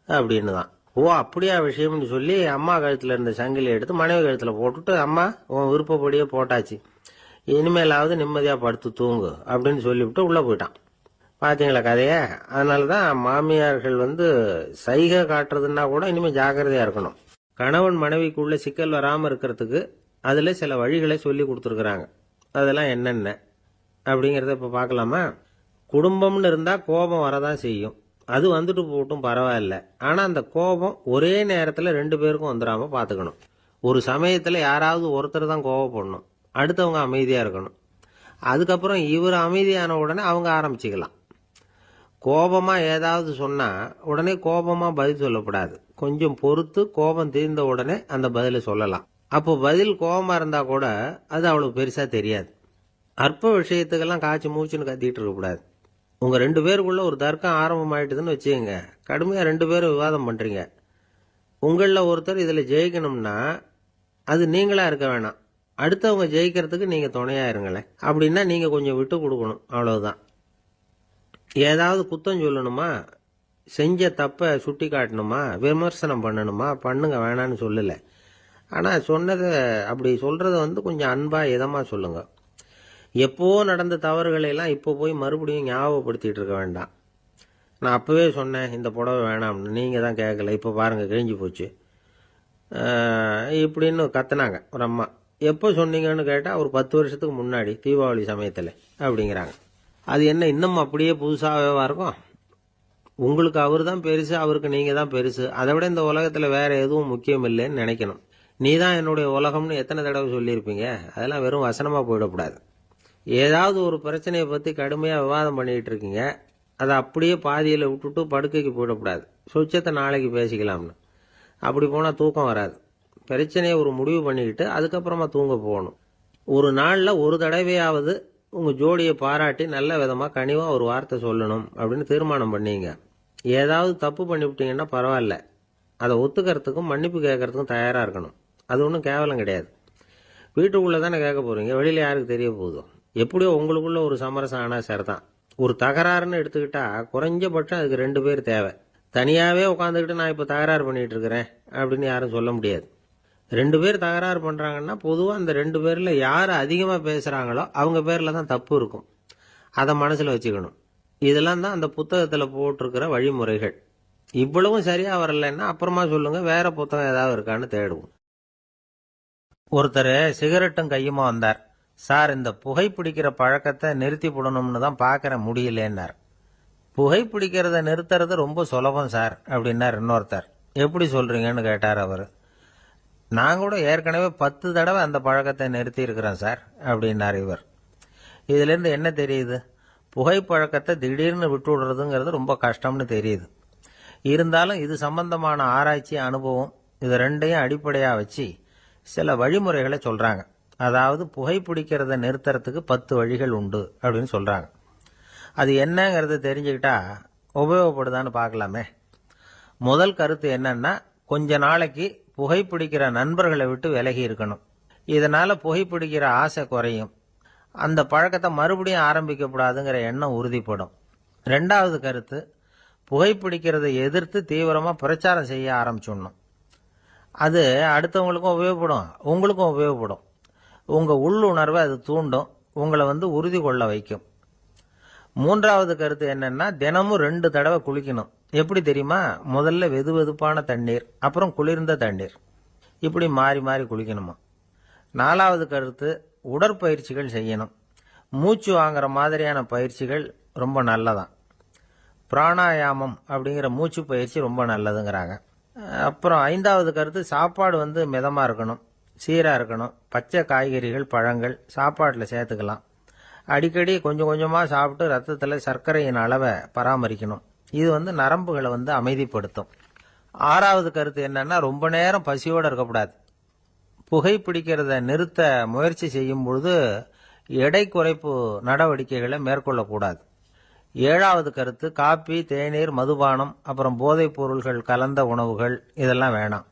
அப்படின்னு தான். ஓ அப்படியா விஷயம்னு சொல்லி அம்மா கழுத்துல இருந்த சங்கிலியை எடுத்து மனைவி கழுத்துல போட்டுட்டு, அம்மா உன் விருப்பப்படியே போட்டாச்சு, இனிமேலாவது நிம்மதியா படுத்து தூங்கு அப்படின்னு சொல்லிவிட்டு உள்ள போயிட்டான். பாத்தீங்களா கதைய? அதனாலதான் மாமியார்கள் சைகை காட்டுறதுன்னா கூட இனிமே ஜாக்கிரதையா இருக்கணும். கணவன் மனைவிக்குள்ள சிக்கல் வராம இருக்கிறதுக்கு அதுல சில வழிகளை சொல்லி கொடுத்துருக்குறாங்க. அதெல்லாம் என்னென்ன அப்படிங்கறத இப்ப பாக்கலாமா? குடும்பம்னு இருந்தா கோபம் வரதான் செய்யும். அது வந்துட்டு போட்டும் பரவாயில்ல. ஆனா அந்த கோபம் ஒரே நேரத்துல ரெண்டு பேருக்கும் வந்துடாம பாத்துக்கணும். ஒரு சமயத்துல யாராவது ஒருத்தர் தான் கோபப்படணும், அடுத்தவங்க அமைதியா இருக்கணும். அதுக்கப்புறம் இவர் அமைதியான உடனே அவங்க ஆரம்பிச்சுக்கலாம். கோபமா ஏதாவது சொன்னா உடனே கோபமா பதில் சொல்லக்கூடாது. கொஞ்சம் பொறுத்து கோபம் தீர்ந்த உடனே அந்த பதில சொல்லலாம். அப்போ பதில் கோபமா இருந்தா கூட அது அவ்வளவு பெருசா தெரியாது. அற்ப விஷயத்துக்கெல்லாம் காய்ச்சி மூச்சுன்னு கத்திட்டு இருக்க கூடாது. உங்க ரெண்டு பேருக்குள்ள ஒரு தர்க்கம் ஆரம்பம் ஆயிட்டுதுன்னு வச்சுக்கோங்க. கடுமையா ரெண்டு பேரும் விவாதம் பண்றீங்க. உங்கள ஒருத்தர் இதுல ஜெயிக்கணும்னா அது நீங்களா இருக்க வேணாம், அடுத்தவங்க ஜெயிக்கிறதுக்கு நீங்க துணையா இருங்களேன். அப்படின்னா நீங்க கொஞ்சம் விட்டு கொடுக்கணும், அவ்வளவுதான். ஏதாவது குத்தம் சொல்லணுமா, செஞ்ச தப்ப சுட்டி காட்டணுமா, விமர்சனம் பண்ணணுமா, பண்ணுங்க, வேணான்னு சொல்லல. ஆனா சொன்னதை அப்படி சொல்றத கொஞ்சம் அன்பா இதமா சொல்லுங்க. எப்போ நடந்த தவறுகளை எல்லாம் இப்போ போய் மறுபடியும் ஞாபகப்படுத்திட்டு இருக்க வேண்டாம். நான் அப்பவே சொன்னேன் இந்த புடவை வேணாம்னு, நீங்க தான் கேட்கல, இப்ப பாருங்க கிழிஞ்சு போச்சு இப்படின்னு கத்துனாங்க ஒரு அம்மா. எப்போ சொன்னீங்கன்னு கேட்டா ஒரு 10 வருஷத்துக்கு முன்னாடி தீபாவளி சமயத்துல அப்படிங்கிறாங்க. அது என்ன இன்னும் அப்படியே புதுசாகவே இருக்கும்? உங்களுக்கு அவர் தான் பெருசு, அவருக்கு நீங்க தான் பெருசு. அதை விட இந்த உலகத்துல வேற எதுவும் முக்கியம் இல்லைன்னு நினைக்கணும். நீ தான் என்னுடைய உலகம்னு எத்தனை தடவை சொல்லியிருப்பீங்க? அதெல்லாம் வெறும் வசனமா போயிடக்கூடாது. ஏதாவது ஒரு பிரச்சனையை பத்தி கடுமையா விவாதம் பண்ணிட்டு இருக்கீங்க, அதை அப்படியே பாதியில விட்டுட்டு படுக்கைக்கு போயிடக்கூடாது. சொச்சத்தை நாளைக்கு பேசிக்கலாம்னு. அப்படி போனா தூக்கம் வராது. பிரச்சனையை ஒரு முடிவு பண்ணிக்கிட்டு அதுக்கப்புறமா தூங்க போகணும். ஒரு நாள்ல ஒரு தடவையாவது உங்க ஜோடியை பாராட்டி நல்ல விதமா கனிவா ஒரு வார்த்தை சொல்லணும் அப்படின்னு தீர்மானம் பண்ணீங்க. ஏதாவது தப்பு பண்ணிவிட்டீங்கன்னா பரவாயில்ல, அதை ஒத்துக்கிறதுக்கும் மன்னிப்பு கேட்கறதுக்கும் தயாரா இருக்கணும். அது ஒன்றும் கேவலம் கிடையாது. வீட்டுக்குள்ள தானே கேட்க போறீங்க, வெளியில யாருக்கு தெரிய போகுதோ? எப்படியோ உங்களுக்குள்ள ஒரு சமரசம் ஆனா சரிதான். ஒரு தகராறுன்னு எடுத்துக்கிட்டா குறைஞ்சபட்சம் அதுக்கு 2 பேர் தேவை. தனியாவே உட்காந்துக்கிட்டு நான் இப்ப தகராறு பண்ணிட்டு இருக்கிறேன் அப்படின்னு யாரும் சொல்ல முடியாது. 2 பேர் தகராறு பண்றாங்கன்னா பொதுவாக அந்த 2 பேர்ல யார் அதிகமாக பேசுறாங்களோ அவங்க பேர்ல தான் தப்பு இருக்கும். அதை மனசுல வச்சுக்கணும். இதெல்லாம் தான் அந்த புத்தகத்துல போட்டிருக்கிற வழிமுறைகள். இவ்வளவும் சரியா வரலைன்னா அப்புறமா சொல்லுங்க, வேற புத்தகம் ஏதாவது இருக்கான்னு தேடுவோம். ஒருத்தர் சிகரெட்டும் கையுமா வந்தார். சார், இந்த புகைப்பிடிக்கிற பழக்கத்தை நிறுத்தி போடணும்னு தான் பார்க்கற முடியலன்னார். புகைப்பிடிக்கிறத நிறுத்துறது ரொம்ப சுலபம் சார் அப்படின்னார் இன்னொருத்தர். எப்படி சொல்றீங்கன்னு கேட்டார் அவர். நான் கூட ஏற்கனவே 10 தடவை அந்த பழக்கத்தை நிறுத்தி இருக்கிறேன் சார் அப்படின்னார் இவர். இதுல இருந்து என்ன தெரியுது? புகைப்பழக்கத்தை திடீர்னு விட்டு விடுறதுங்கிறது ரொம்ப கஷ்டம்னு தெரியுது. இருந்தாலும் இது சம்பந்தமான ஆராய்ச்சி, அனுபவம், இது ரெண்டையும் அடிப்படையா வச்சு சில வழிமுறைகளை சொல்றாங்க. அதாவது புகைப்பிடிக்கிறத நிறுத்துறதுக்கு 10 வழிகள் உண்டு அப்படின்னு சொல்றாங்க. அது என்னங்கிறத தெரிஞ்சுக்கிட்டா உபயோகப்படுதான்னு பார்க்கலாமே. முதல் கருத்து என்னன்னா, கொஞ்ச நாளைக்கு புகைப்பிடிக்கிற நண்பர்களை விட்டு விலகி இருக்கணும். இதனால புகைப்பிடிக்கிற ஆசை குறையும். அந்த பழக்கத்தை மறுபடியும் ஆரம்பிக்கப்படாதுங்கிற எண்ணம் உறுதிப்படும். 2வது கருத்து, புகைப்பிடிக்கிறதை எதிர்த்து தீவிரமா பிரச்சாரம் செய்ய ஆரம்பிச்சிடணும். அது அடுத்தவங்களுக்கும் உபயோகப்படும், உங்களுக்கும் உபயோகப்படும். உங்க உள்ளுணர்வை அது தூண்டும், உங்களை உறுதி கொள்ள வைக்கும். 3வது கருத்து என்னன்னா, தினமும் 2 தடவை குளிக்கணும். எப்படி தெரியுமா? முதல்ல வெது வெதுப்பான தண்ணீர், அப்புறம் குளிர்ந்த தண்ணீர், இப்படி மாறி மாறி குளிக்கணுமா. 4வது கருத்து, உடற்பயிற்சிகள் செய்யணும். மூச்சு வாங்குற மாதிரியான பயிற்சிகள் ரொம்ப நல்லதான். பிராணாயாமம் அப்படிங்கிற மூச்சு பயிற்சி ரொம்ப நல்லதுங்கிறாங்க. அப்புறம் 5வது கருத்து, சாப்பாடு மிதமா இருக்கணும், சீரா இருக்கணும். பச்சை காய்கறிகள், பழங்கள் சாப்பாட்டில் சேர்த்துக்கலாம். அடிக்கடி கொஞ்சம் கொஞ்சமா சாப்பிட்டு ரத்தத்தில் சர்க்கரையின் அளவை பராமரிக்கணும். இது நரம்புகளை அமைதிப்படுத்தும். 6வது கருத்து என்னன்னா, ரொம்ப நேரம் பசியோட இருக்கக்கூடாது. புகைப்பிடிக்கிறத நிறுத்த முயற்சி செய்யும் பொழுது எடை குறைப்பு நடவடிக்கைகளை மேற்கொள்ளக்கூடாது. 7வது கருத்து, காப்பி, தேநீர், மதுபானம், அப்புறம் போதைப் பொருள்கள் கலந்த உணவுகள் இதெல்லாம் வேணாம்.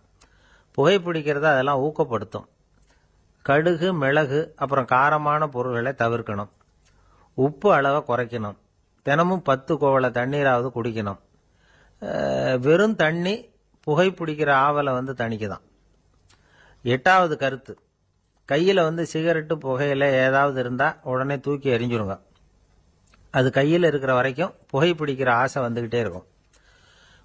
புகைப்பிடிக்கிறத அதெல்லாம் ஊக்கப்படுத்தும். கடுகு, மிளகு, அப்புறம் காரமான பொருள்களை தவிர்க்கணும். உப்பு அளவை குறைக்கணும். தினமும் 10 கோவள தண்ணீராவது குடிக்கணும். வெறும் தண்ணி புகைப்பிடிக்கிற ஆவலை தணிக்குதான். 8வது கருத்து, கையில் சிகரெட்டு, புகையில ஏதாவது இருந்தா உடனே தூக்கி எறிஞ்சிருங்க. அது கையில் இருக்கிற வரைக்கும் புகைப்பிடிக்கிற ஆசை வந்துகிட்டே இருக்கும்.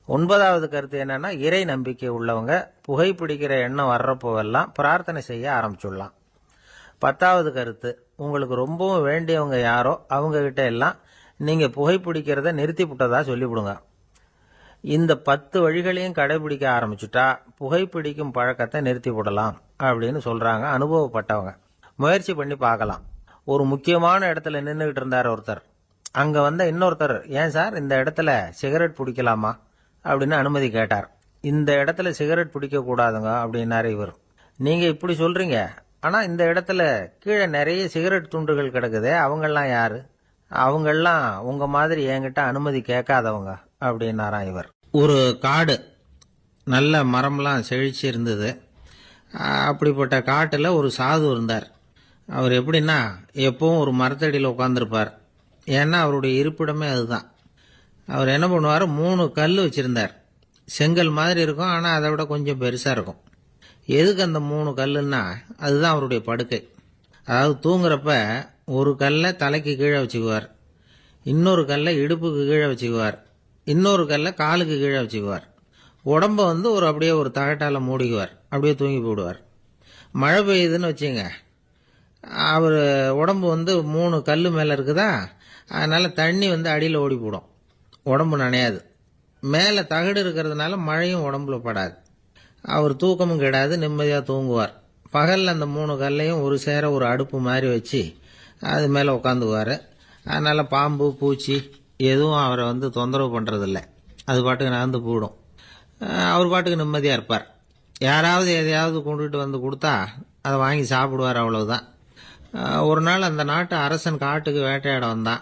9வது கருத்து என்னன்னா, இறை நம்பிக்கை உள்ளவங்க புகைப்பிடிக்கிற எண்ணம் வர்றப்போவெல்லாம் பிரார்த்தனை செய்ய ஆரம்பிச்சுடலாம். 10வது கருத்து, உங்களுக்கு ரொம்பவும் வேண்டியவங்க யாரோ அவங்க கிட்ட எல்லாம் நீங்க புகைப்பிடிக்கிறத நிறுத்தி விட்டதா சொல்லிவிடுங்க. இந்த 10 வழிகளையும் கடைபிடிக்க ஆரம்பிச்சுட்டா புகைப்பிடிக்கும் பழக்கத்தை நிறுத்தி விடலாம் அப்படின்னு சொல்றாங்க அனுபவப்பட்டவங்க. முயற்சி பண்ணி பார்க்கலாம். ஒரு முக்கியமான இடத்துல நின்றுகிட்டு இருந்தார் ஒருத்தர். அங்க இன்னொருத்தர், ஏன் சார் இந்த இடத்துல சிகரெட் பிடிக்கலாமா அப்படின்னு அனுமதி கேட்டார். இந்த இடத்துல சிகரெட் பிடிக்க கூடாதுங்க அப்படின்னாரு இவர். நீங்க இப்படி சொல்றீங்க, ஆனா இந்த இடத்துல கீழே நிறைய சிகரெட் துண்டுகள் கிடக்குதே, அவங்கெல்லாம் யாரு? அவங்கெல்லாம் உங்க மாதிரி என்கிட்ட அனுமதி கேட்காதவங்க அப்படின்னாராம் இவர். ஒரு காடு, நல்ல மரம்லாம் செழிச்சு இருந்தது. அப்படிப்பட்ட காட்டுல ஒரு சாது இருந்தார். அவர் எப்படின்னா, எப்பவும் ஒரு மரத்தடியில் உட்காந்துருப்பார். ஏன்னா அவருடைய இருப்பிடமே அதுதான். அவர் என்ன பண்ணுவார், 3 கல் வச்சிருந்தார். செங்கல் மாதிரி இருக்கும், ஆனா அதை விட கொஞ்சம் பெருசா இருக்கும். எதுக்கு அந்த 3 கல்லுன்னா, அதுதான் அவருடைய படுக்கை. அதாவது தூங்குறப்ப ஒரு கல்லை தலைக்கு கீழே வச்சுக்குவார், இன்னொரு கல்லை இடுப்புக்கு கீழே வச்சுக்குவார், இன்னொரு கல்லை காலுக்கு கீழே வச்சுக்குவார். உடம்ப அப்படியே ஒரு தகட்டால மூடிக்குவார், அப்படியே தூங்கி போடுவார். மழை பெய்யுதுன்னு வச்சுங்க, அவர் உடம்பு 3 கல் மேல இருக்குதா, அதனால தண்ணி அடியில் ஓடி போடும், உடம்பு நனையாது. மேலே தகடு இருக்கிறதுனால மழையும் உடம்புல படாது. அவர் தூக்கமும் கெடாது, நிம்மதியாக தூங்குவார். பகலில் அந்த 3 கல்லையும் ஒரு சேர ஒரு அடுப்பு மாதிரி வச்சு அது மேலே உட்காந்துக்குவார். அதனால பாம்பு, பூச்சி எதுவும் அவரை தொந்தரவு பண்ணுறதில்ல. அது பாட்டுக்கு நகர்ந்து போயிடும். அவர் பாட்டுக்கு நிம்மதியாக இருப்பார். யாராவது எதையாவது கொண்டுகிட்டு கொடுத்தா அதை வாங்கி சாப்பிடுவார், அவ்வளவுதான். ஒரு நாள் அந்த நாட்டு அரசன் காட்டுக்கு வேட்டையாட வந்தான்.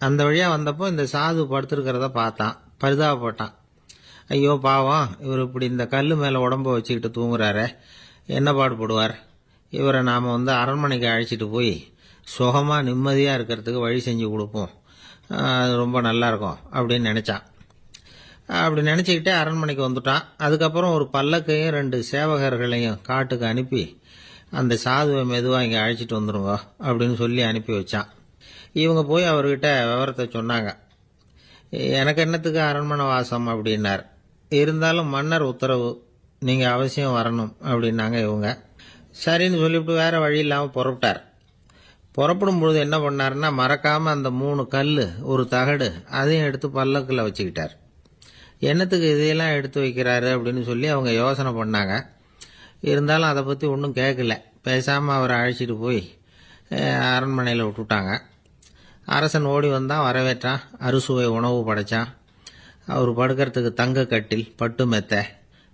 அந்த வழியாக வந்தப்போ இந்த சாது படுத்திருக்கிறத பார்த்தான், பரிதாபப்பட்டான். ஐயோ பாவம், இவர் இப்படி இந்த கல் மேலே உடம்ப வச்சுக்கிட்டு தூங்குறாரு, என்ன பாடுபடுவார். இவரை நாம் அரண்மனைக்கு அழைச்சிட்டு போய் சுகமாக நிம்மதியாக இருக்கிறதுக்கு வழி செஞ்சு கொடுப்போம், அது ரொம்ப நல்லா இருக்கும் அப்படின்னு நினச்சான். அப்படி நினச்சிக்கிட்டே அரண்மனைக்கு வந்துட்டான். அதுக்கப்புறம் ஒரு பல்லக்கையும் 2 சேவகர்களையும் காட்டுக்கு அனுப்பி அந்த சாதுவை மெதுவாக இங்கே அழைச்சிட்டு வந்துருங்க அப்படின்னு சொல்லி அனுப்பி வச்சான். இவங்க போய் அவர்கிட்ட விவரத்தை சொன்னாங்க. எனக்கு என்னத்துக்கு அரண்மனை வாசம் அப்படின்னார். இருந்தாலும் மன்னர் உத்தரவு, நீங்கள் அவசியம் வரணும் அப்படின்னாங்க இவங்க. சரின்னு சொல்லிவிட்டு வேறு வழி இல்லாமல் புறப்பட்டார். புறப்படும் பொழுது என்ன பண்ணாருன்னா, மறக்காமல் அந்த 3 கல், ஒரு தகடு அதையும் எடுத்து பல்லக்கில் வச்சுக்கிட்டார். என்னத்துக்கு இதையெல்லாம் எடுத்து வைக்கிறாரு அப்படின்னு சொல்லி அவங்க யோசனை பண்ணாங்க. இருந்தாலும் அதை பற்றி ஒன்றும் கேட்கல. பேசாமல் அவரை அழைச்சிட்டு போய் அரண்மனையில் விட்டுட்டாங்க. அரசன் ஓடி வந்தான், வரவேற்றான், அறுசுவை உணவு படைத்தான். அவர் படுக்கிறதுக்கு தங்க கட்டில், பட்டு மெத்தை,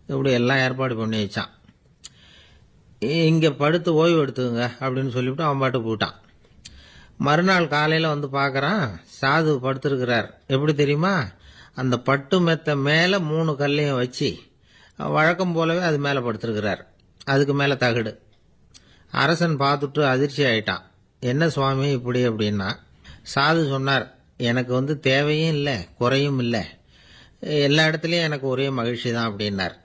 இப்படி எல்லாம் ஏற்பாடு பண்ணி வச்சான். இங்கே படுத்து ஓய்வு எடுத்துக்கங்க அப்படின்னு சொல்லிவிட்டு அவன் பாட்டு போயிட்டான். மறுநாள் காலையில் வந்து பார்க்குறான், சாது படுத்திருக்கிறார். எப்படி தெரியுமா? அந்த பட்டு மெத்தை மேலே 3 கல்லையும் வச்சு வழக்கம் போலவே அது மேலே படுத்திருக்கிறார். அதுக்கு மேலே தகடு. அரசன் பார்த்துட்டு அதிர்ச்சி ஆயிட்டான். என்ன சுவாமி இப்படி அப்படின்னா, சாது சொன்னார், எனக்கு தேவையும் இல்லை குறையும் இல்லை, எல்லா இடத்துலையும் எனக்கு ஒரே மகிழ்ச்சி தான் அப்படின்னார்.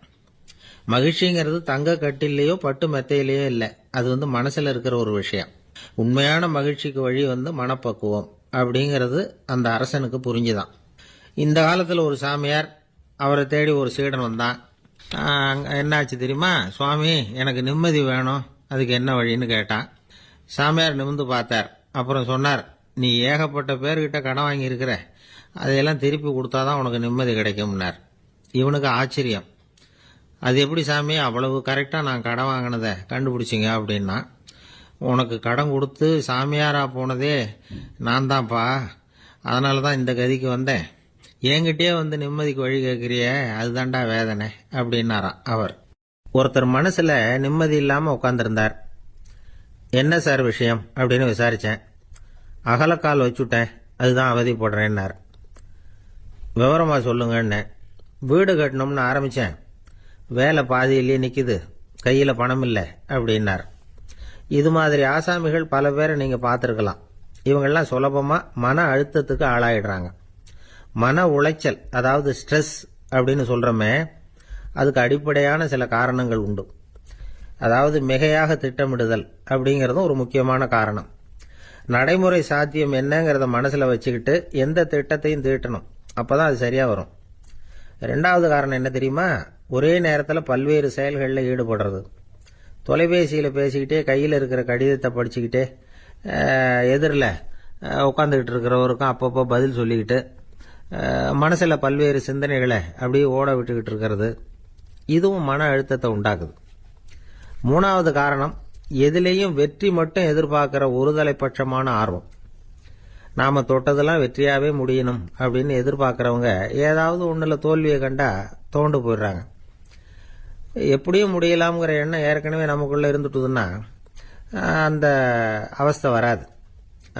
மகிழ்ச்சிங்கிறது தங்க கட்டிலேயோ பட்டு மெத்தையிலேயோ இல்லை, அது மனசில் இருக்கிற ஒரு விஷயம். உண்மையான மகிழ்ச்சிக்கு வழி மனப்பக்குவம் அப்படிங்கிறது அந்த அரசனுக்கு புரிஞ்சுதான். இந்த காலத்தில் ஒரு சாமியார், அவரை தேடி ஒரு சீடன் வந்தான். என்னாச்சு தெரியுமா? சுவாமி, எனக்கு நிம்மதி வேணும், அதுக்கு என்ன வழின்னு கேட்டான். சாமியார் நிமிர்ந்து பார்த்தார். அப்புறம் சொன்னார், நீ ஏகப்பட்ட பேர்கிட்ட கடன் வாங்கியிருக்கிற, அதையெல்லாம் திருப்பி கொடுத்தாதான் உனக்கு நிம்மதி கிடைக்கும்னார். இவனுக்கு ஆச்சரியம். அது எப்படி சாமி அவ்வளவு கரெக்டாக நான் கடன் வாங்கினதை கண்டுபிடிச்சிங்க அப்படின்னா, உனக்கு கடன் கொடுத்து சாமியாராக போனதே நான் தான்ப்பா, அதனால தான் இந்த கதிக்கு வந்தேன். என்கிட்டயே நிம்மதிக்கு வழி கேட்குறிய, அதுதான்டா வேதனை அப்படின்னாராம் அவர். ஒருத்தர் மனசில் நிம்மதி இல்லாமல் உட்காந்துருந்தார். என்ன சார் விஷயம் அப்படின்னு விசாரித்தேன். அகலக்கால் வச்சுட்டேன், அதுதான் அவதிப்படுறேன்னார். விவரமாக சொல்லுங்கன்னு. வீடு கட்டணும்னு ஆரம்பித்தேன், வேலை பாதியிலேயே நிற்கிது, கையில் பணம் இல்லை அப்படின்னார். இது மாதிரி ஆசாமிகள் பல பேரை நீங்கள் பார்த்துருக்கலாம். இவங்கெல்லாம் சுலபமாக மன அழுத்தத்துக்கு ஆளாயிடுறாங்க. மன உளைச்சல், அதாவது ஸ்ட்ரெஸ் அப்படின்னு சொல்கிறோமே, அதுக்கு அடிப்படையான சில காரணங்கள் உண்டு. அதாவது மிகையாக திட்டமிடுதல் அப்படிங்கிறதும் ஒரு முக்கியமான காரணம். நடைமுறை சாத்தியம் என்னங்கிறத மனசில் வச்சுக்கிட்டு எந்த திட்டத்தையும் தீட்டணும், அப்போ தான் அது சரியாக வரும். 2வது காரணம் என்ன தெரியுமா? ஒரே நேரத்தில் பல்வேறு செயல்களில் ஈடுபடுறது. தொலைபேசியில் பேசிக்கிட்டே கையில் இருக்கிற கடிதத்தை படிச்சுக்கிட்டே எதிரில் உட்காந்துக்கிட்டு இருக்கிறவருக்கும் அப்பப்போ பதில் சொல்லிக்கிட்டு மனசில் பல்வேறு சிந்தனைகளை அப்படியே ஓட விட்டுக்கிட்டு இருக்கிறது, இதுவும் மன அழுத்தத்தை உண்டாக்குது. 3வது காரணம், எதிலேயும் வெற்றி மட்டும் எதிர்பார்க்குற ஒருதலைப்பட்சமான ஆர்வம். நாம் தொட்டதெல்லாம் வெற்றியாகவே முடியணும் அப்படின்னு எதிர்பார்க்குறவங்க ஏதாவது ஒன்றில் தோல்வியை கண்டா தோண்டு போயிடுறாங்க. எப்படியும் முடியலாம்ங்கிற எண்ணம் ஏற்கனவே நமக்குள்ளே இருந்துட்டுதுன்னா அந்த அவஸ்தை வராது.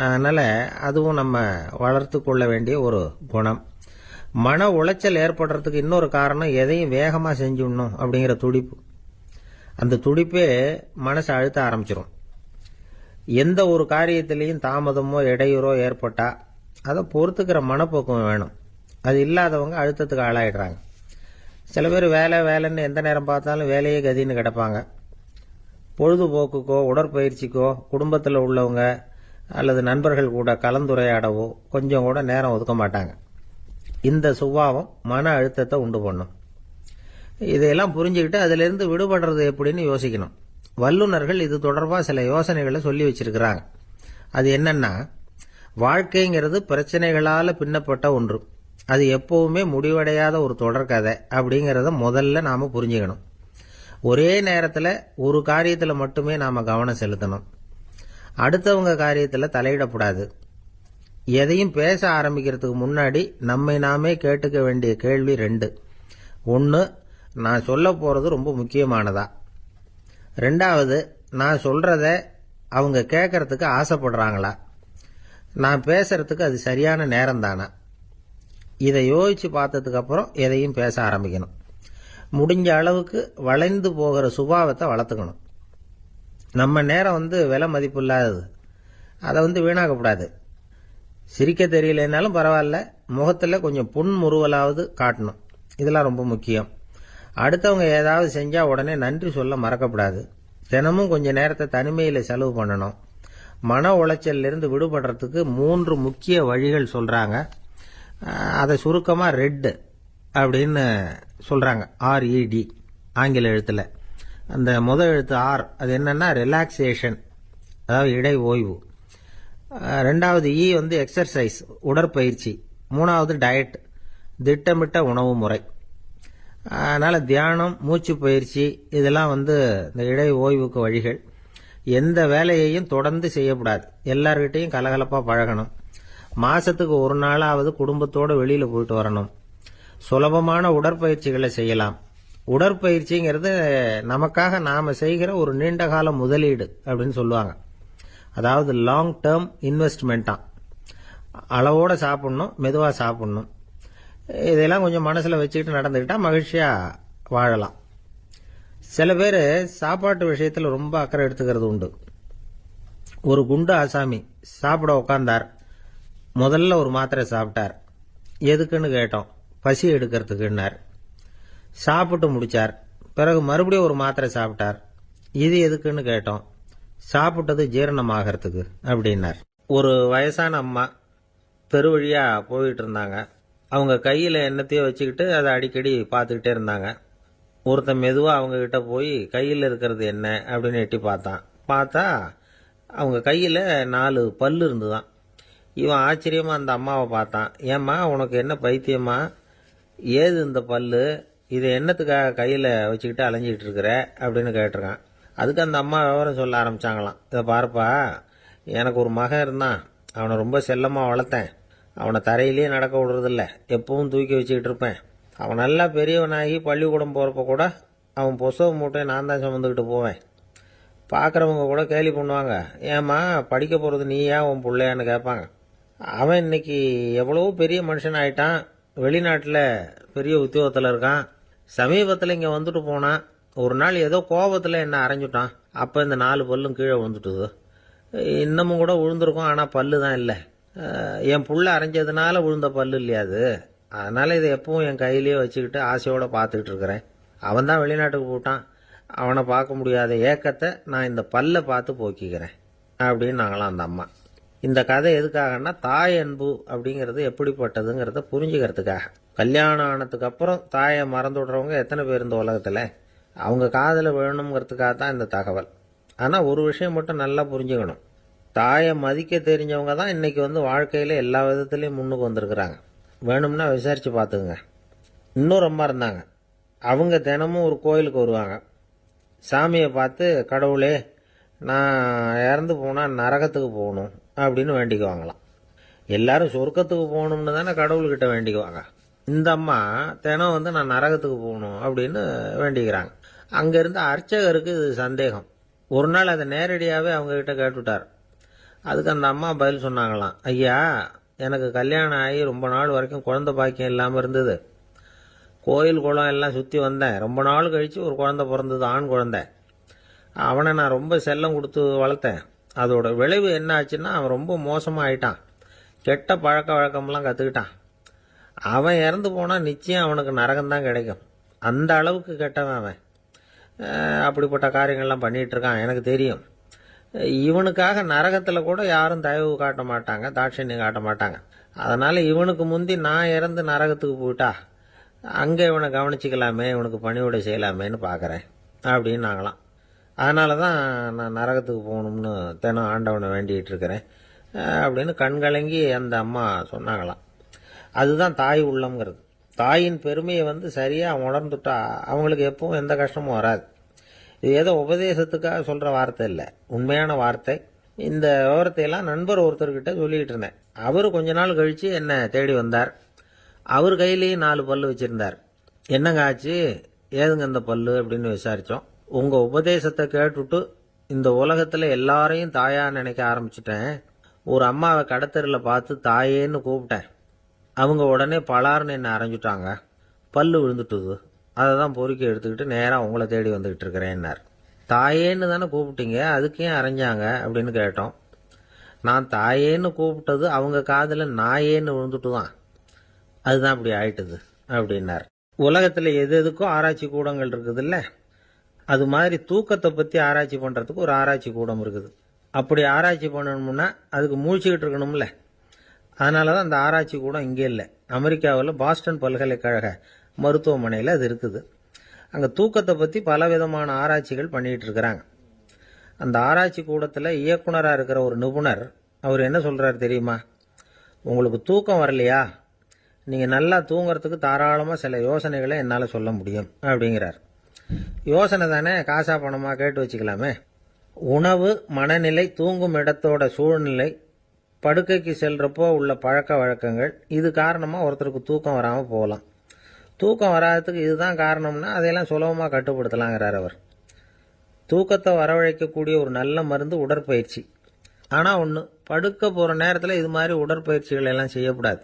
அதனால் அதுவும் நம்ம வளர்த்து கொள்ள வேண்டிய ஒரு குணம். மன உளைச்சல் ஏற்படுறதுக்கு இன்னொரு காரணம், எதையும் வேகமாக செஞ்சுடணும் அப்படிங்கிற துடிப்பு. அந்த துடிப்பே மனசை அழுத்த ஆரம்பிச்சிடும். எந்த ஒரு காரியத்திலையும் தாமதமோ இடையூறோ ஏற்பட்டால் அதை பொறுத்துக்கிற மனப்போக்கம் வேணும். அது இல்லாதவங்க அழுத்தத்துக்கு ஆளாயிடுறாங்க. சில பேர் வேலைன்னு எந்த நேரம் பார்த்தாலும் வேலையே கதின்னு கிடப்பாங்க. பொழுதுபோக்குக்கோ உடற்பயிற்சிக்கோ குடும்பத்தில் உள்ளவங்க அல்லது நண்பர்கள் கூட கலந்துரையாடவோ கொஞ்சம் கூட நேரம் ஒதுக்க மாட்டாங்க. இந்த சுபாவம் மன அழுத்தத்தை உண்டு பண்ணும். இதையெல்லாம் புரிஞ்சுக்கிட்டு அதிலிருந்து விடுபடுறது எப்படின்னு யோசிக்கணும். வல்லுநர்கள் இது தொடர்பாக சில யோசனைகளை சொல்லி வச்சிருக்கிறாங்க. அது என்னன்னா, வாழ்க்கைங்கிறது பிரச்சனைகளால் பின்னப்பட்ட ஒன்று, அது எப்பவுமே முடிவடையாத ஒரு தொடர்கதை அப்படிங்கிறத முதல்ல நாம் புரிஞ்சுக்கணும். ஒரே நேரத்தில் ஒரு காரியத்தில் மட்டுமே நாம் கவனம் செலுத்தணும். அடுத்தவங்க காரியத்தில் தலையிடக்கூடாது. எதையும் பேச ஆரம்பிக்கிறதுக்கு முன்னாடி நம்மை நாமே கேட்டுக்க வேண்டிய கேள்வி 2. 1, நான் சொல்ல போகிறது ரொம்ப முக்கியமானதா? 2வது, நான் சொல்கிறத அவங்க கேட்கறதுக்கு ஆசைப்படுறாங்களா? நான் பேசுறதுக்கு அது சரியான நேரம் தானா? இதை யோசித்து பார்த்ததுக்கப்புறம் எதையும் பேச ஆரம்பிக்கணும். முடிஞ்ச அளவுக்கு வளைந்து போகிற சுபாவத்தை வளர்த்துக்கணும். நம்ம நேரம் விலை மதிப்பு இல்லாதது, அதை வீணாக்கக்கூடாது. சிரிக்க தெரியலனாலும் பரவாயில்ல, முகத்தில் கொஞ்சம் புன்முறுவலாவது காட்டணும். இதெல்லாம் ரொம்ப முக்கியம். அடுத்தவங்க ஏதாவது செஞ்சா உடனே நன்றி சொல்ல மறக்கப்படாது. தினமும் கொஞ்ச நேரத்தை தனிமையில செலவு பண்ணணும். மன உளைச்சல்ல இருந்து விடுபடுறதுக்கு 3 முக்கிய வழிகள் சொல்றாங்க. அதை சுருக்கமா ரெட் அப்படின்னு சொல்றாங்க. RED ஆங்கில எழுத்துல. அந்த முதல் எழுத்து R, அது என்னன்னா ரிலாக்ஸேஷன், அதாவது இடை ஓய்வு. ரெண்டாவது E வந்து எக்ஸர்சைஸ், உடற்பயிற்சி. மூணாவது டயட், திட்டமிட்ட உணவு முறை. அதனால தியானம், மூச்சு பயிற்சி இதெல்லாம் வந்து இந்த இடை ஓய்வுக்கு வழிகள். எந்த வேலையையும் தொடர்ந்து செய்யக்கூடாது. எல்லார்கிட்டையும் கலகலப்பா பழகணும். மாசத்துக்கு ஒரு நாளாவது குடும்பத்தோட வெளியில போயிட்டு வரணும். சுலபமான உடற்பயிற்சிகளை செய்யலாம். உடற்பயிற்சிங்கிறது நமக்காக நாம செய்கிற ஒரு நீண்டகால முதலீடு அப்படின்னு சொல்லுவாங்க. அதாவது லாங் டேர்ம் இன்வெஸ்ட்மெண்டா. அளவோட சாப்பிடணும், மெதுவா சாப்பிடணும். இதெல்லாம் கொஞ்சம் மனசுல வச்சுக்கிட்டு நடந்துக்கிட்டா மகிழ்ச்சியா வாழலாம். சில பேர் சாப்பாட்டு விஷயத்துல ரொம்ப அக்கறை எடுத்துக்கிறது உண்டு. ஒரு குண்டு ஆசாமி சாப்பிட உட்கார்ந்தார். முதல்ல ஒரு மாத்திரை சாப்பிட்டார். எதுக்குன்னு கேட்டோம். பசி எடுக்கிறதுக்குன்னார். சாப்பிட்டு முடிச்சார். பிறகு மறுபடியும் ஒரு மாத்திரை சாப்பிட்டார். இது எதுக்குன்னு கேட்டோம். சாப்பிட்டது ஜீரணமாகறதுக்கு அப்படின்னார். ஒரு வயசான அம்மா தெரு வழியா போயிட்டு இருந்தாங்க. அவங்க கையில என்னத்தையோ வச்சுக்கிட்டு அதை அடிக்கடி பார்த்துக்கிட்டே இருந்தாங்க. ஒருத்தன் மெதுவா அவங்க கிட்ட போய் கையில் இருக்கிறது என்ன அப்படின்னு எட்டி பார்த்தான். பார்த்தா அவங்க கையில 4 பல்லு இருந்துதான். இவன் ஆச்சரியமா அந்த அம்மாவை பார்த்தான். ஏம்மா, உனக்கு என்ன பைத்தியமா? ஏது இந்த பல்லு? இதை என்னத்துக்காக கையில வச்சுக்கிட்டு அலைஞ்சிக்கிட்டு இருக்கிற அப்படின்னு கேட்டிருக்கான். அதுக்கு அந்த அம்மா விவரம் சொல்ல ஆரம்பிச்சாங்களாம். இதை பாருப்பா, எனக்கு ஒரு மகன் இருந்தான். அவனை ரொம்ப செல்லமா வளர்த்தேன். அவனை தரையிலேயே நடக்க விடுறதில்ல. எப்பவும் தூக்கி வச்சுக்கிட்டு இருப்பேன். அவன் நல்லா பெரியவனாகி பள்ளிக்கூடம் போறப்ப கூட அவன் புஸ்தக மூட்டையை நான் தான் சுமந்துக்கிட்டு போவேன். பார்க்குறவங்க கூட கேலி பண்ணுவாங்க. ஏம்மா, படிக்க போறது நீயா உன் பிள்ளையான்னு கேட்பாங்க. அவன் இன்னைக்கு எவ்வளவோ பெரிய மனுஷன் ஆயிட்டான். வெளிநாட்டில் பெரிய உத்தியோகத்தில் இருக்கான். சமீபத்தில் இங்கே வந்துட்டு போனான். ஒரு நாள் ஏதோ கோபத்தில் என்ன அரைஞ்சுட்டான். அப்போ இந்த 4 பல்லும் கீழே விழுந்துட்டுது. இன்னமும் கூட விழுந்திருக்கும், ஆனால் பல்லு தான் இல்லை. என் புள்ள அரைஞ்சதுனால விழுந்த பல்லு இல்லையா அது. அதனால இதை எப்பவும் என் கையிலேயே வச்சுக்கிட்டு ஆசையோட பார்த்துக்கிட்டு இருக்கிறேன். அவன் தான் வெளிநாட்டுக்கு போட்டான். அவனை பார்க்க முடியாத ஏக்கத்தை நான் இந்த பல்லை பார்த்து போக்கிக்கிறேன் அப்படின்னு நாங்களாம் அந்த அம்மா. இந்த கதை எதுக்காகன்னா, தாய் அன்பு அப்படிங்கிறது எப்படிப்பட்டதுங்கிறத புரிஞ்சுக்கிறதுக்காக. கல்யாணம் ஆனதுக்கு அப்புறம் தாயை மறந்து விடுறவங்க எத்தனை பேர் இந்த உலகத்தில்? அவங்க காதில் விழணுங்கிறதுக்காக தான் இந்த தகவல். ஆனால் ஒரு விஷயம் மட்டும் நல்லா புரிஞ்சுக்கணும். தாயை மதிக்க தெரிஞ்சவங்க தான் இன்னைக்கு வந்து வாழ்க்கையில் எல்லா விதத்துலையும் முன்னுக்கு வந்திருக்கிறாங்க. வேணும்னா விசாரிச்சு பார்த்துக்குங்க. இன்னொரு அம்மா இருந்தாங்க. அவங்க தினமும் ஒரு கோயிலுக்கு வருவாங்க. சாமியை பார்த்து, கடவுளே, நான் இறந்து போனால் நரகத்துக்கு போகணும் அப்படின்னு வேண்டிக்குவாங்களாம். எல்லாரும் சொர்க்கத்துக்கு போகணும்னு தானே கடவுள்கிட்ட வேண்டிக்குவாங்க. இந்த அம்மா தினம் வந்து நான் நரகத்துக்கு போகணும் அப்படின்னு வேண்டிக்கிறாங்க. அங்கிருந்த அர்ச்சகருக்கு இது சந்தேகம். ஒரு நாள் அதை நேரடியாகவே அவங்க கிட்ட கேட்டுவிட்டார். அதுக்கு அந்த அம்மா பதில் சொன்னாங்களாம். ஐயா, எனக்கு கல்யாணம் ஆகி ரொம்ப நாள் வரைக்கும் குழந்தை பாக்கியம் இல்லாமல் இருந்தது. கோயில் குளம் எல்லாம் சுற்றி வந்தேன். ரொம்ப நாள் கழித்து ஒரு குழந்தை பிறந்தது, ஆண் குழந்தை. அவனை நான் ரொம்ப செல்லம் கொடுத்து வளர்த்தேன். அதோட விளைவு என்ன ஆச்சுன்னா, அவன் ரொம்ப மோசமாக ஆயிட்டான். கெட்ட பழக்க வழக்கம்லாம் கற்றுக்கிட்டான். அவன் இறந்து போனால் நிச்சயம் அவனுக்கு நரகம்தான் கிடைக்கும். அந்த அளவுக்கு கெட்டவன் அவன். அப்படிப்பட்ட காரியங்கள்லாம் பண்ணிகிட்டு இருக்கான், எனக்கு தெரியும். இவனுக்காக நரகத்தில் கூட யாரும் தயவு காட்ட மாட்டாங்க, தாட்சண்யம் காட்ட மாட்டாங்க. அதனால் இவனுக்கு முந்தி நான் இறந்து நரகத்துக்கு போயிட்டா அங்கே இவனை கவனிச்சிக்கலாமே, இவனுக்கு பணிவிடை செய்யலாமேன்னு பார்க்குறேன் அப்படின்னு நாங்களாம். அதனால தான் நான் நரகத்துக்கு போகணும்னு தினம் ஆண்டவனை வேண்டிகிட்டு இருக்கிறேன் அப்படின்னு கண்கலங்கி அந்த அம்மா சொன்னாங்களாம். அதுதான் தாய் உள்ளம்ங்கிறது. தாயின் பெருமையை வந்து சரியாக உணர்ந்துட்டா அவங்களுக்கு எப்பவும் எந்த கஷ்டமும் வராது. இது ஏதோ உபதேசத்துக்காக சொல்கிற வார்த்தை இல்லை, உண்மையான வார்த்தை. இந்த விவரத்தையெல்லாம் நண்பர் ஒருத்தர்கிட்ட சொல்லிகிட்டு இருந்தேன். அவர் கொஞ்ச நாள் கழித்து என்னை தேடி வந்தார். அவர் கையிலேயும் 4 பல்லு வச்சுருந்தார். என்னங்க ஆச்சு, ஏதுங்க இந்த பல்லு அப்படின்னு விசாரித்தோம். உங்கள் உபதேசத்தை கேட்டுட்டு இந்த உலகத்தில் எல்லாரையும் தாயாக நினைக்க ஆரம்பிச்சிட்டேன். ஒரு அம்மாவை கடத்தரில் பார்த்து தாயேன்னு கூப்பிட்டேன். அவங்க உடனே பலார்னு என்னை அரைஞ்சிட்டாங்க. பல்லு விழுந்துட்டுது. அதை தான் பொறுக்கி எடுத்துக்கிட்டு நேராக உங்களை தேடி வந்துக்கிட்டு இருக்கிறேன்னார். தாயேன்னு தானே கூப்பிட்டீங்க, அதுக்கு ஏன் அரைஞ்சாங்க அப்படின்னு கேட்டோம். நான் தாயேன்னு கூப்பிட்டது அவங்க காதில் நாயேன்னு விழுந்துட்டு தான், அதுதான் அப்படி ஆயிட்டுது அப்படின்னார். உலகத்தில் எது எதுக்கும் ஆராய்ச்சி கூடங்கள் இருக்குதுல்ல, அது மாதிரி தூக்கத்தை பற்றி ஆராய்ச்சி பண்ணுறதுக்கு ஒரு ஆராய்ச்சி கூடம் இருக்குது. அப்படி ஆராய்ச்சி பண்ணணும்னா அதுக்கு மூழ்கிக்கிட்டு இருக்கணும்ல. அதனால தான் அந்த ஆராய்ச்சி கூடம் இங்கே இல்லை. அமெரிக்காவில் பாஸ்டன் பல்கலைக்கழக மருத்துவமனையில் அது இருக்குது. அங்கே தூக்கத்தை பற்றி பலவிதமான ஆராய்ச்சிகள் பண்ணிகிட்டு இருக்கிறாங்க. அந்த ஆராய்ச்சி கூடத்தில் இயக்குனராக இருக்கிற ஒரு நிபுணர், அவர் என்ன சொல்கிறார் தெரியுமா? உங்களுக்கு தூக்கம் வரலையா, நீங்கள் நல்லா தூங்குறதுக்கு தாராளமாக சில யோசனைகளை என்னால் சொல்ல முடியும் அப்படிங்கிறார். யோசனை தானே, காசா பணமாக கேட்டு வச்சுக்கலாமே. உணவு, மனநிலை, தூங்கும் இடத்தோட சூழ்நிலை, படுக்கைக்கு செல்றப்போ உள்ள பழக்க வழக்கங்கள், இது காரணமாக ஒருத்தருக்கு தூக்கம் வராமல் போகலாம். தூக்கம் வராததுக்கு இதுதான் காரணம்னா அதையெல்லாம் சுலபமாக கட்டுப்படுத்தலாங்கிறார் அவர். தூக்கத்தை வரவழைக்கக்கூடிய ஒரு நல்ல மருந்து உடற்பயிற்சி. ஆனால் ஒன்று, படுக்க போகிற நேரத்தில் இது மாதிரி உடற்பயிற்சிகள் எல்லாம் செய்யக்கூடாது.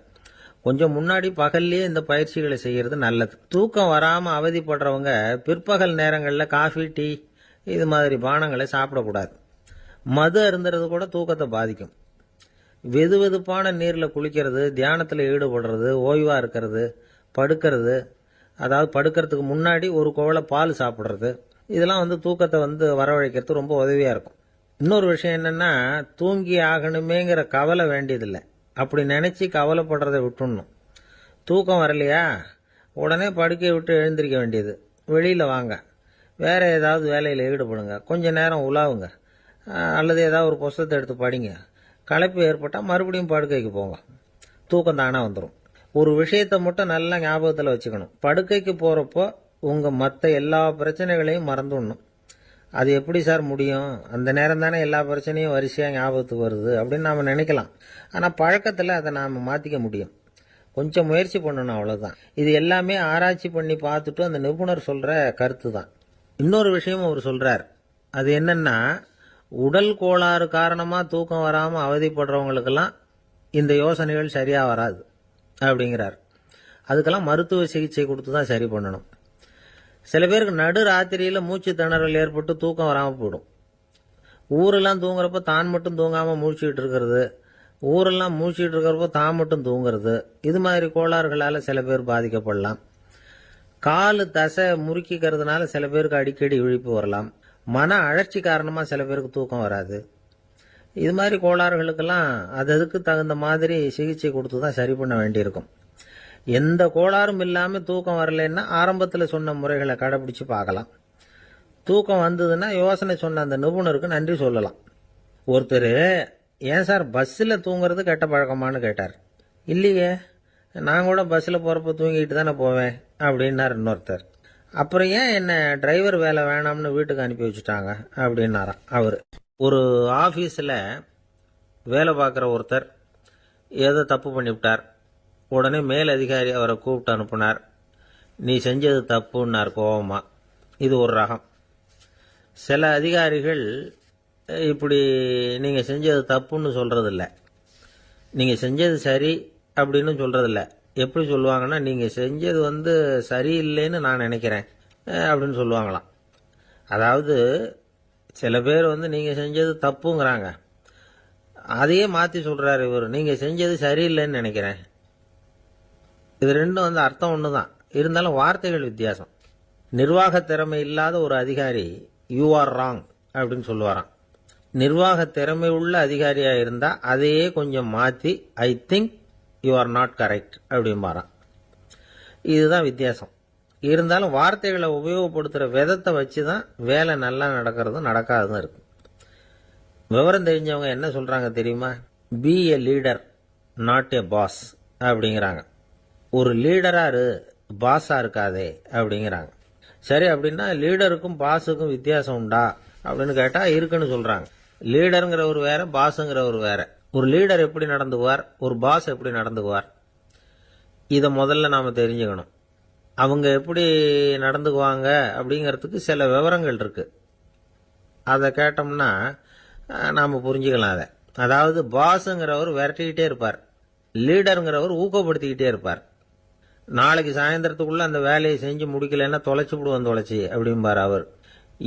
கொஞ்சம் முன்னாடி பகல்லையே இந்த பயிற்சிகளை செய்கிறது நல்லது. தூக்கம் வராமல் அவதிப்படுறவங்க பிற்பகல் நேரங்களில் காஃபி, டீ இது மாதிரி பானங்களை சாப்பிடக்கூடாது. மது அருந்துறது கூட தூக்கத்தை பாதிக்கும். வெது வெதுப்பான நீரில் குளிக்கிறது, தியானத்தில் ஈடுபடுறது, ஓய்வாக இருக்கிறது, படுக்கிறது, அதாவது படுக்கிறதுக்கு முன்னாடி ஒரு குவளை பால் சாப்பிட்றது, இதெல்லாம் தூக்கத்தை வரவழைக்கிறது ரொம்ப உதவியாக இருக்கும். இன்னொரு விஷயம் என்னென்னா, தூங்கி ஆகணுமேங்கிற கவலை வேண்டியதில்லை. அப்படி நினச்சி கவலைப்படுறதை விட்டுடணும். தூக்கம் வரலையா, உடனே படுக்கையை விட்டு எழுந்திருக்க வேண்டியது. வெளியில் வாங்க, வேறு ஏதாவது வேலையில் ஈடுபடுங்க, கொஞ்சம் நேரம் உலாவுங்க, அல்லது ஏதாவது ஒரு புஸ்தகத்தை எடுத்து படிங்க. களைப்பு ஏற்பட்டால் மறுபடியும் படுக்கைக்கு போங்க. தூக்கம் தானாக வந்துடும். ஒரு விஷயத்தை மட்டும் நல்லா ஞாபகத்தில் வச்சுக்கணும். படுக்கைக்கு போகிறப்போ உங்கள் மற்ற எல்லா பிரச்சனைகளையும் மறந்துடணும். அது எப்படி சார் முடியும், அந்த நேரம் தானே எல்லா பிரச்சனையும் வரிசையாக ஞாபகத்துக்கு வருது அப்படின்னு நாம் நினைக்கலாம். ஆனால் பழக்கத்தில் அதை நாம் மாற்றிக்க முடியும். கொஞ்சம் முயற்சி பண்ணணும், அவ்வளோதான். இது எல்லாமே ஆராய்ச்சி பண்ணி பார்த்துட்டு அந்த நிபுணர் சொல்கிற கருத்து தான். இன்னொரு விஷயமும் அவர் சொல்கிறார். அது என்னென்னா, உடல் கோளாறு காரணமாக தூக்கம் வராமல் அவதிப்படுறவங்களுக்கெல்லாம் இந்த யோசனைகள் சரியாக வராது அப்படிங்கிறார். அதுக்கெல்லாம் மருத்துவ சிகிச்சை கொடுத்து தான் சரி பண்ணணும். சில பேருக்கு நடு ராத்திரியில் மூச்சு திணறல் ஏற்பட்டு தூக்கம் வராமல் போயிடும். ஊரெல்லாம் தூங்குறப்ப தான் மட்டும் தூங்காமல் மூழ்கிட்டு இருக்கிறது, ஊரெல்லாம் மூழ்கிட்டு இருக்கிறப்போ தான் மட்டும் தூங்குறது, இது மாதிரி கோளாறுகளால் சில பேர் பாதிக்கப்படலாம். காலு தசை முறுக்கிக்கிறதுனால சில பேருக்கு அடிக்கடி இழிப்பு வரலாம். மன அழற்சி காரணமாக சில பேருக்கு தூக்கம் வராது. இது மாதிரி கோளாறுகளுக்கெல்லாம் அதுக்கு தகுந்த மாதிரி சிகிச்சை கொடுத்து தான் சரி பண்ண வேண்டியிருக்கும். எந்த கோளாறும் இல்லாமல் தூக்கம் வரலைன்னா ஆரம்பத்தில் சொன்ன முறைகளை கடைபிடிச்சு பார்க்கலாம். தூக்கம் வந்ததுன்னா யோசனை சொன்ன அந்த நிபுணருக்கு நன்றி சொல்லலாம். ஒருத்தர், ஏன் சார் பஸ்ஸில் தூங்குறது கெட்ட பழக்கமானு கேட்டார். இல்லையே, நான் கூட பஸ்ஸில் போகிறப்ப தூங்கிட்டு தானே போவேன் அப்படின்னார் இன்னொருத்தர். அப்புறம் ஏன் என்ன டிரைவர் வேலை வேணாம்னு வீட்டுக்கு அனுப்பி வச்சுட்டாங்க அப்படின்னாராம் அவர். ஒரு ஆஃபீஸில் வேலை பார்க்குற ஒருத்தர் ஏதோ தப்பு பண்ணிவிட்டார். உடனே மேல் அதிகாரி அவரை கூப்பிட்டு அனுப்புனார். நீ செஞ்சது தப்புன்னார் கோபமா. இது ஒரு ரகம். சில அதிகாரிகள் இப்படி நீங்கள் செஞ்சது தப்புன்னு சொல்கிறதில்ல, நீங்கள் செஞ்சது சரி அப்படின்னு சொல்கிறதில்ல. எப்படி சொல்லுவாங்கன்னா, நீங்கள் செஞ்சது சரியில்லைன்னு நான் நினைக்கிறேன் அப்படின்னு சொல்லுவாங்களாம். அதாவது சில பேர் நீங்கள் செஞ்சது தப்புங்கிறாங்க, அதையே மாற்றி சொல்கிறாரு இவர், நீங்கள் செஞ்சது சரியில்லைன்னு நினைக்கிறேன். இது ரெண்டும் அர்த்தம் ஒன்று தான், இருந்தாலும் வார்த்தைகள் வித்தியாசம். நிர்வாக திறமை இல்லாத ஒரு அதிகாரி யூ ஆர் ராங் அப்படின்னு சொல்லுவாராம். நிர்வாக திறமை உள்ள அதிகாரியாக இருந்தால் அதையே கொஞ்சம் மாற்றி I think you are not correct அப்படிம்பாராம். இதுதான் வித்தியாசம். இருந்தாலும் வார்த்தைகளை உபயோகப்படுத்துகிற விதத்தை வச்சு தான் வேலை நல்லா நடக்கிறதும் நடக்காததும் இருக்கு. விவரம் தெரிஞ்சவங்க என்ன சொல்கிறாங்க தெரியுமா? Be a leader not a boss அப்படிங்கிறாங்க. ஒரு லீடராக பாஸாக இருக்காதே அப்படிங்கிறாங்க. சரி, அப்படின்னா லீடருக்கும் பாஸுக்கும் வித்தியாசம் உண்டா அப்படின்னு கேட்டால் இருக்குன்னு சொல்கிறாங்க. லீடருங்கிறவர் வேற, பாஸுங்கிறவர் வேற. ஒரு லீடர் எப்படி நடந்துக்குவார், ஒரு பாஸ் எப்படி நடந்துக்குவார், இதை முதல்ல நாம் தெரிஞ்சுக்கணும். அவங்க எப்படி நடந்துக்குவாங்க அப்படிங்கிறதுக்கு சில விவரங்கள் இருக்குது. அதை கேட்டோம்னா நாம் புரிஞ்சுக்கலாம் அதை. அதாவது பாஸுங்கிறவர் விரட்டிக்கிட்டே இருப்பார், லீடருங்கிறவர் ஊக்கப்படுத்திக்கிட்டே இருப்பார். நாளைக்கு சாயந்தரத்துக்குள்ளே அந்த வேலையை செஞ்சு முடிக்கலைன்னா தொலைச்சி விடுவோம் தொலைச்சி அப்படிம்பார் அவர்.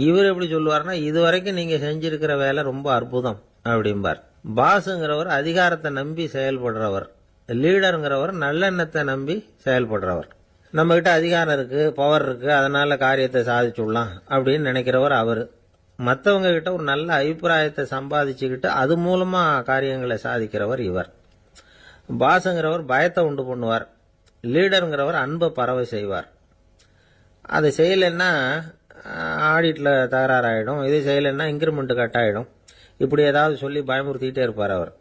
இவர் எப்படி சொல்லுவார்னா, இது வரைக்கும் நீங்கள் செஞ்சிருக்கிற வேலை ரொம்ப அற்புதம் அப்படிம்பார். பாஸுங்கிறவர் அதிகாரத்தை நம்பி செயல்படுறவர், லீடருங்கிறவர் நல்லெண்ணத்தை நம்பி செயல்படுறவர். நம்மகிட்ட அதிகாரம் இருக்கு, பவர் இருக்கு, அதனால காரியத்தை சாதிச்சுடலாம் அப்படின்னு நினைக்கிறவர் அவர். மற்றவங்க கிட்ட ஒரு நல்ல அபிப்பிராயத்தை சம்பாதிச்சுக்கிட்டு அது மூலமா காரியங்களை சாதிக்கிறவர் இவர். பாஸுங்கிறவர் பயத்தை உண்டு பண்ணுவார், லீடருங்கிறவர் அன்பை பரவ செய்வார். அதை செய்யலைன்னா ஆடிட்டில் தகராறாயிடும், இது செய்யலைன்னா இன்க்ரிமெண்ட் கட் ஆகிடும், இப்படி ஏதாவது சொல்லி பயமுறுத்திக்கிட்டே இருப்பார் அவர்.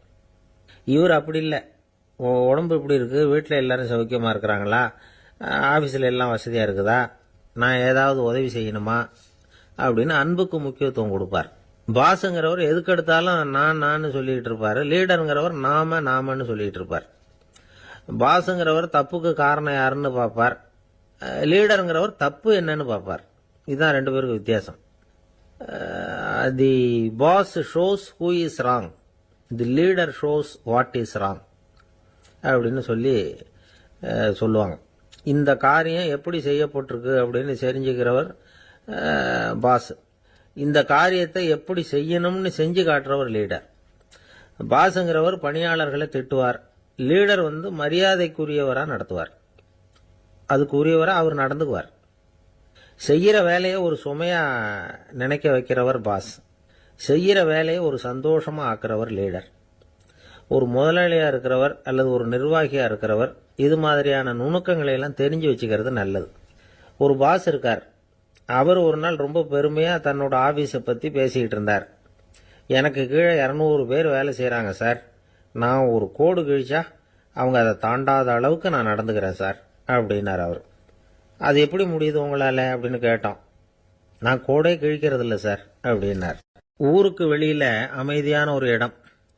இவர் அப்படி இல்லை. உடம்பு இப்படி இருக்குது, வீட்டில் எல்லாரும் சௌக்கியமாக இருக்கிறாங்களா, ஆஃபீஸில் எல்லாம் வசதியாக இருக்குதா, நான் ஏதாவது உதவி செய்யணுமா அப்படின்னு அன்புக்கு முக்கியத்துவம் கொடுப்பார். பாஸுங்கிறவர் எதுக்கெடுத்தாலும் நான் சொல்லிகிட்டு இருப்பார், லீடருங்கிறவர் நாமன்னு சொல்லிகிட்டு இருப்பார். பாஸுங்கிறவர் தப்புக்கு காரணம் யாருன்னு பார்ப்பார், லீடருங்கிறவர் தப்பு என்னன்னு பார்ப்பார். இதுதான் ரெண்டு பேருக்கு வித்தியாசம். The boss shows who is wrong, the leader shows what is wrong அப்படின்னு சொல்லுவாங்க. இந்த காரியம் எப்படி செய்யப்பட்டிருக்கு அப்படின்னு தெரிஞ்சுக்கிறவர் பாஸ். இந்த காரியத்தை எப்படி செய்யணும்னு செஞ்சு காட்டுறவர் லீடர். பாஸுங்கிறவர் பணியாளர்களை திட்டுவார், லீடர் மரியாதைக்குரியவராக நடத்துவார், அதுக்குரியவராக அவர் நடந்துக்குவார். செய்கிற வேலையை ஒரு சுமையா நினைக்க வைக்கிறவர் பாஸ், செய்கிற வேலையை ஒரு சந்தோஷமா ஆக்குறவர் லீடர். ஒரு முதலாளியா இருக்கிறவர் அல்லது ஒரு நிர்வாகியா இருக்கிறவர் இது மாதிரியான நுணுக்கங்களை எல்லாம் தெரிஞ்சு வச்சுக்கிறது நல்லது. ஒரு பாஸ் இருக்கார், அவர் ஒரு நாள் ரொம்ப பெருமையா தன்னோட ஆபீஸை பத்தி பேசிக்கிட்டு இருந்தார். எனக்கு கீழே 200 பேர் வேலை செய்யறாங்க சார், நான் ஒரு கோடு கிழிச்சா அவங்க அதை தாண்டாத அளவுக்கு நான் நடந்துக்கிறேன் சார் அப்படின்னார் அவர். அது எப்படி முடியுது உங்களால அப்படின்னு கேட்டோம். நான் கோடே கிழிக்கிறது இல்லை சார் அப்படின்னார். ஊருக்கு வெளியில அமைதியான ஒரு இடம்,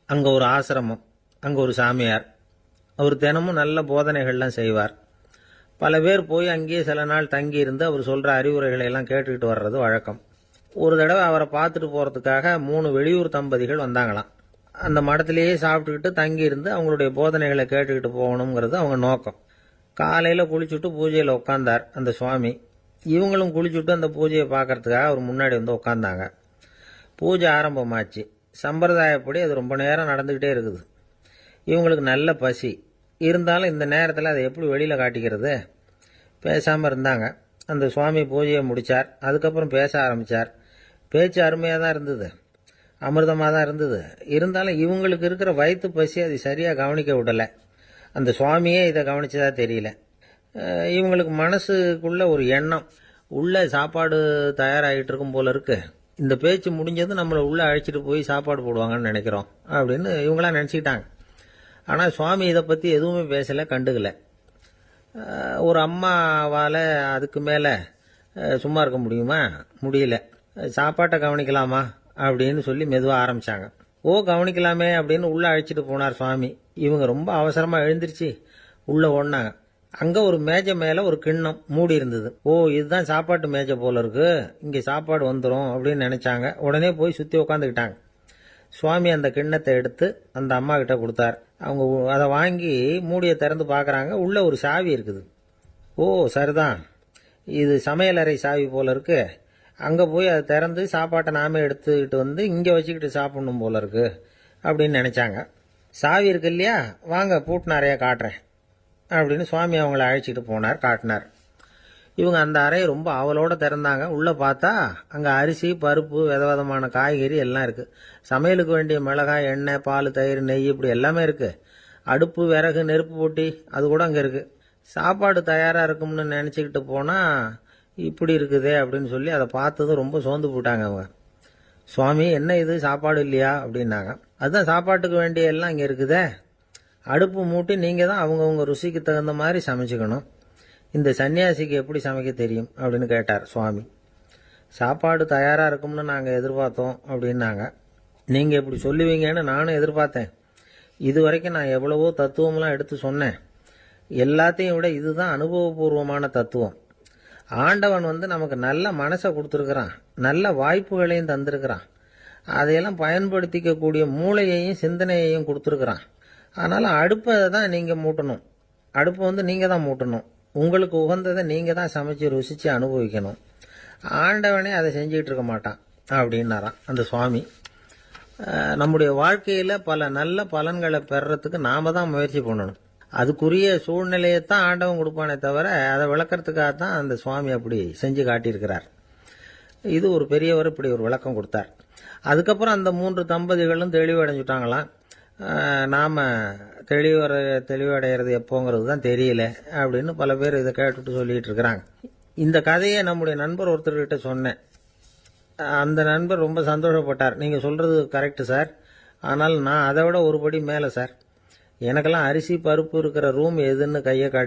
அங்க ஒரு ஆசிரமம், அங்க ஒரு சாமியார், அவர் தினமும் நல்ல போதனைகள்லாம் செய்வார். பல பேர் போய் அங்கேயே சில நாள் தங்கி இருந்து அவர் சொல்ற அறிவுரைகளை எல்லாம் கேட்டுக்கிட்டு வர்றது வழக்கம். ஒரு தடவை அவரை பார்த்துட்டு போறதுக்காக 3 வெளியூர் தம்பதிகள் வந்தாங்களாம். அந்த மடத்திலேயே சாப்பிட்டுக்கிட்டு தங்கி இருந்து அவங்களுடைய போதனைகளை கேட்டுக்கிட்டு போகணுங்கிறது அவங்க நோக்கம். காலையில குளிச்சுட்டு பூஜையில உட்கார்ந்தார் அந்த சுவாமி. இவங்களும் குளிச்சுட்டு அந்த பூஜையை பார்க்கறதுக்காக அவர் முன்னாடி உட்கார்ந்தாங்க. பூஜை ஆரம்பமாச்சு. சம்பிரதாயப்படி அது ரொம்ப நேரம் நடந்துகிட்டே இருக்குது. இவங்களுக்கு நல்ல பசி இருந்தாலும் இந்த நேரத்தில் அதை எப்படி வெளியில காட்டிக்கிறது? பேசாம இருந்தாங்க. அந்த சுவாமி பூஜையை முடிச்சார். அதுக்கப்புறம் பேச ஆரம்பிச்சார். பேச்சு அருமையாக தான் இருந்தது, அமிர்தமாக தான் இருந்தது. இருந்தாலும் இவங்களுக்கு இருக்கிற வயிற்று பசி அது சரியாக கவனிக்க விடலை. அந்த சுவாமியே இதை கவனிச்சதா தெரியல. இவங்களுக்கு மனசுக்குள்ள ஒரு எண்ணம், உள்ள சாப்பாடு தயாராகிட்டு இருக்கும் போல இருக்கு, இந்த பேச்சு முடிஞ்சது நம்மளை உள்ள அழைச்சிட்டு போய் சாப்பாடு போடுவாங்கன்னு நினைக்கிறோம் அப்படின்னு இவங்களாம் நினச்சிக்கிட்டாங்க. ஆனால் சுவாமி இதை பற்றி எதுவுமே பேசலை, கண்டுக்கல. ஒரு அம்மாவால் அதுக்கு மேலே சும்மா இருக்க முடியுமா? முடியல. சாப்பாட்டை கவனிக்கலாமா அப்படின்னு சொல்லி மெதுவாக ஆரம்பித்தாங்க. ஓ கவனிக்கலாமே அப்படின்னு உள்ளே அழைச்சிட்டு போனார் சுவாமி. இவங்க ரொம்ப அவசரமாக எழுந்திருச்சு உள்ளே ஓடினாங்க. அங்கே ஒரு மேஜை மேலே ஒரு கிண்ணம் மூடி இருந்தது. ஓ இதுதான் சாப்பாட்டு மேஜை போல இருக்கு, இங்கே சாப்பாடு வந்துடும் அப்படின்னு நினைச்சாங்க. உடனே போய் சுற்றி உட்காந்துக்கிட்டாங்க. சுவாமி அந்த கிண்ணத்தை எடுத்து அந்த அம்மா கிட்ட கொடுத்தார். அவங்க அதை வாங்கி மூடியை திறந்து பார்க்குறாங்க. உள்ள ஒரு சாவி இருக்குது. ஓ சரிதான், இது சமையலறை சாவி போல இருக்கு, அங்கே போய் அதை திறந்து சாப்பாட்டை நாமே எடுத்துக்கிட்டு இங்கே வச்சுக்கிட்டு சாப்பிடணும் போல இருக்கு அப்படின்னு நினைச்சாங்க. சாவி இருக்கு இல்லையா, வாங்க பூட்டு நிறைய காட்டுறேன் அப்படின்னு சுவாமி அவங்கள அழைச்சிட்டு போனார், காட்டினார். இவங்க அந்த அறையை ரொம்ப அவளோட திறந்தாங்க. உள்ள பார்த்தா அங்கே அரிசி, பருப்பு, விதவிதமான காய்கறி எல்லாம் இருக்கு. சமையலுக்கு வேண்டிய மிளகாய், எண்ணெய், பால், தயிர், நெய் இப்படி எல்லாமே இருக்கு. அடுப்பு, விறகு, நெருப்பு போட்டி அது கூட அங்கே இருக்கு. சாப்பாடு தயாரா இருக்கும்னு நினைச்சுக்கிட்டு போனா இப்படி இருக்குதே அப்படின்னு சொல்லி அதை பார்த்ததும் ரொம்ப சோர்ந்து போட்டாங்க அவங்க. சுவாமி என்ன இது சாப்பாடு இல்லையா அப்படின்னாங்க. அதுதான் சாப்பாட்டுக்கு வேண்டிய எல்லாம் இங்கே இருக்குதே, அடுப்பு மூட்டி நீங்க தான் அவங்கவுங்க ருசிக்கு தகுந்த மாதிரி சமைச்சுக்கணும், இந்த சன்னியாசிக்கு எப்படி சமைக்க தெரியும் அப்படின்னு கேட்டார் சுவாமி. சாப்பாடு தயாரா இருக்கும்னு நாங்கள் எதிர்பார்த்தோம் அப்படின்னாங்க. நீங்க இப்படி சொல்லுவீங்கன்னு நானும் எதிர்பார்த்தேன். இது வரைக்கும் நான் எவ்வளவோ தத்துவம்லாம் எடுத்து சொன்னேன். எல்லாத்தையும் விட இதுதான் அனுபவபூர்வமான தத்துவம். ஆண்டவன் நமக்கு நல்ல மனசை கொடுத்துருக்கிறான், நல்ல வாய்ப்புகளையும் தந்திருக்கிறான், அதையெல்லாம் பயன்படுத்திக்கக்கூடிய மூளையையும் சிந்தனையையும் கொடுத்துருக்கிறான். அதனால அடுப்பை தான் நீங்க மூட்டணும், அடுப்பை நீங்க தான் மூட்டணும், உங்களுக்கு உகந்ததை நீங்க தான் சமைச்சு ருசிச்சு அனுபவிக்கணும். ஆண்டவனே அதை செஞ்சுக்கிட்டு இருக்க மாட்டான் அப்படின்னாராம் அந்த சுவாமி. நம்முடைய வாழ்க்கையில பல நல்ல பலன்களை பெறறதுக்கு நாம தான் முயற்சி பண்ணணும். அதுக்குரிய சூழ்நிலையைத்தான் ஆண்டவன் கொடுப்பானே தவிர அதை விளக்கறதுக்காக தான் அந்த சுவாமி அப்படி செஞ்சு காட்டியிருக்கிறார். இது ஒரு பெரியவர் இப்படி ஒரு விளக்கம் கொடுத்தார். அதுக்கப்புறம் அந்த 3 தம்பதிகளும் தெளிவடைஞ்சுட்டாங்களாம். நாம் தெளிவடைகிறது எப்போங்கிறது தான் தெரியல அப்படின்னு பல பேர் இதை கேட்டுட்டு சொல்லிட்டு இருக்கிறாங்க. இந்த கதையை நம்முடைய நண்பர் ஒருத்தர்கிட்ட சொன்னேன். அந்த நண்பர் ரொம்ப சந்தோஷப்பட்டார். நீங்கள் சொல்கிறது கரெக்டு சார், ஆனால் நான் அதை விட ஒரு படி மேலே சார். எனக்கெல்லாம் அரிசி பருப்பு இருக்கிற ரூம் எதுன்னு கையை காட்டி